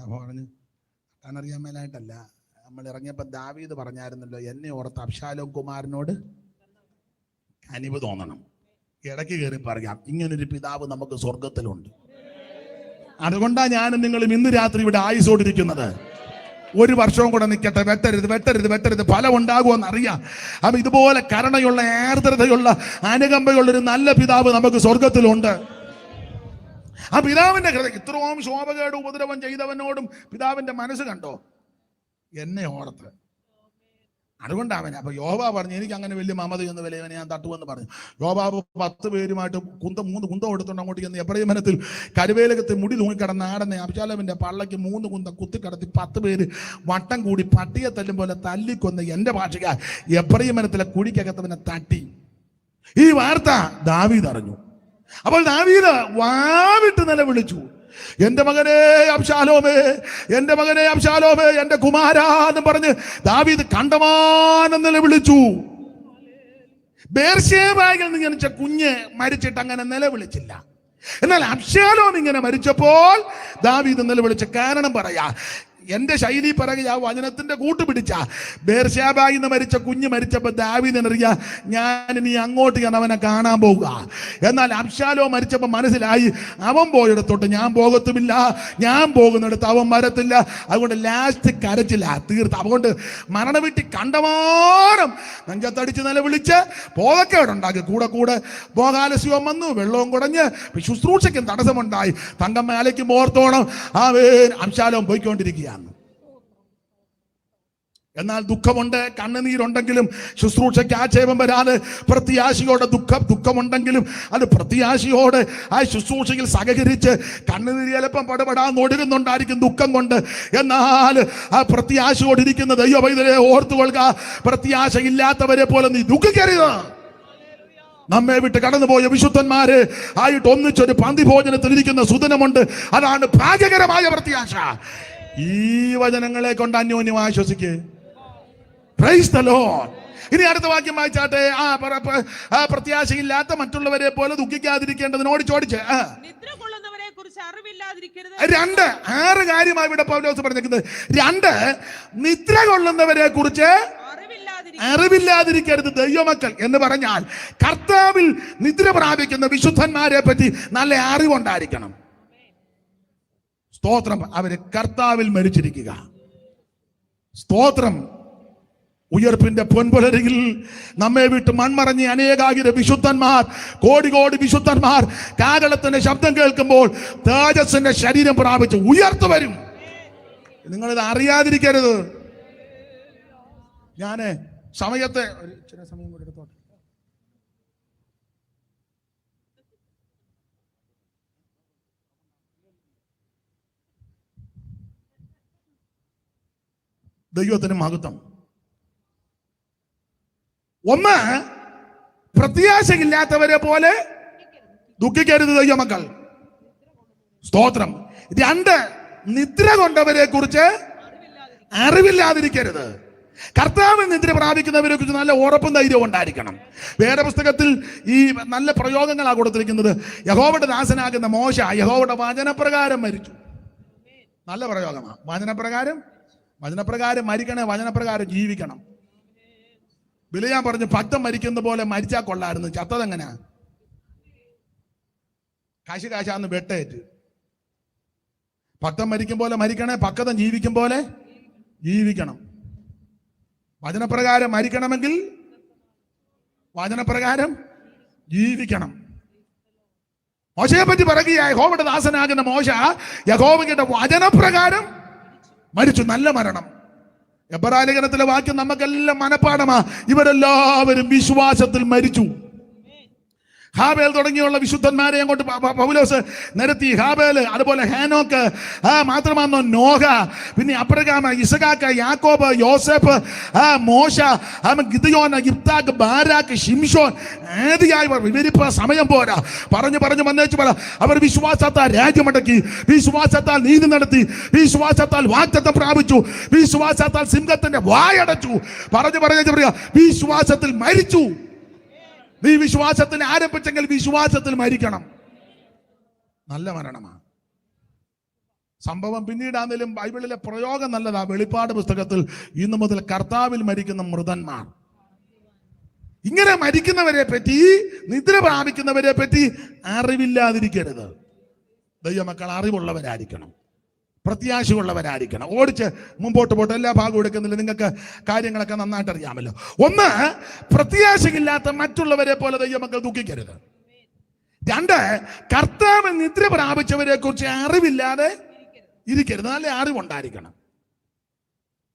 അപ്പോൾ പറഞ്ഞു തട്ടാനറിയാൻ മേലായിട്ടല്ല, നമ്മൾ ഇറങ്ങിയപ്പോൾ ദാവീദ് പറഞ്ഞായിരുന്നല്ലോ, എന്നെ ഓർത്ത് അബ്ശാലോം കുമാരനോട് കനിവ് തോന്നണം. ഇടയ്ക്ക് കയറി പറയാം, ഇങ്ങനൊരു പിതാവ് നമുക്ക് സ്വർഗത്തിലുണ്ട്. അതുകൊണ്ടാണ് ഞാനും നിങ്ങളും ഇന്ന് രാത്രി ഇവിടെ ആയുസോടിരിക്കുന്നത്. ഒരു വർഷവും കൂടെ നിൽക്കട്ടെ, വെട്ടരുത്, ഫലം ഉണ്ടാകുമെന്ന് അറിയാം. അപ്പൊ ഇതുപോലെ കരുണയുള്ള, ആർദ്രതയുള്ള, അനുകമ്പയുള്ള ഒരു നല്ല പിതാവ് നമുക്ക് സ്വർഗത്തിലുണ്ട്. ആ പിതാവിന്റെ ഹൃദയം, ഇത്രയും ശോഭകേട് ഉപദ്രവം ചെയ്തവനോടും പിതാവിന്റെ മനസ്സ് കണ്ടോ, എന്നെ ഓർത്ത്. അതുകൊണ്ടാവൻ. അപ്പൊ യോവാബ് പറഞ്ഞു, എനിക്ക് അങ്ങനെ വലിയ മമതയൊന്നും വില, ഇവനെ ഞാൻ തട്ടുമെന്ന് പറഞ്ഞു. യോവാബ് 10 പേരുമായിട്ട് 3 കുന്തം എടുത്തോണ്ട് അങ്ങോട്ട് ചെന്ന് എബ്രഹിമനത്തിൽ കരുവേലകത്തിൽ മുടി തൂങ്ങിക്കിടന്ന ആടനെ അബ്ശാലോമിന്റെ പള്ളക്ക് 3 കുന്തം കുത്തിക്കടത്തി 10 പേര് വട്ടം കൂടി പട്ടിയെ തല്ലും പോലെ തല്ലിക്കൊന്ന് എന്റെ ഭാഷക എബ്രഹിമനത്തിലെ കുഴിക്കകത്തവനെ തട്ടി. ഈ വാർത്ത ദാവീദ് അറിഞ്ഞു. അപ്പോൾ ദാവീദ് വാവിട്ട് നിലവിളിച്ചു, എന്റെ മകനെ അബ്ശാലോമേ, എന്റെ മകനെ അബ്ശാലോമേ, എന്റെ കുമാരാ എന്ന് പറഞ്ഞ് ദാവീദ് കണ്ടമാനം നിലവിളിച്ചു. ബേർശേബയിൽ നിന്ന് ജനിച്ച കുഞ്ഞ് മരിച്ചിട്ട് അങ്ങനെ നിലവിളിച്ചില്ല. എന്നാൽ അബ്ശാലോം ഇങ്ങനെ മരിച്ചപ്പോൾ ദാവീദ് നിലവിളിച്ച കാരണം പറയാ. എന്റെ ശൈലി പറയുക, ആ വചനത്തിന്റെ കൂട്ടുപിടിച്ച ബേർശേബയിൽ നിന്ന് മരിച്ച കുഞ്ഞ് മരിച്ചപ്പോൾ ദാവീദിനറിയാ, ഞാൻ ഇനി അങ്ങോട്ട് ഞാൻ അവനെ കാണാൻ പോവുക. എന്നാൽ അബ്ശാലോം മരിച്ചപ്പോൾ മനസ്സിലായി, അവൻ പോയിടത്തോട്ട് ഞാൻ പോകത്തുമില്ല, ഞാൻ പോകുന്നിടത്ത് അവൻ വരത്തില്ല. അതുകൊണ്ട് ലാസ്റ്റ് കരച്ചില്ല, തീർത്ത്. അതുകൊണ്ട് മരണ വീട്ടിൽ കണ്ടമാനം നെഞ്ചത്തടിച്ച് നിലവിളിച്ച് പോകക്കേടുണ്ടാക്കി. കൂടെ ഭോഗാലസ്യവും വന്നു, വെള്ളവും കുടഞ്ഞ് ശുശ്രൂഷയ്ക്കും തടസ്സമുണ്ടായി. തങ്കമ്മയാലേക്കും ഓർത്തോണം, അബ്ശാലോം പോയിക്കൊണ്ടിരിക്കുകയാണ്. എന്നാൽ ദുഃഖമുണ്ട്, കണ്ണുനീരുണ്ടെങ്കിലും ശുശ്രൂഷയ്ക്ക് ആക്ഷേപം വരാതെ പ്രത്യാശയോടെ ദുഃഖമുണ്ടെങ്കിലും അത് പ്രത്യാശയോടെ ആ ശുശ്രൂഷയിൽ സഹകരിച്ച് കണ്ണുനീര് ചിലപ്പം പടപെടാൻ ഒടുകുന്നുണ്ടായിരിക്കും ദുഃഖം കൊണ്ട്. എന്നാൽ ആ പ്രത്യാശയോടിരിക്കുന്ന ദൈവവൈദ്യരെ ഓർത്തുകൊള്ളുക. പ്രത്യാശയില്ലാത്തവരെ പോലെ നീ ദുഃഖിക്കരുത്. നമ്മെ വിട്ട് കടന്നുപോയ വിശുദ്ധന്മാര് ആയിട്ട് ഒന്നിച്ചൊരു പന്തി ഭോജനത്തിൽ ഇരിക്കുന്ന സുദിനമുണ്ട്. അതാണ് ഭാഗ്യകരമായ പ്രത്യാശ. ഈ വചനങ്ങളെ കൊണ്ട് അന്യോന്യം ആശ്വസിക്ക്. Price the Lord. ഇനി അടുത്ത വാക്യം വായിച്ചാട്ടെ. പ്രത്യാശയില്ലാത്ത മറ്റുള്ളവരെ പോലെ ദുഃഖിക്കാതിരിക്കേണ്ടതിനോട് ചോദിച്ച് രണ്ട് 6 കാര്യമായി ഇവിടെ പൗലോസ് പറഞ്ഞിരിക്കുന്നത്. 2, നിദ്ര കൊള്ളുന്നവരെ കുറിച്ച് അറിവില്ലാതിരിക്കരുത് ദൈവമക്കൾ എന്ന് പറഞ്ഞാൽ കർത്താവിൽ നിദ്ര പ്രാപിക്കുന്ന വിശുദ്ധന്മാരെ പറ്റി നല്ല അറിവുണ്ടായിരിക്കണം. സ്തോത്രം. അവര് കർത്താവിൽ മരിച്ചിരിക്കുക. സ്തോത്രം. ഉയർപ്പിന്റെ പൊൻപുലരികിൽ നമ്മെ വിട്ട് മൺമറഞ്ഞ അനേകായിരം വിശുദ്ധന്മാർ, കോടി വിശുദ്ധന്മാർ കാഹളത്തിന്റെ ശബ്ദം കേൾക്കുമ്പോൾ തേജസ്സിന്റെ ശരീരം പ്രാപിച്ച് ഉയർത്തു വരും. നിങ്ങളിത് അറിയാതിരിക്കരുത്. ഞാന് സമയത്തെ ചില സമയം കൂടെ എടുത്തോട്ടെ. ദൈവത്തിന് മഹത്വം. ഒന്ന്, പ്രത്യാശയില്ലാത്തവരെ പോലെ ദുഃഖിക്കരുത് ദൈവമക്കൾ. സ്തോത്രം. 2, നിദ്ര കൊണ്ടവരെ കുറിച്ച് അറിവില്ലാതിരിക്കരുത്. കർത്താവിൽ നിദ്ര പ്രാപിക്കുന്നവരെ കുറിച്ച് നല്ല ഉറപ്പും ധൈര്യവും ഉണ്ടായിരിക്കണം. വേദപുസ്തകത്തിൽ ഈ നല്ല പ്രയോഗങ്ങളാണ് കൊടുത്തിരിക്കുന്നത്. യഹോവയുടെ ദാസനാകുന്ന മോശ യഹോവയുടെ വചനപ്രകാരം മരിച്ചു. നല്ല പ്രയോഗമാണ്. വചനപ്രകാരം മരിക്കണേ, വചനപ്രകാരം ജീവിക്കണം. ബിലെയാം പറഞ്ഞു, ഭക്തൻ മരിക്കുന്ന പോലെ മരിച്ചാൽ കൊള്ളായിരുന്നു. ചത്തതെങ്ങനെയാ? കാശാന്ന് വെട്ടേറ്റ്. ഭക്തൻ മരിക്കും പോലെ മരിക്കണേ, ഭക്തൻ ജീവിക്കും പോലെ ജീവിക്കണം. വചനപ്രകാരം മരിക്കണമെങ്കിൽ വചനപ്രകാരം ജീവിക്കണം. മോശയെ പറ്റി പറയുക, യഹോവയുടെ ദാസനാകുന്ന മോശ യഹോവയുടെ വചനപ്രകാരം മരിച്ചു. നല്ല മരണം. എബ്രായ ലേഖനത്തിലെ വാക്യം നമുക്കെല്ലാം മനപ്പാടമാ. ഇവരെല്ലാവരും വിശ്വാസത്തിൽ മരിച്ചു. ഹാബേൽ തുടങ്ങിയുള്ള വിശുദ്ധന്മാരെ അങ്ങോട്ട് പൗലോസ് നിരത്തി. ഹാബേൽ, അതുപോലെ ഹാനോക്ക്, മാത്രമല്ല നോഹ, പിന്നെ അബ്രഹാം, ഇസഹാക്ക്, യാക്കോബ്, യോസേഫ്, മോശ, ഗിദെയോൻ, യിഫ്താക്ക്, ബാരാക്ക്, ശിംശോൻ ആദിയായവർ. വിവരിപ്പ സമയം പോരാ, പറഞ്ഞു വന്നേച്ചു പറ. അവർ വിശ്വാസത്താൽ രാജ്യമടക്കി, വിശ്വാസത്താൽ നീതി നടത്തി, വിശ്വാസത്താൽ വാഗ്ദത്തം പ്രാപിച്ചു, വിശ്വാസത്താൽ സിംഹത്തിന്റെ വായടച്ചു. പറഞ്ഞു പറയാ, വിശ്വാസത്തിൽ മരിച്ചു. നീ വിശ്വാസത്തിൽ ആരംഭിച്ചെങ്കിൽ വിശ്വാസത്തിൽ മരിക്കണം. നല്ല മരണമാണ് സംഭവം. പിന്നീടാണെങ്കിലും ബൈബിളിലെ പ്രയോഗം നല്ലതാ. വെളിപ്പാട് പുസ്തകത്തിൽ ഇന്നു മുതൽ കർത്താവിൽ മരിക്കുന്ന മൃതന്മാർ. ഇങ്ങനെ മരിക്കുന്നവരെ പറ്റി, നിദ്ര പ്രാപിക്കുന്നവരെ പറ്റി അറിവില്ലാതിരിക്കരുത്. ദൈവമക്കൾ അറിവുള്ളവരായിരിക്കണം, പ്രത്യാശയുള്ളവരായിരിക്കണം. ഓടിച്ച് മുമ്പോട്ട് പോട്ടെ. എല്ലാ ഭാഗവും എടുക്കുന്നില്ല, നിങ്ങൾക്ക് കാര്യങ്ങളൊക്കെ നന്നായിട്ട് അറിയാമല്ലോ. ഒന്ന്, പ്രത്യാശയില്ലാത്ത മറ്റുള്ളവരെ പോലെ ദൈവമക്കൾ ദുഃഖിക്കരുത്. രണ്ട്, കർത്താവ് നിദ്ര പ്രാപിച്ചവരെ കുറിച്ച് അറിവില്ലാതെ ഇരിക്കരുത്. നല്ല അറിവുണ്ടായിരിക്കണം.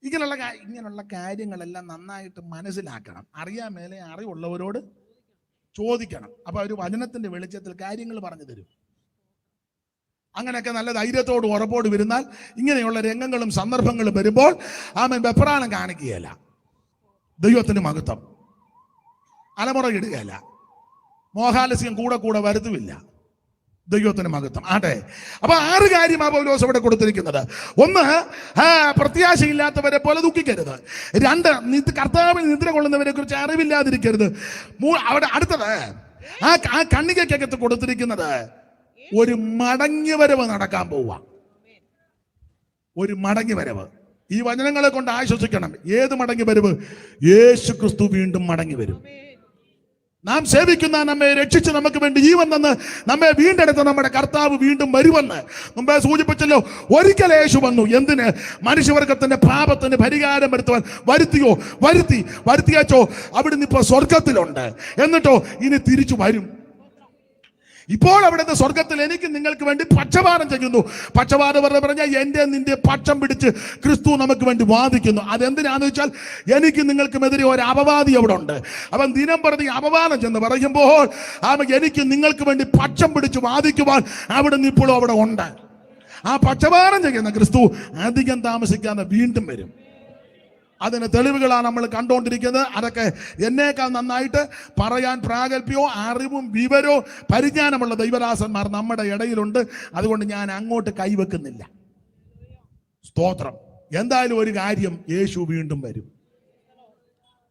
ഇങ്ങനെയുള്ള കാര്യങ്ങളെല്ലാം നന്നായിട്ട് മനസ്സിലാക്കണം. അറിയാൻ മേലെ അറിവുള്ളവരോട് ചോദിക്കണം. അപ്പൊ ഒരു വചനത്തിന്റെ വെളിച്ചത്തിൽ കാര്യങ്ങൾ പറഞ്ഞു തരും. അങ്ങനെയൊക്കെ നല്ല ധൈര്യത്തോട് ഉറപ്പോട് വരുന്നാൽ ഇങ്ങനെയുള്ള രംഗങ്ങളും സന്ദർഭങ്ങളും വരുമ്പോൾ ആമൻ വെപ്രാളം കാണിക്കുകയല്ല. ദൈവത്തിന് മഹത്വം. അലമുറ ഇടുകയല്ല. മോഹാലസ്യം കൂടെ വരുത്തുമില്ല. ദൈവത്തിന് മഹത്വം ആട്ടെ. അപ്പൊ 6 കാര്യമാണ് പൗലോസ് അവിടെ കൊടുത്തിരിക്കുന്നത്. ഒന്ന്, പ്രത്യാശയില്ലാത്തവരെ പോലെ ദുഃഖിക്കരുത്. 2, കർത്താവിൽ നിദ്ര കൊള്ളുന്നവരെ കുറിച്ച് അറിവില്ലാതിരിക്കരുത്. അവിടെ അടുത്തത്, ആ കണ്ണികയ്ക്കകത്ത് കൊടുത്തിരിക്കുന്നത് ഒരു മടങ്ങി വരവ് നടക്കാൻ പോവുക. ഒരു മടങ്ങി വരവ്. ഈ വചനങ്ങളെ കൊണ്ട് ആശ്വസിക്കണം. ഏത് മടങ്ങി വരവ്? യേശു ക്രിസ്തു വീണ്ടും മടങ്ങി വരും. നാം സേവിക്കുന്ന, നമ്മെ രക്ഷിച്ച് നമുക്ക് വേണ്ടി ജീവൻ തന്ന് നമ്മെ വീണ്ടെടുത്ത നമ്മുടെ കർത്താവ് വീണ്ടും വരുമെന്ന് മുമ്പേ സൂചിപ്പിച്ചല്ലോ. ഒരിക്കൽ യേശു വന്നു. എന്തിന്? മനുഷ്യവർഗത്തിന്റെ പാപത്തിന് പരിഹാരം വരുത്തിയാച്ചോ അവിടുന്ന് ഇപ്പോൾ സ്വർഗത്തിലുണ്ട്. എന്നിട്ടോ ഇനി തിരിച്ചു വരും. ഇപ്പോൾ അവിടുത്തെ സ്വർഗത്തിൽ എനിക്ക് നിങ്ങൾക്ക് വേണ്ടി പക്ഷപാതം ചെയ്യുന്നു. പക്ഷപാതം പറഞ്ഞാൽ എന്റെ നിന്റെ പക്ഷം പിടിച്ച് ക്രിസ്തു നമുക്ക് വേണ്ടി വാദിക്കുന്നു. അതെന്തിനാന്ന് വെച്ചാൽ എനിക്ക് നിങ്ങൾക്കുമെതിരെ ഒരു അപവാദി അവിടെ ഉണ്ട്. അവൻ ദിനം പ്രതി അപവാദം ചെന്ന് പറയുമ്പോൾ എനിക്ക് നിങ്ങൾക്ക് വേണ്ടി പക്ഷം പിടിച്ച് വാദിക്കുവാൻ അവിടുന്ന് ഇപ്പോഴും അവിടെ ഉണ്ട്. ആ പക്ഷപാതം ചെയ്യുന്ന ക്രിസ്തു അധികം താമസിക്കാതെ വീണ്ടും വരും. അതിന് തെളിവുകളാണ് നമ്മൾ കണ്ടുകൊണ്ടിരിക്കുന്നത്. അതൊക്കെ എന്നേക്കാൾ നന്നായിട്ട് പറയാൻ പ്രാഗൽഭ്യവും അറിവും വിവരവും പരിജ്ഞാനമുള്ള ദൈവദാസന്മാർ നമ്മുടെ ഇടയിലുണ്ട്. അതുകൊണ്ട് ഞാൻ അങ്ങോട്ട് കൈവെക്കുന്നില്ല. സ്തോത്രം. എന്തായാലും ഒരു കാര്യം, യേശു വീണ്ടും വരും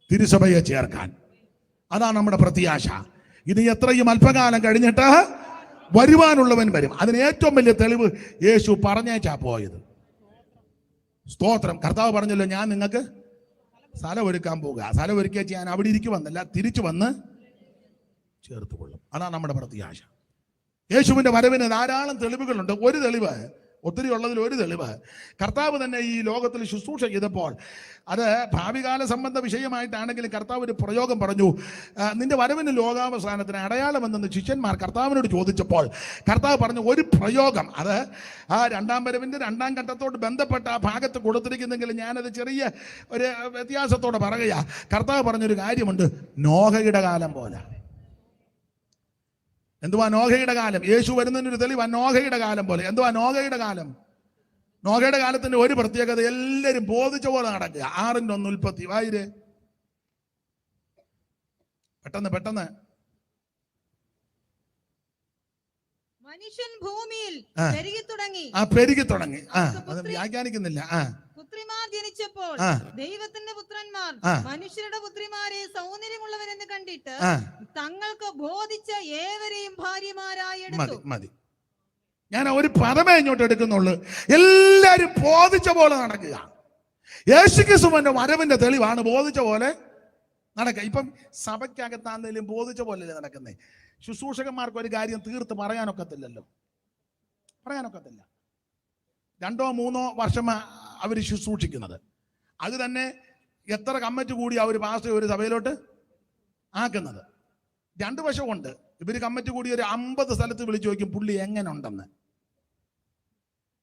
തിരുസഭയെ ചേർക്കാൻ. അതാണ് നമ്മുടെ പ്രത്യാശ. ഇനി എത്രയും അല്പകാലം കഴിഞ്ഞിട്ട് വരുവാനുള്ളവൻ വരും. അതിന് ഏറ്റവും വലിയ തെളിവ് യേശു പറഞ്ഞേച്ചാ പോയത്. സ്തോത്രം. കർത്താവ് പറഞ്ഞല്ലോ, ഞാൻ നിങ്ങൾക്ക് സ്ഥലം ഒരുക്കാൻ പോകുക. സ്ഥലം ഒരുക്കിയ ഞാൻ അവിടെ ഇരിക്കുവന്നല്ല, തിരിച്ചു വന്ന് ചേർത്ത് കൊള്ളും. അതാണ് നമ്മുടെ പ്രത്യാശ. യേശുവിന്റെ വരവിന് ധാരാളം തെളിവുകളുണ്ട്. ഒരു തെളിവ്, ഒത്തിരി ഉള്ളതിൽ ഒരു തെളിവ്, കർത്താവ് തന്നെ ഈ ലോകത്തിൽ ശുശ്രൂഷ ചെയ്തപ്പോൾ, അത് ഭാവികാല സംബന്ധ വിഷയമായിട്ടാണെങ്കിലും കർത്താവ് ഒരു പ്രയോഗം പറഞ്ഞു. നിന്റെ വരവിന് ലോകാവസാനത്തിന് അടയാളമെന്ന് ശിഷ്യന്മാർ കർത്താവിനോട് ചോദിച്ചപ്പോൾ കർത്താവ് പറഞ്ഞു ഒരു പ്രയോഗം. അത് ആ രണ്ടാം വരവിന്റെ 2ാം ഘട്ടത്തോട് ബന്ധപ്പെട്ട ആ ഭാഗത്ത് കൊടുത്തിരിക്കുന്നെങ്കിൽ ഞാനത് ചെറിയ ഒരു വ്യത്യാസത്തോടെ പറയുക. കർത്താവ് പറഞ്ഞൊരു കാര്യമുണ്ട്, നോഹയുടെ കാലം പോലെ. എന്തുവാ നോഹയുടെ കാലം? യേശു വരുന്നതിനൊരു തെളിവാ നോഹയുടെ കാലം പോലെ. എന്തുവാ നോഹയുടെ കാലം? നോഹയുടെ കാലത്തിന്റെ ഒരു പ്രത്യേകത, എല്ലാവരും ബോധിച്ച പോലെ നടക്കുക. 6:1 ഉൽപ്പത്തി വായിര്. പെട്ടെന്ന് മനുഷ്യൻ ഭൂമിയിൽ പെരുകി തുടങ്ങി. അത് വ്യാഖ്യാനിക്കുന്നില്ല. പുത്രിമാർ ജനിച്ചപ്പോൾ ദൈവത്തിന്റെ പുത്രന്മാർ മനുഷ്യരുടെ പുത്രിമാരെ സൗന്ദര്യമുള്ളവരെന്ന് കണ്ടിട്ട് തങ്ങൾക്ക് ബോധിച്ച ഏവരെയും ഭാര്യമാരായി എടുത്തു. മതി. ഞാൻ ഒരു പദമേ ഇങ്ങോട്ട് എടുക്കുന്നുള്ളൂ. എല്ലാരും ബോധിച്ച പോലെ നടക്കുക. യേശുക്രിസ്തുവിന്റെ വരവിന്റെ തെളിവാണ് ബോധിച്ച പോലെ നടക്കുക. ഇപ്പം സഭയ്ക്കകത്താണെങ്കിലും ബോധിച്ച പോലെയല്ലേ നടക്കുന്നേ. ശുശ്രൂഷകന്മാർക്ക് ഒരു കാര്യം തീർത്ത് പറയാനൊക്കത്തില്ല. 2-3 വർഷം അവർ ശുശ്രൂഷിക്കുന്നത്. അത് തന്നെ എത്ര കമ്മിറ്റി കൂടി അവർ പാസ്റ്റർ ഒരു സഭയിലോട്ട് ആക്കുന്നത്. 2 വശമുണ്ട്. ഇവർ കമ്മിറ്റി കൂടി ഒരു 50 സ്ഥലത്ത് വിളിച്ചു ചോദിക്കും പുള്ളി എങ്ങനെ ഉണ്ടെന്ന്.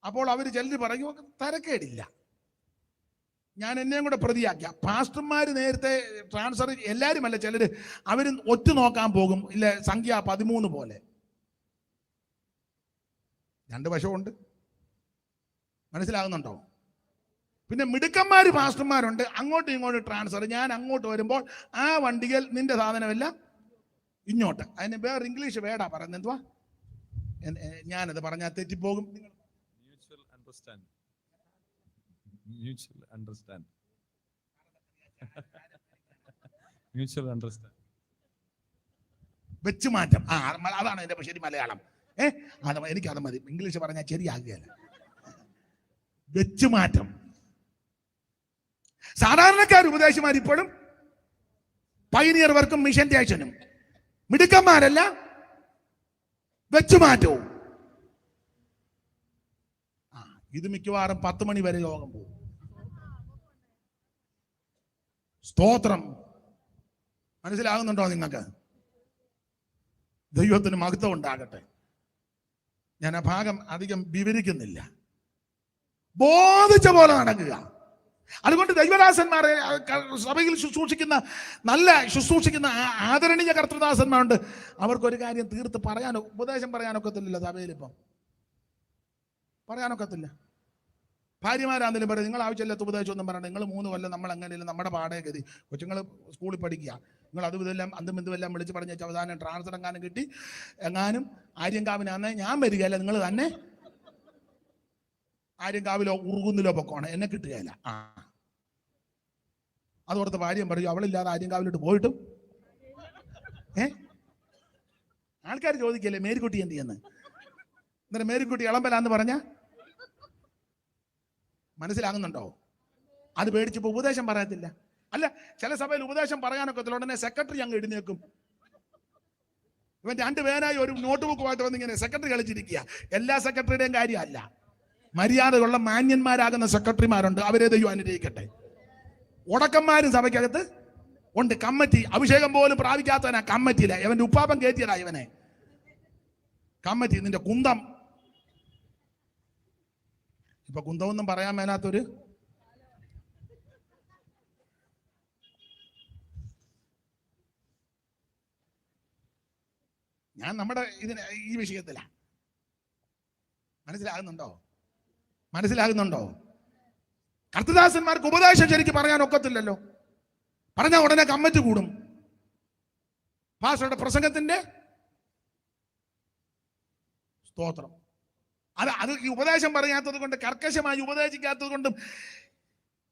അപ്പോൾ അവർ ചെല്ലി പറയും തരക്കേടില്ല. ഞാൻ എന്നെയും കൂടെ പ്രതിയാക്കിയ പാസ്റ്റർമാർ നേരത്തെ ട്രാൻസ്ഫർ, എല്ലാവരും അല്ല, ചിലർ അവർ ഒറ്റ നോക്കാൻ പോകും, ഇല്ല സംഖ്യ 13 പോലെ. 2 വശമുണ്ട്, മനസ്സിലാകുന്നുണ്ടോ? പിന്നെ മിടുക്കന്മാർ പാസ്റ്റർമാരുണ്ട്, അങ്ങോട്ടും ഇങ്ങോട്ടും ട്രാൻസ്ഫർ. ഞാൻ അങ്ങോട്ട് വരുമ്പോൾ ആ വണ്ടികൾ നിന്റെ സാധനമല്ല ഇങ്ങോട്ട്. അതിന് വേറെ ഇംഗ്ലീഷ് വേടാ പറയുന്നത്, എന്തുവാ? ഞാനത് പറഞ്ഞാൽ തെറ്റിപ്പോകും. വെച്ചുമാറ്റം. അതാണ് എന്റെ ശരി മലയാളം. എനിക്കത് മതി, ഇംഗ്ലീഷ് പറഞ്ഞാൽ ശരിയാകുകയല്ല. വെച്ചുമാറ്റം. സാധാരണക്കാർ ഉപദേശിമാർ ഇപ്പോഴും പൈനിയർ വർക്കും മിഷൻ സ്റ്റേഷനും, മിടുക്കന്മാരല്ല വെച്ചുമാറ്റവും. ഇത് മിക്കവാറും 10 മണി വരെ യോഗം പോകും. സ്തോത്രം. മനസ്സിലാകുന്നുണ്ടോ നിങ്ങൾക്ക്? ദൈവത്തിന് മഹത്വം ഉണ്ടാകട്ടെ. ഞാൻ ആ ഭാഗം അധികം വിവരിക്കുന്നില്ല. ബോധിച്ച പോലെ നടക്കുക. അതുകൊണ്ട് ദൈവദാസന്മാരെ സഭയിൽ ശുശ്രൂഷിക്കുന്ന ആദരണീയ കർത്തൃദാസന്മാരുണ്ട്. അവർക്കൊരു കാര്യം തീർത്ത് പറയാനോ ഉപദേശം പറയാനൊക്കത്തില്ലല്ലോ. സഭയിൽ ഇപ്പം പറയാനൊക്കത്തില്ല. ഭാര്യമാരാണെങ്കിലും പറയും, നിങ്ങൾ ആവശ്യമില്ലാത്ത ഉപദേശം ഒന്നും പറയണ്ട, നിങ്ങൾ 3 കൊല്ലം നമ്മൾ അങ്ങനെയല്ല, നമ്മുടെ പാടേ ഗതി. കൊച്ചുങ്ങൾ സ്കൂളിൽ പഠിക്കുക, നിങ്ങൾ അതും ഇതെല്ലാം അന്തും ബന്ധുവെല്ലാം വിളിച്ച് പറഞ്ഞ അവസാനം ട്രാൻസ്ഫർ എങ്ങാനും കിട്ടി, എങ്ങാനും ആര്യങ്കാവിനാന്നേ ഞാൻ വരികയല്ല, നിങ്ങൾ തന്നെ ആര്യങ്കാവിലോ ഉറുകുന്നിലോ പൊക്കോണം, എന്നെ കിട്ടുകയില്ല. അതോടത്ത് ഭാര്യം പറയും, അവളില്ലാതെ ആര്യങ്കാവിലോട്ട് പോയിട്ടും ആൾക്കാർ ചോദിക്കല്ലേ മേരിക്കുട്ടി എന്ത് ചെയ്യുന്നു? എന്നിട്ട് മേരിക്കുട്ടി ഇളമ്പലാന്ന് പറഞ്ഞ മനസ്സിലാകുന്നുണ്ടോ? അത് പേടിച്ചപ്പോ ഉപദേശം പറയത്തില്ല. അല്ല, ചില സഭയിൽ ഉപദേശം പറയാനൊക്കെ ഉടനെ സെക്രട്ടറി അങ്ങ് എഴുന്നേക്കും. ഇവൻ 2 പേരായി ഒരു നോട്ട് ബുക്കുമായിട്ട് വന്നിങ്ങനെ സെക്രട്ടറി കളിച്ചിരിക്കുക. എല്ലാ സെക്രട്ടറിയുടെയും കാര്യമല്ല. മര്യാദയുള്ള മാന്യന്മാരാകുന്ന സെക്രട്ടറിമാരുണ്ട്, അവരെ ദൈവം അനുഗ്രഹിക്കട്ടെ. ഉടക്കന്മാരും സഭയ്ക്കകത്ത് ഉണ്ട്. കമ്മിറ്റി അഭിഷേകം പോലും പ്രാപിക്കാത്തവനാ കമ്മിറ്റിയില്ല. ഇവന്റെ ഉപ്പാപ്പൻ കയറ്റിയതാ ഇവനെ കമ്മിറ്റി. നിന്റെ കുന്തം, ഇപ്പൊ കുന്തമൊന്നും പറയാൻ മേലാത്തൊരു ഞാൻ നമ്മുടെ ഈ വിഷയത്തിലാ. മനസ്സിലാകുന്നുണ്ടോ? കർത്തദാസന്മാർക്ക് ഉപദേശം ശരിക്കും പറയാൻ ഒക്കത്തില്ലല്ലോ. പറഞ്ഞ ഉടനെ കമ്മിറ്റി കൂടും. പാസ്റ്ററുടെ പ്രസംഗത്തിന്റെ സ്തോത്രം. അത് ഈ ഉപദേശം പറയാത്തത് കൊണ്ട്, കർക്കശമായി ഉപദേശിക്കാത്തത് കൊണ്ടും.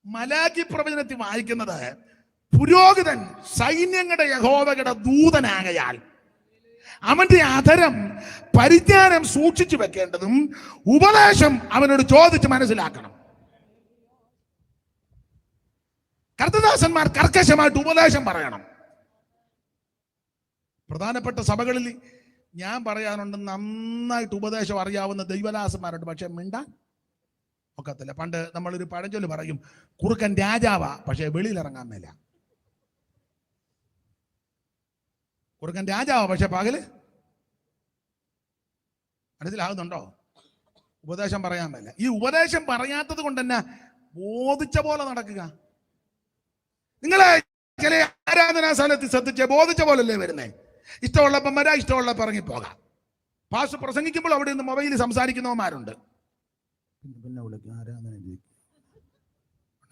മലാക്കി പ്രവചനത്തിൽ വായിക്കുന്നത്, പുരോഹിതൻ സൈന്യങ്ങളുടെ യഹോവയുടെ ദൂതനാകയാൽ അവന്റെ അധരം പരിജ്ഞാനം സൂക്ഷിച്ചു വെക്കേണ്ടതും ഉപദേശം അവനോട് ചോദിച്ച് മനസ്സിലാക്കണം. കർത്തദാസന്മാർ കർക്കശമായിട്ട് ഉപദേശം പറയണം. പ്രധാനപ്പെട്ട സഭകളിൽ ഞാൻ പറയാനുണ്ട്, നന്നായിട്ട് ഉപദേശം അറിയാവുന്ന ദൈവദാസന്മാരുണ്ട്, പക്ഷെ മിണ്ടാൻ ഒക്കത്തില്ല. പണ്ട് നമ്മളൊരു പഴഞ്ചൊല്ല് പറയും, കുറുക്കൻ രാജാവാ പക്ഷെ വെളിയിലിറങ്ങാൻ മേല. കുറുക്കൻ രാജാവാ പക്ഷെ പകല് മനസ്സിലാകുന്നുണ്ടോ? ഉപദേശം പറയാൻ മേല. ഈ ഉപദേശം പറയാത്തത് കൊണ്ട് തന്നെ ബോധിച്ച പോലെ നടക്കുക. നിങ്ങളെ ചില ആരാധനാ സ്ഥലത്ത് ശ്രദ്ധിച്ച് ബോധിച്ച പോലല്ലേ വരുന്നേ. ഇഷ്ടമുള്ളപ്പം വരാ, ഇഷ്ടമുള്ളപ്പം ഇറങ്ങിപ്പോകാം. പാസ്റ്റർ പ്രസംഗിക്കുമ്പോൾ അവിടെ നിന്ന് മൊബൈലിൽ സംസാരിക്കുന്നവന്മാരുണ്ട്. പിന്നെ വിളിക്കും ആരാധന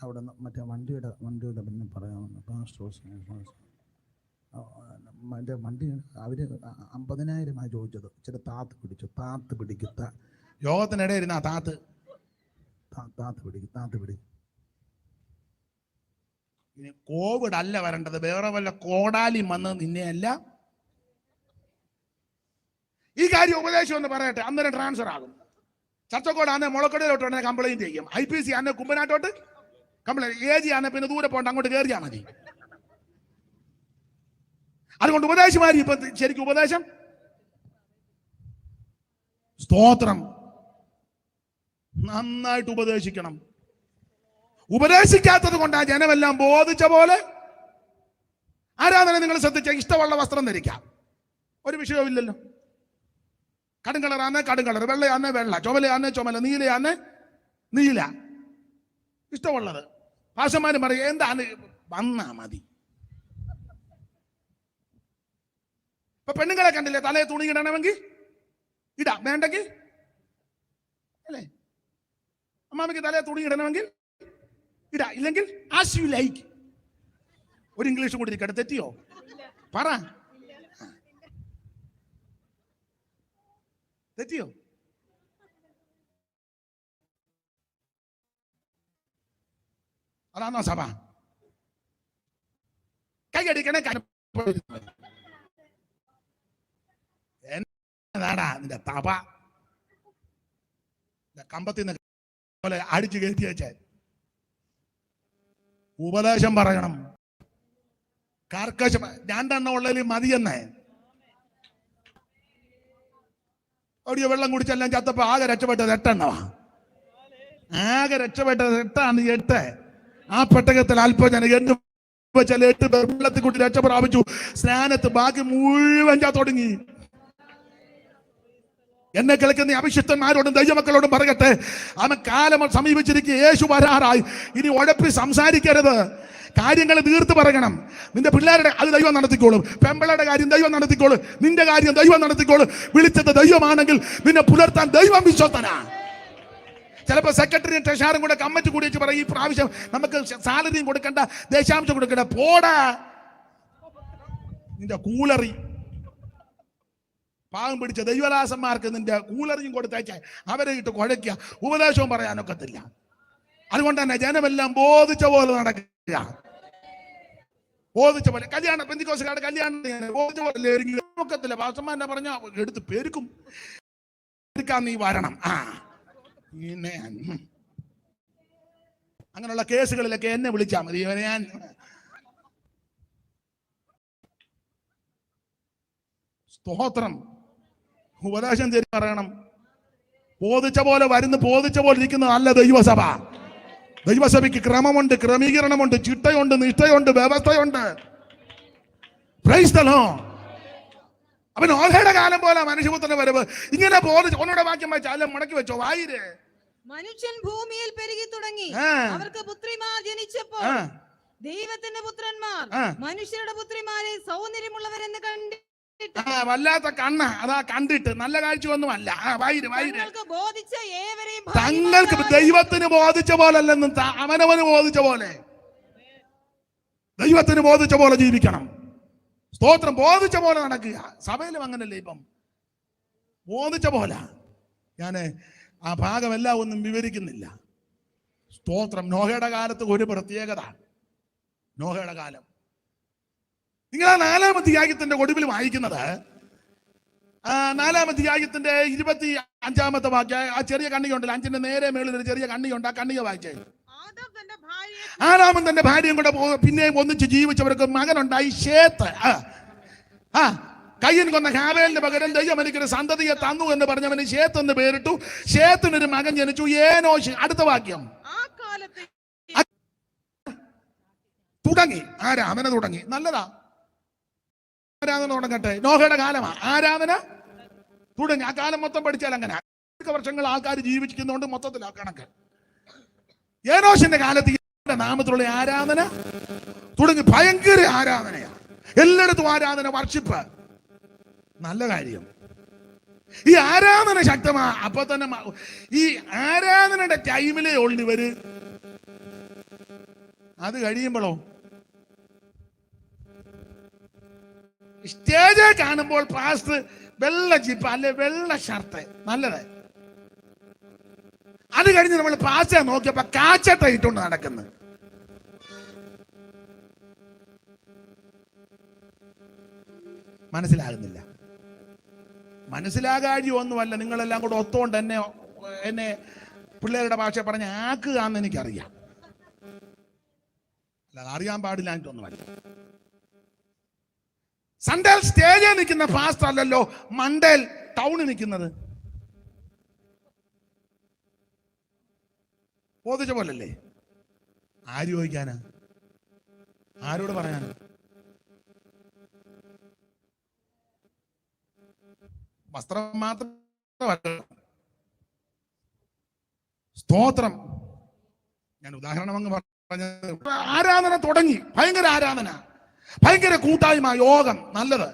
അവിടെ മറ്റേ വണ്ടിയുടെ പിന്നെ പറയാമെന്ന് മറ്റേ വണ്ടി അവര് 50,000 ചോദിച്ചത്. ഇച്ചിരി താത്ത് പിടിക്കും. യോഗത്തിനിടെ ഇരുന്ന താത്ത് പിടിക്കും. ഇനി കോവിഡ് അല്ല വരേണ്ടത്, വേറെ വല്ല കോടാലിയും വന്ന് നിന്നെയല്ല. ഈ കാര്യം ഉപദേശം എന്ന് പറയട്ടെ, അന്നേരം ട്രാൻസ്ഫർ ആകും. ചർച്ചക്കോട് ആന്നെ മുളക്കൊടിയിലോട്ട് കംപ്ലൈന്റ് ചെയ്യും. IPC ആന്നെ കുമ്പനാട്ടോട്ട് കംപ്ലൈന്റ്. AG ആന്നെ പിന്നെ ദൂരെ പോകണ്ട, അങ്ങോട്ട് കയറിയാൽ മതി. അതുകൊണ്ട് ഉപദേശമാരി ഇപ്പൊ ശരിക്കും ഉപദേശം സ്തോത്രം നന്നായിട്ട് ഉപദേശിക്കണം. ഉപദേശിക്കാത്തത് കൊണ്ട് ആ ജനമെല്ലാം ബോധിച്ച പോലെ ആരാധന. നിങ്ങൾ ശ്രദ്ധിച്ച, ഇഷ്ടമുള്ള വസ്ത്രം ധരിക്കാം, ഒരു വിഷയവുമില്ലല്ലോ. കടുംകളറാന്നേ കടുംകളർ, വെള്ളയാന്നേ വെള്ള, ചുമലയാന്നേ ചുമല, നീലയാന്നേ നീല, ഇഷ്ടമുള്ളത്. പാസ്റ്റർമാരും പറയും എന്താണ് വന്നാ മതി. ഇപ്പൊ പെണ്ണുങ്ങളെ കണ്ടില്ലേ, തലയെ തുണി ഇടണമെങ്കിൽ ഇടാം, വേണ്ടെങ്കിൽ അല്ലേ, അമ്മാമയ്ക്ക് തലയെ തുണി ഇടണമെങ്കിൽ ഇടാ, ഇല്ലെങ്കിൽ ആസ് യു ലൈക്ക്. ഒരു ഇംഗ്ലീഷും കൂടി ഇരിക്കട്ടെ, തെറ്റിയോ പറ, തെറ്റിയോ? അതാണോ സഭ? കൈയടിക്കണേ, എന്നാടാ നിന്റെ തപ കമ്പത്തിന്ന് പോലെ അടിച്ചു കയറ്റി വെച്ചാൽ. ഉപദേശം പറയണം, കർക്കശം. രണ്ടെണ്ണം ഉള്ളതിൽ മതിയെന്നേ. ഒടിയ വെള്ളം കുടിച്ചെല്ലാം ചത്തപ്പോ ആകെ രക്ഷപ്പെട്ടത് 8 എണ്ണമാ. ആകെ രക്ഷപ്പെട്ടത് 8ആണ്. 8 ആ പെട്ടകത്തിൽ അല്പജനം എന്ന് വെച്ചാൽ 8 പേർ വെള്ളത്തിൽ കൂട്ടി രക്ഷ പ്രാപിച്ചു. സ്നാനത്ത് ബാക്കി മുഴുവൻ തുടങ്ങി. എന്നെ കേൾക്കുന്ന അഭിഷിക്തന്മാരോടും ദൈവമക്കളോടും പറയട്ടെ, അവൻ കാലം സമീപിച്ചിരിക്കുക, യേശു വരാറായി. ഇനി ഉഴപ്പി സംസാരിക്കരുത്, കാര്യങ്ങൾ തീർത്ത് പറയണം. നിന്റെ പിള്ളേരുടെ അത് ദൈവം നടത്തിക്കോളും, പെമ്പിളയുടെ കാര്യം ദൈവം നടത്തിക്കോളും, നിന്റെ കാര്യം ദൈവം നടത്തിക്കോളും. വിളിച്ചത് ദൈവമാണെങ്കിൽ നിന്നെ പുലർത്താൻ ദൈവം വിശ്വസ്തനാ. ചിലപ്പോൾ സെക്രട്ടറിയും ട്രഷറും കൂടെ കമ്മിറ്റി കൂടി വെച്ച് പറയും, ഈ പ്രാവശ്യം നമുക്ക് സാലറിയും കൊടുക്കണ്ട, ദേശാംശം കൊടുക്കണ്ട, പോടാ നിന്റെ കൂലറി. പാവം പിടിച്ച ദൈവദാസന്മാർക്ക് നിന്റെ കൂലറിയും കൊടുത്തയച്ചാൽ അവരെ ഇട്ട് കുഴയ്ക്കുക, ഉപദേശവും പറയാനൊക്കത്തില്ല. അതുകൊണ്ട് തന്നെ ജനമെല്ലാം ബോധിച്ച പോലെ നടക്കുക. ബോധിച്ച പോലെ കല്യാണം, പെന്തിക്കോസുകാരുടെ കല്യാണം ബോധിച്ച പോലെ ഒക്കത്തില്ല. പാസ്റ്റർമാരെ പറഞ്ഞ എടുത്ത് പെരുക്കും. നീ വരണം. പിന്നെ അങ്ങനെയുള്ള കേസുകളിലൊക്കെ എന്നെ വിളിച്ചാൽ മതി. ഞാൻ സ്തോത്രം, ഉപദേശം തരി പറയണം. ബോധിച്ച പോലെ വരുന്ന, ബോധിച്ച പോലെ ഇരിക്കുന്ന നല്ല ദൈവസഭ. ദൈവസഭയ്ക്ക് ക്രമമുണ്ട്, ക്രമീകരണമുണ്ട്, ചിട്ടയുണ്ട്, നിഷ്ഠയുണ്ട്, വ്യവസ്ഥയുണ്ട്. Price the Lord. അവൻ ഓഹയുടെ കാലം പോലെ മനുഷ്യപുത്രന്റെ വരവ്. ഇങ്ങനെ ബോധിച്ച് ഒന്നുകൂടെ വാക്യം വായിച്ച അല്ല മുടക്കി വെച്ചോ വായിരേ. മനുഷ്യൻ ഭൂമിയിൽ പെരുകി തുടങ്ങി, അവർക്ക് പുത്രിമാർ ജനിച്ചപ്പോൾ ദൈവത്തിന്റെ പുത്രന്മാർ മനുഷ്യരുടെ പുത്രിമാരെ സൗന്ദര്യമുള്ളവരെന്ന് കണ്ടിട്ട് വല്ലാത്ത കണ്ണ അതാ കണ്ടിട്ട് നല്ല കാഴ്ചയൊന്നുമല്ല. തങ്ങൾക്ക് ദൈവത്തിന് ബോധിച്ച പോലല്ലെന്നും അവനവന് ബോധിച്ച പോലെ, ദൈവത്തിന് ബോധിച്ച പോലെ ജീവിക്കണം. സ്തോത്രം, ബോധിച്ച പോലെ നടക്കുക. സഭയിലും അങ്ങനല്ലേ ഇപ്പം, ബോധിച്ച പോലെ. ഞാൻ ആ ഭാഗമെല്ലാം ഒന്നും വിവരിക്കുന്നില്ല. സ്തോത്രം. നോഹയുടെ കാലത്ത് ഒരു പ്രത്യേകത. നോഹയുടെ കാലം നിങ്ങൾ ആ 4-ാം അധ്യായത്തിന്റെ ഒടുവിൽ വായിക്കുന്നത്, 4-ാം അധ്യായത്തിന്റെ 25-ാമത്തെ വാക്യം. ആ ചെറിയ കണ്ണികയുണ്ടല്ലോ, 5ന്റെ നേരെ മേളിൽ ഒരു ചെറിയ കണ്ണിയുണ്ട്. ആ കണ്ണിക വായിച്ചേ. ആദാമും തന്റെ ഭാര്യയും കൂടെ പിന്നെയും ഒന്നിച്ച് ജീവിച്ചവർക്ക് മകനുണ്ടായി, ശേത്ത്. കയ്യൻ കൊന്ന ഹാബേലിന്റെ പകരം ദൈവം എനിക്കൊരു സന്തതിയെ തന്നു എന്ന് പറഞ്ഞവന് ശേത്ത് എന്ന് പേരിട്ടു. ശേത്തിനൊരു മകൻ ജനിച്ചു, ഏനോശ്. അടുത്ത വാക്യം. തുടങ്ങി ആരാധന തുടങ്ങി. നല്ലതാ, ആരാധന തുടങ്ങട്ടെ. നോഹയുടെ കാലമാ ആരാധന തുടങ്ങി. ആ കാലം മൊത്തം പഠിച്ചാൽ അങ്ങനെ വർഷങ്ങൾ ആൾക്കാർ ജീവിക്കുന്നതുകൊണ്ട് മൊത്തത്തിൽ ആ കണക്ക്. ഏനോശിന്റെ കാലത്ത് നാമത്തിലുള്ള ആരാധന തുടങ്ങി. ഭയങ്കര ആരാധനയാ, എല്ലായിടത്തും ആരാധന, വർഷിപ്പ്. നല്ല കാര്യം. ഈ ആരാധന ശക്തമാ. അപ്പൊ തന്നെ ഈ ആരാധനയുടെ ടൈമിലേ ഉള്ളിവര്. അത് കഴിയുമ്പോഴോ സ്റ്റേജ് കാണുമ്പോൾ പാസ്റ്റർ വെള്ള ജിപ്പ് അല്ലെ വെള്ള ഷർട്ട്, നല്ലത്. അത് കഴിഞ്ഞ് നമ്മൾ പാസ്റ്റർ നോക്കിയപ്പോ കാച്ചട്ട ഇട്ടുകൊണ്ട് നടക്കുന്നു. മനസ്സിലാകുന്നില്ല. മനസ്സിലാകാഴി ഒന്നുമല്ല. നിങ്ങളെല്ലാം കൂടെ ഒത്തുകൊണ്ട് എന്നെ പിള്ളേരുടെ ഭാഷ പറഞ്ഞ് ആക്കുക എന്ന് എനിക്കറിയാം. അല്ലാതെ അറിയാൻ പാടില്ലായിട്ടൊന്നുമല്ല. സൺഡേൽ സ്റ്റേജിൽ നിൽക്കുന്ന പാസ്റ്റർ അല്ലല്ലോ മണ്ടേൽ ടൗണിൽ നിൽക്കുന്നത്. ബോധിച്ച പോലല്ലേ? ആര് ചോദിക്കാനാ? ആരോട് പറയാനാ? വസ്ത്രം മാത്രം. സ്തോത്രം. ഞാൻ ഉദാഹരണം അങ്ങ് പറഞ്ഞു. ആരാധന തുടങ്ങി, ഭയങ്കര ആരാധന, ഭയങ്കര കൂട്ടായ്മ, യോഗം, നല്ലത്.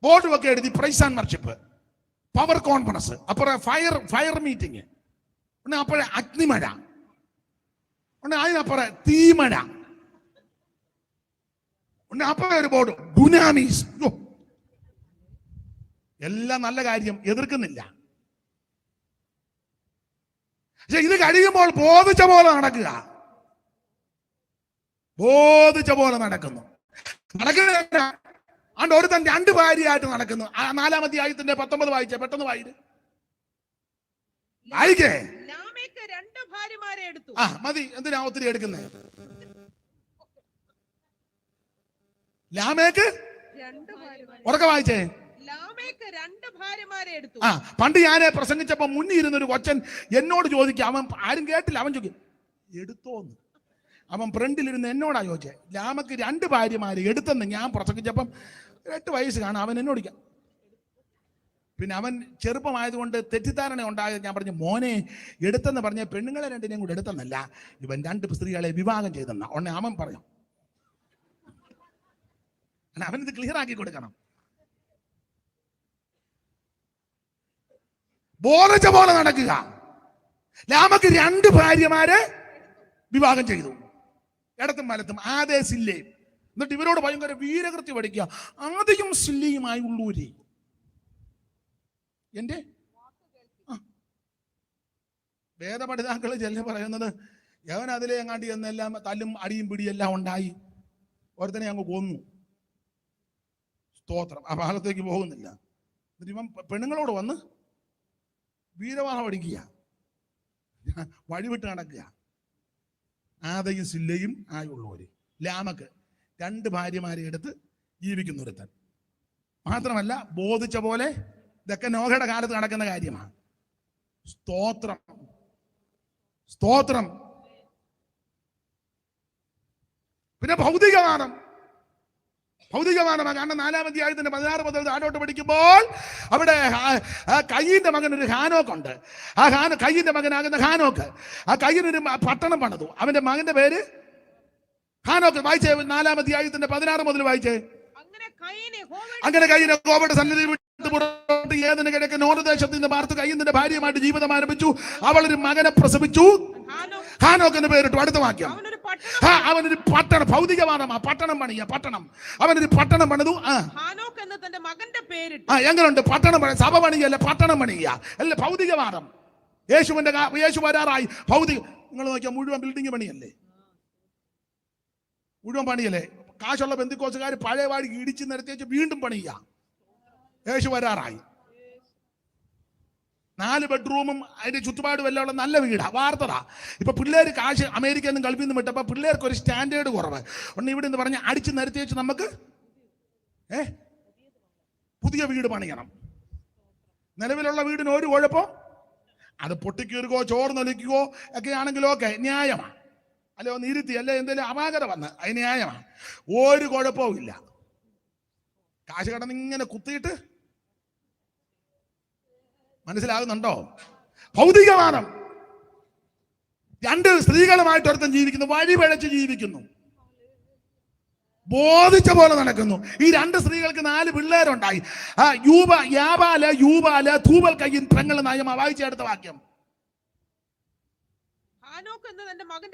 ബോർഡും ഒക്കെ എഴുതി praise and worship, power conference, അപ്പുറം ഫയർ മീറ്റിംഗ്, പിന്നെ അപ്പോഴേ അഗ്നിമഴ, അതിനപ്പുറം തീമഴ, അപ്പുറം ഒരു ബോർഡ് ഡുനാമീസ്. എല്ലാം നല്ല കാര്യം, എതിർക്കുന്നില്ല. പക്ഷെ ഇത് കഴിയുമ്പോൾ ബോധിച്ച പോലെ നടക്കുക, ബോധിച്ച പോലെ നടക്കുന്നു. അതുകൊണ്ട് ഒരുത്തൻ 2 ഭാര്യയായിട്ട് നടക്കുന്നു. 4-ാം അധ്യായത്തിന്റെ 19 വായിച്ചേ, പെട്ടെന്ന് വായിക്കേ. ലാമെക്ക് 2 ഭാര്യമാരെ എടുത്തു. മതി, എന്തിനാ ഒത്തിരി എടുക്കുന്നത്? ലാമേക്ക് ഉറക്കെ വായിച്ചേ. ലാമെക്ക് 2 ഭാര്യമാരെ എടുത്തു. പണ്ട് ഞാൻ പ്രസംഗിച്ചപ്പോ മുന്നിൽ ഇരുന്നൊരു കൊച്ചൻ എന്നോട് ചോദിക്കും, അവൻ ആരും കേട്ടില്ല, അവൻ ചോദിക്കും എടുത്തോന്ന്. അവൻ ഫ്രണ്ടിലിരുന്ന് എന്നോടാ ചോദിച്ചേ, ലാമക്ക് 2 ഭാര്യമാര് എടുത്തെന്ന് ഞാൻ പ്രസംഗിച്ചപ്പം 8 വയസ്സ് കാണാം. അവൻ എന്നോടിക്കാം. പിന്നെ അവൻ ചെറുപ്പമായതുകൊണ്ട് തെറ്റിദ്ധാരണ ഉണ്ടായത്. ഞാൻ പറഞ്ഞു, മോനെ എടുത്തെന്ന് പറഞ്ഞ പെണ്ണുങ്ങളെ 2-നെയും കൂടെ എടുത്തെന്നല്ല, ഇവൻ 2 സ്ത്രീകളെ വിവാഹം ചെയ്തെന്ന. ഉടനെ അവൻ പറഞ്ഞു, അവനിത് ക്ലിയർ ആക്കി കൊടുക്കണം. ബോധിച്ച പോലെ നടക്കുക. ലാമക്ക് 2 ഭാര്യമാരെ വിവാഹം ചെയ്തു, ഇടത്തും വലത്തും, ആദേ സില്ലേ. എന്നിട്ട് ഇവരോട് ഭയങ്കര വീരകൃത്യം പഠിക്കുക. ആദ്യം സില്ലിയുമായി ഉള്ളൂരി എന്റെ വേദപഠിതാക്കൾ ചെല്ല പറയുന്നത്, യവൻ അതിലെ എങ്ങാണ്ടി എന്നെല്ലാം തല്ലും അടിയും പിടിയെല്ലാം ഉണ്ടായി ഒരുത്തനെ അങ്ങ് കൊന്നു. സ്തോത്രം. ആ ഭാഗത്തേക്ക് പോകുന്നില്ല. എന്നിട്ട് ഇവൻ പെണ്ണുങ്ങളോട് വന്ന് വീരവാഹം അടിക്കുക, വഴിവിട്ട് നടക്കുക. ആദയും സില്ലയും ആയുള്ളവര്. ലാമക്ക് 2 ഭാര്യമാരെ എടുത്ത് ജീവിക്കുന്ന ഒരുത്തൻ. മാത്രമല്ല ബോധിച്ച പോലെ, ഇതൊക്കെ നോഹയുടെ കാലത്ത് നടക്കുന്ന കാര്യമാണ്. സ്തോത്രം, സ്തോത്രം. പിന്നെ ഭൗതികവാദം. കാരണം 4-ാം അധ്യായത്തിന്റെ 16 മുതൽ താഴോട്ട് പഠിക്കുമ്പോൾ അവിടെ കയ്യിന്റെ മകൻ ഒരു ഹാനോക്കുണ്ട്. കയ്യിന്റെ മകനാകുന്ന ഹാനോക്ക് കയ്യിനൊരു പട്ടണം പണിതു. അവന്റെ മകന്റെ പേര് ഹാനോക്ക്. വായിച്ചേ 4-ാം അധ്യായത്തിന്റെ 16 മുതൽ വായിച്ചേ. അങ്ങനെ കയ്യിനെ യഹോവയുടെ സന്നിധിയിൽ വിട്ട് പുറത്ത് ഏതിന് കിഴക്ക് നോർത്ത് ദേശത്ത് നിന്ന് പാർത്ത് കയ്യിന്റെ ഭാര്യയുമായിട്ട് ജീവിതം ആരംഭിച്ചു. അവളൊരു മകനെ പ്രസവിച്ചു, ഹാനോക്ക് എന്ന് പേരിട്ടു. അടുത്ത വാക്യം, അവനൊരു പട്ടണം, ഭൗതികവാദമാ, പട്ടണം പണിയ, പട്ടണം. അവനൊരു പട്ടണം പണിതു. എങ്ങനെയുണ്ട് പട്ടണം പണി? സഭ പണിയല്ല, പട്ടണം പണിയ അല്ല, ഭൗതികവാദം. യേശു വരാറായി. ഭൗതിക, നിങ്ങൾ നോക്കിയാൽ മുഴുവൻ ബിൽഡിംഗ് പണിയല്ലേ, മുഴുവൻ പണിയല്ലേ. കാശുള്ള ബന്ധുക്കോസുകാർ പഴയ വാടി ഇടിച്ച് നിരത്തി വെച്ച് വീണ്ടും പണിയ. യേശു വരാറായി. 4 ബെഡ്റൂമും അതിന്റെ ചുറ്റുപാടും എല്ലാം ഉള്ള നല്ല വീടാ, വാർത്തതാ. ഇപ്പൊ പിള്ളേർ കാശ് അമേരിക്കയിൽ നിന്നും ഗൾഫിൽ നിന്നും വിട്ടപ്പോ പിള്ളേർക്ക് ഒരു സ്റ്റാൻഡേർഡ് കുറവ്. ഒന്ന് ഇവിടെ നിന്ന് പറഞ്ഞ് അടിച്ച് നിരത്തി വെച്ച് നമുക്ക് പുതിയ വീട് പണിയണം. നിലവിലുള്ള വീടിന് ഒരു കുഴപ്പം, അത് പൊട്ടിക്കീറുകയോ ചോർന്നൊലിക്കുകയോ ഒക്കെ ആണെങ്കിലോ ഒക്കെ ന്യായമാണ്. അല്ലെ ഒന്ന് ഇരുത്തി അല്ലെ എന്തെങ്കിലും അപാകത വന്ന് അത് ന്യായമാണ്, ഒരു കുഴപ്പവും ഇല്ല. കാശ് കടന്ന് ഇങ്ങനെ കുത്തിയിട്ട്, മനസ്സിലാകുന്നുണ്ടോ? ഭൗതികവാദം. 2 സ്ത്രീകളുമായിട്ട് ഒരുത്തൻ ജീവിക്കുന്നു, വഴി പിഴച്ച് ജീവിക്കുന്നു, ബോധിച്ച പോലെ നടക്കുന്നു. ഈ 2 സ്ത്രീകൾക്ക് 4 പിള്ളേരുണ്ടായി. യൂബാല് തൂബൽ കയ്യിൻ പെങ്ങൾ നയമ. വായിച്ചെടുത്ത വാക്യം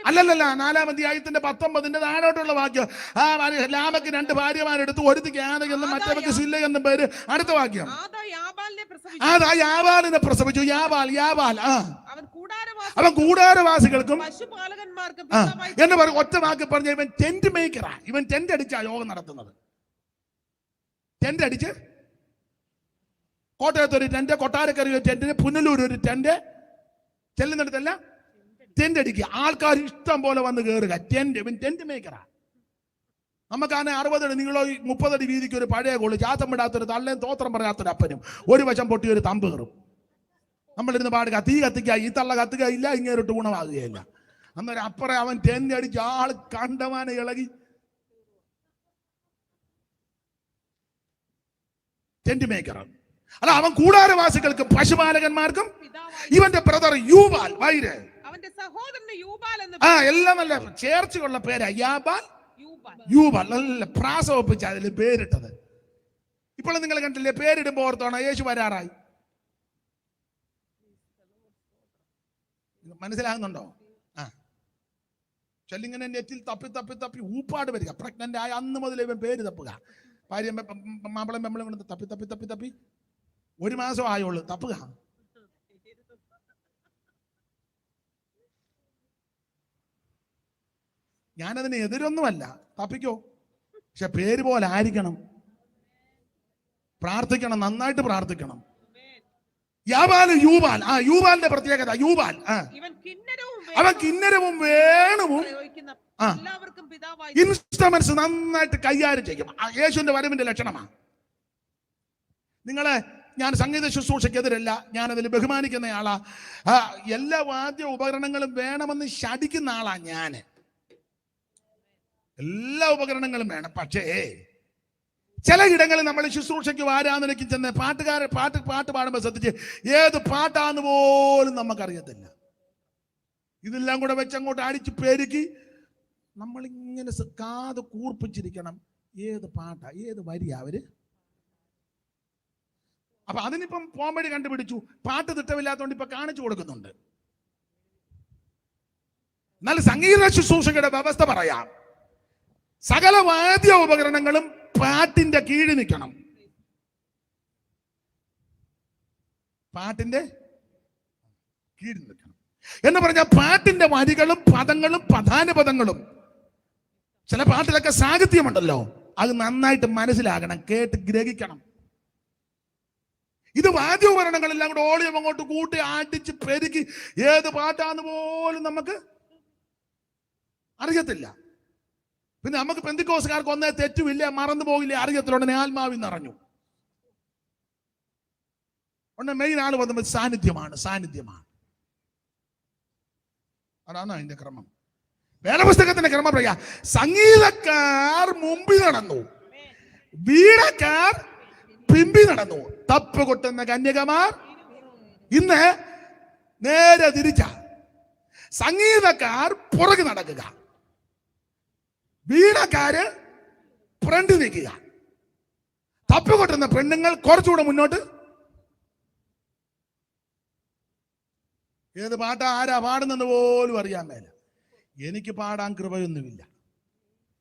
അല്ലല്ല, 4-ാം അധ്യായത്തിന്റെ 19 താഴോട്ടുള്ള വാക്യം. ലാമക്ക് 2 ഭാര്യമാരെടുത്തു, ഒരുത്തിക്ക് ആദ എന്നും മറ്റവർക്ക് സില്ല എന്നും പേര്. അടുത്ത വാക്യം, അതാ യാബാലിനെ പ്രസവിച്ചു. യാബാൽ അവൻ കൂടാരവാസികൾക്കും എന്ന് പറയും. ഒറ്റ വാക്ക് പറഞ്ഞ ഇവൻ ടെന്റ് മേക്കറാ. ഇവൻ ടെന്റ് അടിച്ചാ യോഗം നടത്തുന്നത്. ടെന്റ് അടിച്ച് കോട്ടയത്ത് ഒരു ടെന്റ്, കൊട്ടാരക്കര ഒരു ടെന്റിന്, പുനലൂർ ഒരു ടെന്റ്, ചെല്ലുന്നിടത്തല്ല ടെന്റ് അടിക്കുക. ആൾക്കാർ ഇഷ്ടം പോലെ വന്ന് കയറുക. ടെന്റ് മേക്കറാ. നമുക്കാണെ 60 അടി നീളോ 30 അടി വീതിക്ക് ഒരു പഴയ കോള്, ചാത്തം വിടാത്തൊരു തള്ളയും തോത്രം പറയാത്തൊരു അപ്പനും, ഒരു വശം പൊട്ടി ഒരു തമ്പ് കയറും. നമ്മളിരുന്ന് പാടുക, തീ കത്തിക്കുക, ഈ തള്ള കത്തുകയില്ല, ഇങ്ങേരിട്ട് ഗുണമാകുകയില്ല. അന്നേരം അപ്പുറം അവൻ ടെന്റ് അടിച്ച് ആള് കണ്ടമാനെ ഇളകി ടെന്റ് മേക്കർ. അല്ല, അവൻ കൂടാരവാസികൾക്കും പശുപാലകന്മാർക്കും. ഇവന്റെ ബ്രദർ യൂബാൽ വൈര്, അവന്റെ സഹോദരന് യൂബാൽ എന്ന് എല്ലാം നല്ല ചേർച്ചയുള്ള പേരാ. യാബാൽ, യൂബാൽ. യൂബാൽ, നല്ല പ്രാസം ഒപ്പിച്ച അതിൽ പേരിട്ടത്. ഇപ്പോൾ നിങ്ങൾ കണ്ടില്ലേ, പേരിടുമ്പോ ഓർത്തോണം യേശു വരാറായി. മനസ്സിലാകുന്നുണ്ടോ? ചെല്ലിങ്ങനെ നെറ്റിൽ തപ്പി തപ്പി തപ്പി ഊപ്പാട് വരിക. പ്രഗ്നന്റ് ആയ അന്ന് മുതൽ ഇവൻ പേര് തപ്പുക. ഭാര്യ മാപ്പിളം പെമ്പളം കൊണ്ട് തപ്പി തപ്പി തപ്പി തപ്പി 1 മാസം ആയുള്ളൂ തപ്പുക. ഞാനതിന് എതിരൊന്നുമല്ല, തപ്പിക്കോ, പക്ഷെ പേര് പോലെ ആയിരിക്കണം. പ്രാർത്ഥിക്കണം, നന്നായിട്ട് പ്രാർത്ഥിക്കണം. യാബാൽ, യൂബാൽ. യൂബാലിന്റെ പ്രത്യേകത, യൂബാൽ അവൻ കിന്നരവും വേണവും ഇൻസ്ട്രുമെന്റ്സ് നന്നായിട്ട് കൈകാര്യം ചെയ്യും. യേശുവിന്റെ വരവിന്റെ ലക്ഷണമാണ്. ഞാൻ സംഗീത ശുശ്രൂഷയ്ക്കെതിരല്ല, ഞാനതിൽ ബഹുമാനിക്കുന്ന ആളാ. എല്ലാ വാദ്യ ഉപകരണങ്ങളും വേണമെന്ന് ശഠിക്കുന്ന ആളാ ഞാൻ. എല്ലാ ഉപകരണങ്ങളും വേണം. പക്ഷേ ചില ഇടങ്ങളിൽ നമ്മൾ ശുശ്രൂഷയ്ക്ക് ആരാധനയ്ക്ക് ചെന്ന് പാട്ട് പാടുമ്പോൾ ശ്രദ്ധിച്ച് ഏത് പാട്ടാന്ന് പോലും നമുക്കറിയത്തില്ല. ഇതെല്ലാം കൂടെ വെച്ചങ്ങോട്ട് അടിച്ച് പെരുക്കി നമ്മളിങ്ങനെ കാത് കൂർപ്പിച്ചിരിക്കണം. ഏത് പാട്ടാ, ഏത് വരിയാ അവര്. അപ്പൊ അതിനിപ്പം പോംവഴി കണ്ടുപിടിച്ചു. പാട്ട് തിട്ടമില്ലാത്തതുകൊണ്ട് ഇപ്പൊ കാണിച്ചു കൊടുക്കുന്നുണ്ട്. എന്നാൽ സംഗീത ശുശ്രൂഷയുടെ വ്യവസ്ഥ പറയാം. സകല വാദ്യ ഉപകരണങ്ങളും പാട്ടിന്റെ കീഴിൽ നിൽക്കണം. പാട്ടിന്റെ കീഴിൽ നിൽക്കണം എന്ന് പറഞ്ഞാൽ പാട്ടിന്റെ വരികളും പദങ്ങളും പ്രധാന പദങ്ങളും, ചില പാട്ടിലൊക്കെ സാഹിത്യമുണ്ടല്ലോ, അത് നന്നായിട്ട് മനസ്സിലാകണം, കേട്ട് ഗ്രഹിക്കണം. ഇത് വാദ്യോപകരണങ്ങളെല്ലാം കൂടെ ഓളിയം അങ്ങോട്ട് കൂട്ടി ആട്ടിച്ച് പെരുക്കി ഏത് പാട്ടാന്ന് പോലും നമുക്ക് അറിയത്തില്ല. പിന്നെ നമുക്ക് പെന്തിക്കോസുകാർക്ക് ഒന്നേ തെറ്റുമില്ല, മറന്നു പോകില്ല, അറിയത്തിലുടനെ ആത്മാവിൽ നിറഞ്ഞു. ഉടനെ മെയിൻ ആള് വന്നപ്പോൾ സാന്നിധ്യമാണ്. അതാണ് അതിന്റെ ക്രമം. വേദപുസ്തകത്തിന്റെ ക്രമം പറയാ. സംഗീതക്കാർ മുമ്പിൽ നടന്നു, വീണക്കാർ പിമ്പി നടന്നു, തപ്പ് കൊട്ടുന്ന കന്യകമാർ ഇന്ന് നേരെ തിരിച്ച. സംഗീതക്കാർ പുറകെ നടക്കുക, വീണക്കാര് ഫ്രണ്ട് നിൽക്കുക, തപ്പ് കൊട്ടുന്ന പെണ്ണുങ്ങൾ കുറച്ചുകൂടെ മുന്നോട്ട്. ഏത് പാട്ടാ ആരാ പാടുന്നെന്ന് പോലും അറിയാൻ മേല. എനിക്ക് പാടാൻ കൃപയൊന്നുമില്ല,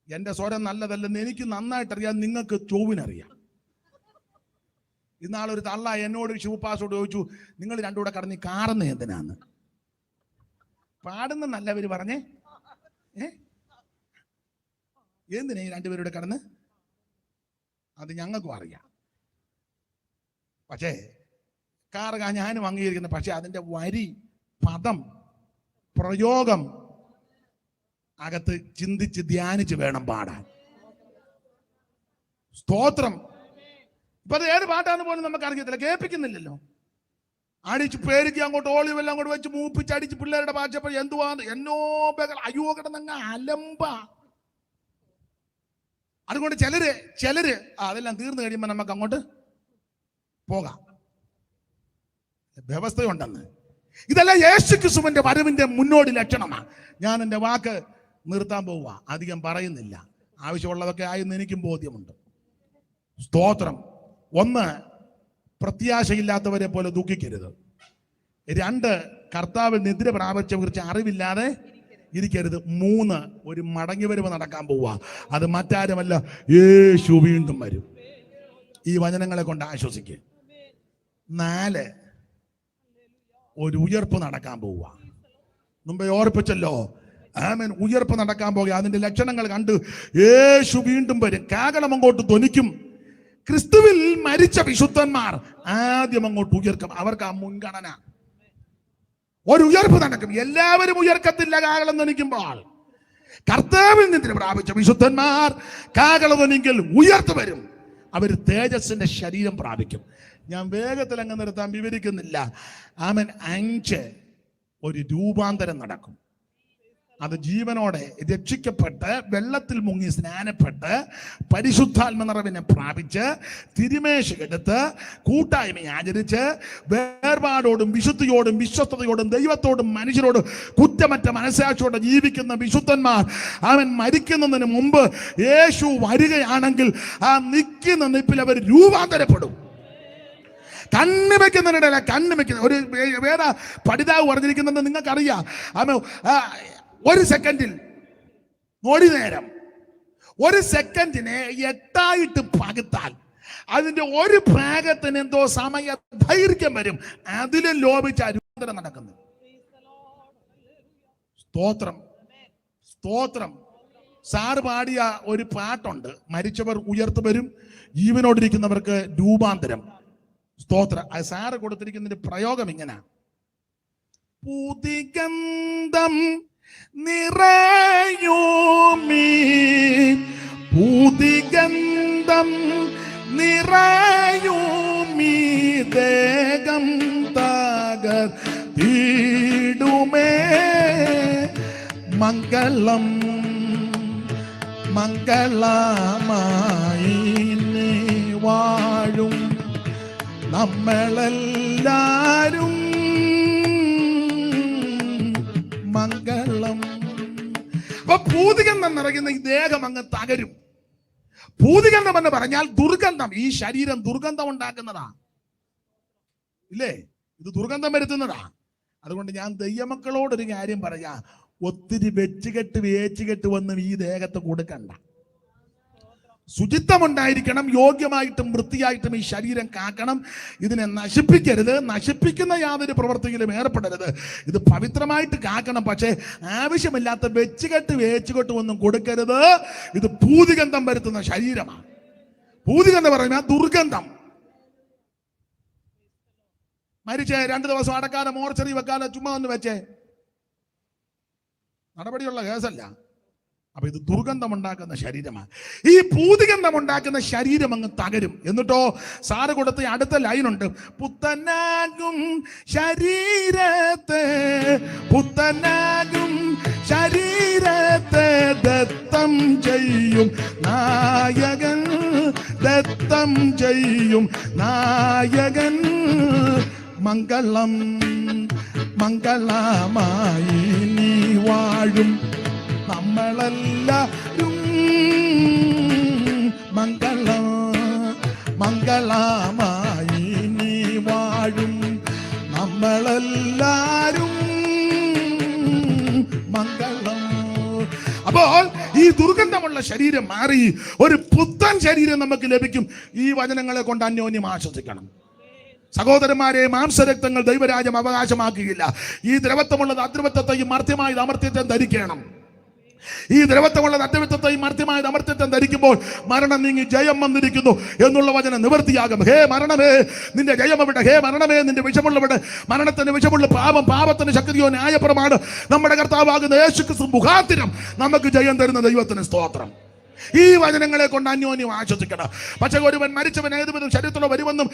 എന്റെ സ്വരം നല്ലതല്ലെന്ന് എനിക്ക് നന്നായിട്ടറിയാം, നിങ്ങൾക്ക് ചൊവ്വിനറിയാം. ഇന്നാളൊരു തള്ള എന്നോട് ശിവപാസോട് ചോദിച്ചു, നിങ്ങൾ രണ്ടുകൂടെ കടന്ന് കാറുന്ന എന്തിനാന്ന്? പാടുന്ന നല്ലവര് പറഞ്ഞേ, എന്തിനാ ഈ രണ്ടുപേരുടെ കടന്ന്? അത് ഞങ്ങൾക്കും അറിയാം. പക്ഷേ കാറുക ഞാനും അംഗീകരിക്കുന്നു. പക്ഷെ അതിന്റെ വരി, പദം, പ്രയോഗം അകത്ത് ചിന്തിച്ച് ധ്യാനിച്ച് വേണം പാടാൻ. സ്തോത്രം. ഇപ്പൊ അത് ഏത് പാട്ടാന്ന് പോലും നമുക്ക് അറിയത്തില്ല, കേൾപ്പിക്കുന്നില്ലല്ലോ. അടിച്ച് പേരുക്കി അങ്ങോട്ട് ഓളിവെല്ലാം അങ്ങോട്ട് വെച്ച് മൂപ്പിച്ചടിച്ച് പിള്ളേരുടെ ഭാഷ എന്തുവാന്ന് എന്നോ അയ്യോ കിടന്നങ്ങ അലമ്പ. അതുകൊണ്ട് ചിലര് അതെല്ലാം തീർന്നു കഴിയുമ്പോൾ നമുക്ക് അങ്ങോട്ട് പോകാം. വ്യവസ്ഥയുണ്ടെന്ന്. ഇതെല്ലാം യേശുക്രിസ്തുവിന്റെ വരവിന്റെ മുന്നോടി ലക്ഷണമാണ്. ഞാൻ എൻ്റെ വാക്ക് നിർത്താൻ പോവുക, അധികം പറയുന്നില്ല. ആവശ്യമുള്ളതൊക്കെ ആയെന്ന് എനിക്കും ബോധ്യമുണ്ട്. സ്തോത്രം. 1, പ്രത്യാശയില്ലാത്തവരെ പോലെ ദുഃഖിക്കരുത്. 2, കർത്താവ് നിദ്ര പ്രാപിച്ചവരെ കുറിച്ച് അറിവില്ലാതെ ഇരിക്കരുത്. 3, ഒരു മടങ്ങിവരവ് നടക്കാൻ പോവുക. അത് മറ്റാരുമല്ല, യേശു വീണ്ടും വരും. ഈ വചനങ്ങളെ കൊണ്ട് ആശ്വസിക്കുക. 4, ഒരു ഉയർപ്പ് നടക്കാൻ പോവുക. മുമ്പേ ഓർപ്പിച്ചല്ലോ, ആമേൻ. ഉയർപ്പ് നടക്കാൻ പോകുക. അതിന്റെ ലക്ഷണങ്ങൾ കണ്ട് യേശു വീണ്ടും വരും. കാഹളം അങ്ങോട്ട് ധ്വനിക്കും. ക്രിസ്തുവിൽ മരിച്ച വിശുദ്ധന്മാർ ആദ്യം അങ്ങോട്ട് ഉയർക്കും. അവർക്ക് ആ മുൻഗണന. ഒരു ഉയർപ്പ് നടക്കും. എല്ലാവരും ഉയർക്കത്തില്ല. കാഹളം ധ്വനിക്കുമ്പോൾ കർത്താവിൽ നിന്ന് പ്രാപിച്ച വിശുദ്ധന്മാർ കാഹളം ധ്വനിക്കൽ ഉയർത്തു വരും. അവർ തേജസ്സിന്റെ ശരീരം പ്രാപിക്കും. ഞാൻ വേഗത്തിൽ അങ്ങ് നിർത്താൻ വിവരിക്കുന്നില്ല. ആമേൻ. 5, ഒരു രൂപാന്തരം നടക്കും. അത് ജീവനോടെ രക്ഷിക്കപ്പെട്ട് വെള്ളത്തിൽ മുങ്ങി സ്നാനപ്പെട്ട് പരിശുദ്ധാത്മ നിറവിനെ പ്രാപിച്ച് തിരുമേശ എടുത്ത് കൂട്ടായ്മ ആചരിച്ച് വേർപാടോടും വിശുദ്ധിയോടും വിശ്വസ്തയോടും ദൈവത്തോടും മനുഷ്യരോടും കുറ്റമറ്റ മനസ്സാക്ഷിയോടെ ജീവിക്കുന്ന വിശുദ്ധന്മാർ അവൻ മരിക്കുന്നതിന് മുമ്പ് യേശു വരികയാണെങ്കിൽ ആ നിൽക്കുന്ന നിപ്പിൽ അവർ രൂപാന്തരപ്പെടും. കണ്ണ് വെക്കുന്നതിനിടയില കണ്ണ് വെക്കുന്ന ഒരു വേറെ പഠിതാവ് പറഞ്ഞിരിക്കുന്നത് നിങ്ങൾക്കറിയാം. ഒരു സെക്കൻഡിൽ നൊടി നേരം, ഒരു സെക്കൻഡിനെ 8 പകുത്താൽ അതിന്റെ ഒരു ഭാഗത്തിന് എന്തോ സമയ ദൈർഘ്യം വരും. അതിലും ലോപിച്ച രൂപാന്തരം നടക്കുന്നു. സ്തോത്രം, സ്തോത്രം. സാറ് പാടിയ ഒരു പാട്ടുണ്ട്, മരിച്ചവർ ഉയർത്തു വരും, ജീവനോടിരിക്കുന്നവർക്ക് രൂപാന്തരം. സ്തോത്രം. അത് സാറ് കൊടുത്തിരിക്കുന്നതിന്റെ പ്രയോഗം ഇങ്ങനെ: പുതിഗന്ധം നിറയുമീ, പുതിഗന്ധം നിറയുമീ ദേഹം തകർത്തിടുമേ, മംഗളം മംഗളമായി നീ വാഴും നമ്മളെല്ലാരും മംഗളം. അപ്പൊ ഭൂതിഗന്ധം നിറയുന്ന ഈ ദേഹം അങ്ങ് തകരും. ഭൂതിഗന്ധം എന്ന് പറഞ്ഞാൽ ദുർഗന്ധം. ഈ ശരീരം ദുർഗന്ധം ഉണ്ടാക്കുന്നതാ, ഇല്ലേ? ഇത് ദുർഗന്ധം വരുത്തുന്നതാ. അതുകൊണ്ട് ഞാൻ ദൈവമക്കളോടൊരു കാര്യം പറയാം, ഒത്തിരി വേച്ചുകെട്ട് വന്നും ഈ ദേഹത്ത് കൊടുക്കണ്ട. ശുചിത്വം ഉണ്ടായിരിക്കണം, യോഗ്യമായിട്ടും വൃത്തിയായിട്ടും ഈ ശരീരം കാക്കണം. ഇതിനെ നശിപ്പിക്കരുത്, നശിപ്പിക്കുന്ന യാതൊരു പ്രവർത്തിയിലും ഏർപ്പെടരുത്. ഇത് പവിത്രമായിട്ട് കാക്കണം. പക്ഷേ ആവശ്യമില്ലാത്ത വേച്ചുകെട്ട് ഒന്നും കൊടുക്കരുത്. ഇത് ഭൂതിഗന്ധം വരുത്തുന്ന ശരീരമാണ്. ഭൂതിഗന്ധം പറയുന്ന ദുർഗന്ധം. മരിച്ചേ 2 ദിവസം അടക്കാതെ മോർച്ചറി വെക്കാതെ ചുമ്മാ ഒന്ന് വെച്ചേ, നടപടിയുള്ള കേസല്ല. അപ്പൊ ഇത് ദുർഗന്ധം ഉണ്ടാക്കുന്ന ശരീരമാണ്. ഈ ഭൂതിഗന്ധം ഉണ്ടാക്കുന്ന ശരീരം അങ്ങ് തകരും. എന്നിട്ടോ സാറ് കൊടുത്ത അടുത്ത ലൈനുണ്ട്: പുത്തനാകും ശരീരത്തെ, പുത്തനാകും ശരീരത്തെ ദത്തം ചെയ്യും നായകൻ, ദത്തം ചെയ്യും നായകൻ, മംഗളം മംഗളമായി നീ വാഴും നമ്മളെല്ലാരും മംഗളം മംഗളമായി നീ വാഴും നമ്മളെല്ലാരും മംഗളം. അപ്പോൾ ഈ ദുർഗന്ധമുള്ള ശരീരം മാറി ഒരു പുത്തൻ ശരീരം നമുക്ക് ലഭിക്കും. ഈ വചനങ്ങളെ കൊണ്ട് അന്യോന്യം ആശ്വസിക്കണം. സഹോദരന്മാരെ, മാംസരക്തങ്ങൾ ദൈവരാജ്യം അവകാശമാക്കുകയില്ല. ഈ ദ്രവത്വമുള്ളത് അദ്രവത്വത്തെയും മർത്യമായത് അമർത്യത്വം ധരിക്കണം. ഈ ദ്രവത്വമുള്ളത് അദ്രവത്വത്തെയും മർത്യമായത് അമർത്യത്വം ധരിക്കുമ്പോൾ മരണം നീങ്ങി ജയം വന്നിരിക്കുന്നു എന്നുള്ള വചനം നിവൃത്തിയാകും. ഹേ മരണമേ നിന്റെ ജയം എവിടെ? ഹേ മരണമേ നിന്റെ വിഷമുള്ളവിടെ? മരണത്തിന് വിഷമുള്ള പാപം, പാപത്തിന് ശക്തിയോ ന്യായപരമാണ്. നമ്മുടെ കർത്താവാകുന്ന യേശുക്രിസ്തു മുഖാന്തരം നമുക്ക് ജയം തരുന്ന ദൈവത്തിന് സ്തോത്രം. ഈ വചനങ്ങളെ കൊണ്ട് അന്യോന്യം ആശ്വസിക്കണം. പക്ഷെ ഒരുവൻ മരിച്ചവൻ ഏതുവിധം ശരീരത്തോടെ വരുമെന്നും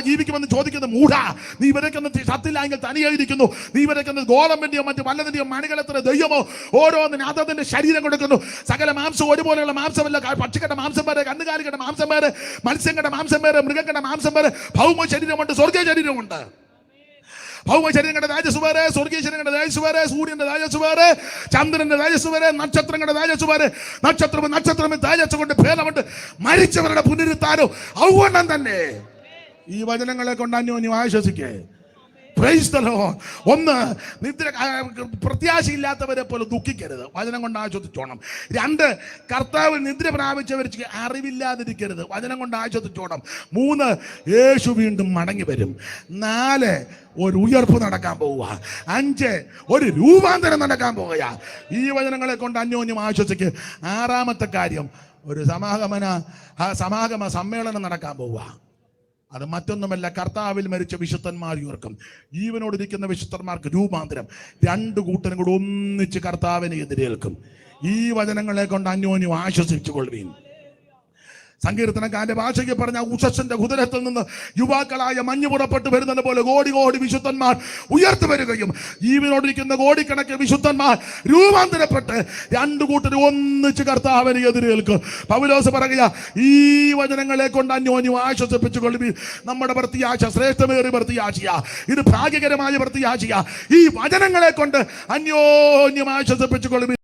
ജീവിക്കുമെന്ന് ചോദിക്കുന്ന മൂഢാ, നീ ഇവരൊക്കെ സത്തില്ലായെങ്കിൽ തനിയായിരിക്കുന്നു. നീ ഇവരൊക്കെ ഗോതമ്പിന്റെയോ മറ്റു വല്ലതിന്റെയോ മണികളെത്ര ദൈവമോ ഓരോന്നിന് അതതിന്റെ ശരീരം കൊടുക്കുന്നു. സകല മാംസം ഒരുപോലെയുള്ള മാംസമല്ല. പക്ഷികളുടെ മാംസം വേറെ, കന്നുകാലികളുടെ മാംസം വേറെ, മത്സ്യങ്ങളുടെ മാംസം വേറെ, മൃഗങ്ങളുടെ മാംസം വേറെ. ഭൗമ ശരീരമുണ്ട്, സ്വർഗീയ ശരീരമുണ്ട്. ഭൗമ ശരീരങ്ങളുടെ തേജസ് വേറെ, സ്വർഗീയ ശരീരങ്ങളുടെ തേജസ് വേറെ, സൂര്യന്റെ തേജസ് വേറെ, ചന്ദ്രന്റെ തേജസ് വേറെ, നക്ഷത്രങ്ങളുടെ തേജസ് വേറെ. നക്ഷത്രം തേജസ് കൊണ്ട് ഭേദമുണ്ട്. മരിച്ചവരുടെ പുനരുത്ഥാനം ഔവണ്ണം തന്നെ. ഈ വചനങ്ങളെ കൊണ്ട് അന്യോന്യം ആശ്വസിക്കേ. Price the Lord. ഒന്ന്, നിദ്ര പ്രത്യാശയില്ലാത്തവരെ പോലെ ദുഃഖിക്കരുത്, വചനം കൊണ്ട് ആശ്വസിച്ചോണം. 2, കർത്താവിൽ നിദ്ര പ്രാപിച്ചവർക്ക് അറിവില്ലാതിരിക്കരുത്, വചനം കൊണ്ട് ആശ്വസിച്ചോണം. 3, യേശു വീണ്ടും മടങ്ങി വരും. 4, ഒരു ഉയർപ്പ് നടക്കാൻ പോവുക. 5, ഒരു രൂപാന്തരം നടക്കാൻ പോവുക. ഈ വചനങ്ങളെ കൊണ്ട് അന്യോന്യം ആശ്വസിക്ക്. 6ാമത്തെ കാര്യം, ഒരു സമാഗമ സമ്മേളനം നടക്കാൻ പോവുക. അത് മറ്റൊന്നുമല്ല, കർത്താവിൽ മരിച്ച വിശുദ്ധന്മാർ ഉയർക്കും. ജീവനോടിരിക്കുന്ന വിശുദ്ധന്മാർക്ക് രൂപാന്തരം. 2 കൂട്ടരും കൂടെ ഒന്നിച്ച് കർത്താവിനെ എതിരേൽക്കും. ഈ വചനങ്ങളെ കൊണ്ട് അന്യോന്യം ആശ്വസിച്ചു കൊള്ളുവീൻ. സങ്കീർത്തനക്കാരന്റെ ഭാഷയ്ക്ക് പറഞ്ഞ ഉഷസ്സിന്റെ കുതിരത്തിൽ നിന്ന് യുവാക്കളായ മഞ്ഞ് പുറപ്പെട്ടു വരുന്നത് പോലെ കോടി കോടി വിശുദ്ധന്മാർ ഉയർത്തു വരികയും ജീവനോടിരിക്കുന്ന കോടിക്കണക്കിന് വിശുദ്ധന്മാർ രൂപാന്തരപ്പെട്ട് രണ്ടു കൂട്ടരും ഒന്നിച്ച് കർത്താവിനെ എതിരേൽക്കും. പൗലോസ് പറയുക, ഈ വചനങ്ങളെ കൊണ്ട് അന്യോന്യം ആശ്വസിപ്പിച്ചു കൊള്ളുവീൻ. നമ്മുടെ പ്രത്യാശ ശ്രേഷ്ഠമേറിയ പ്രത്യാശയാ, ഇത് ഭാഗ്യകരമായ പ്രത്യാശയാ. ഈ വചനങ്ങളെ കൊണ്ട് അന്യോന്യം ആശ്വസിപ്പിച്ചു കൊള്ളുവീൻ.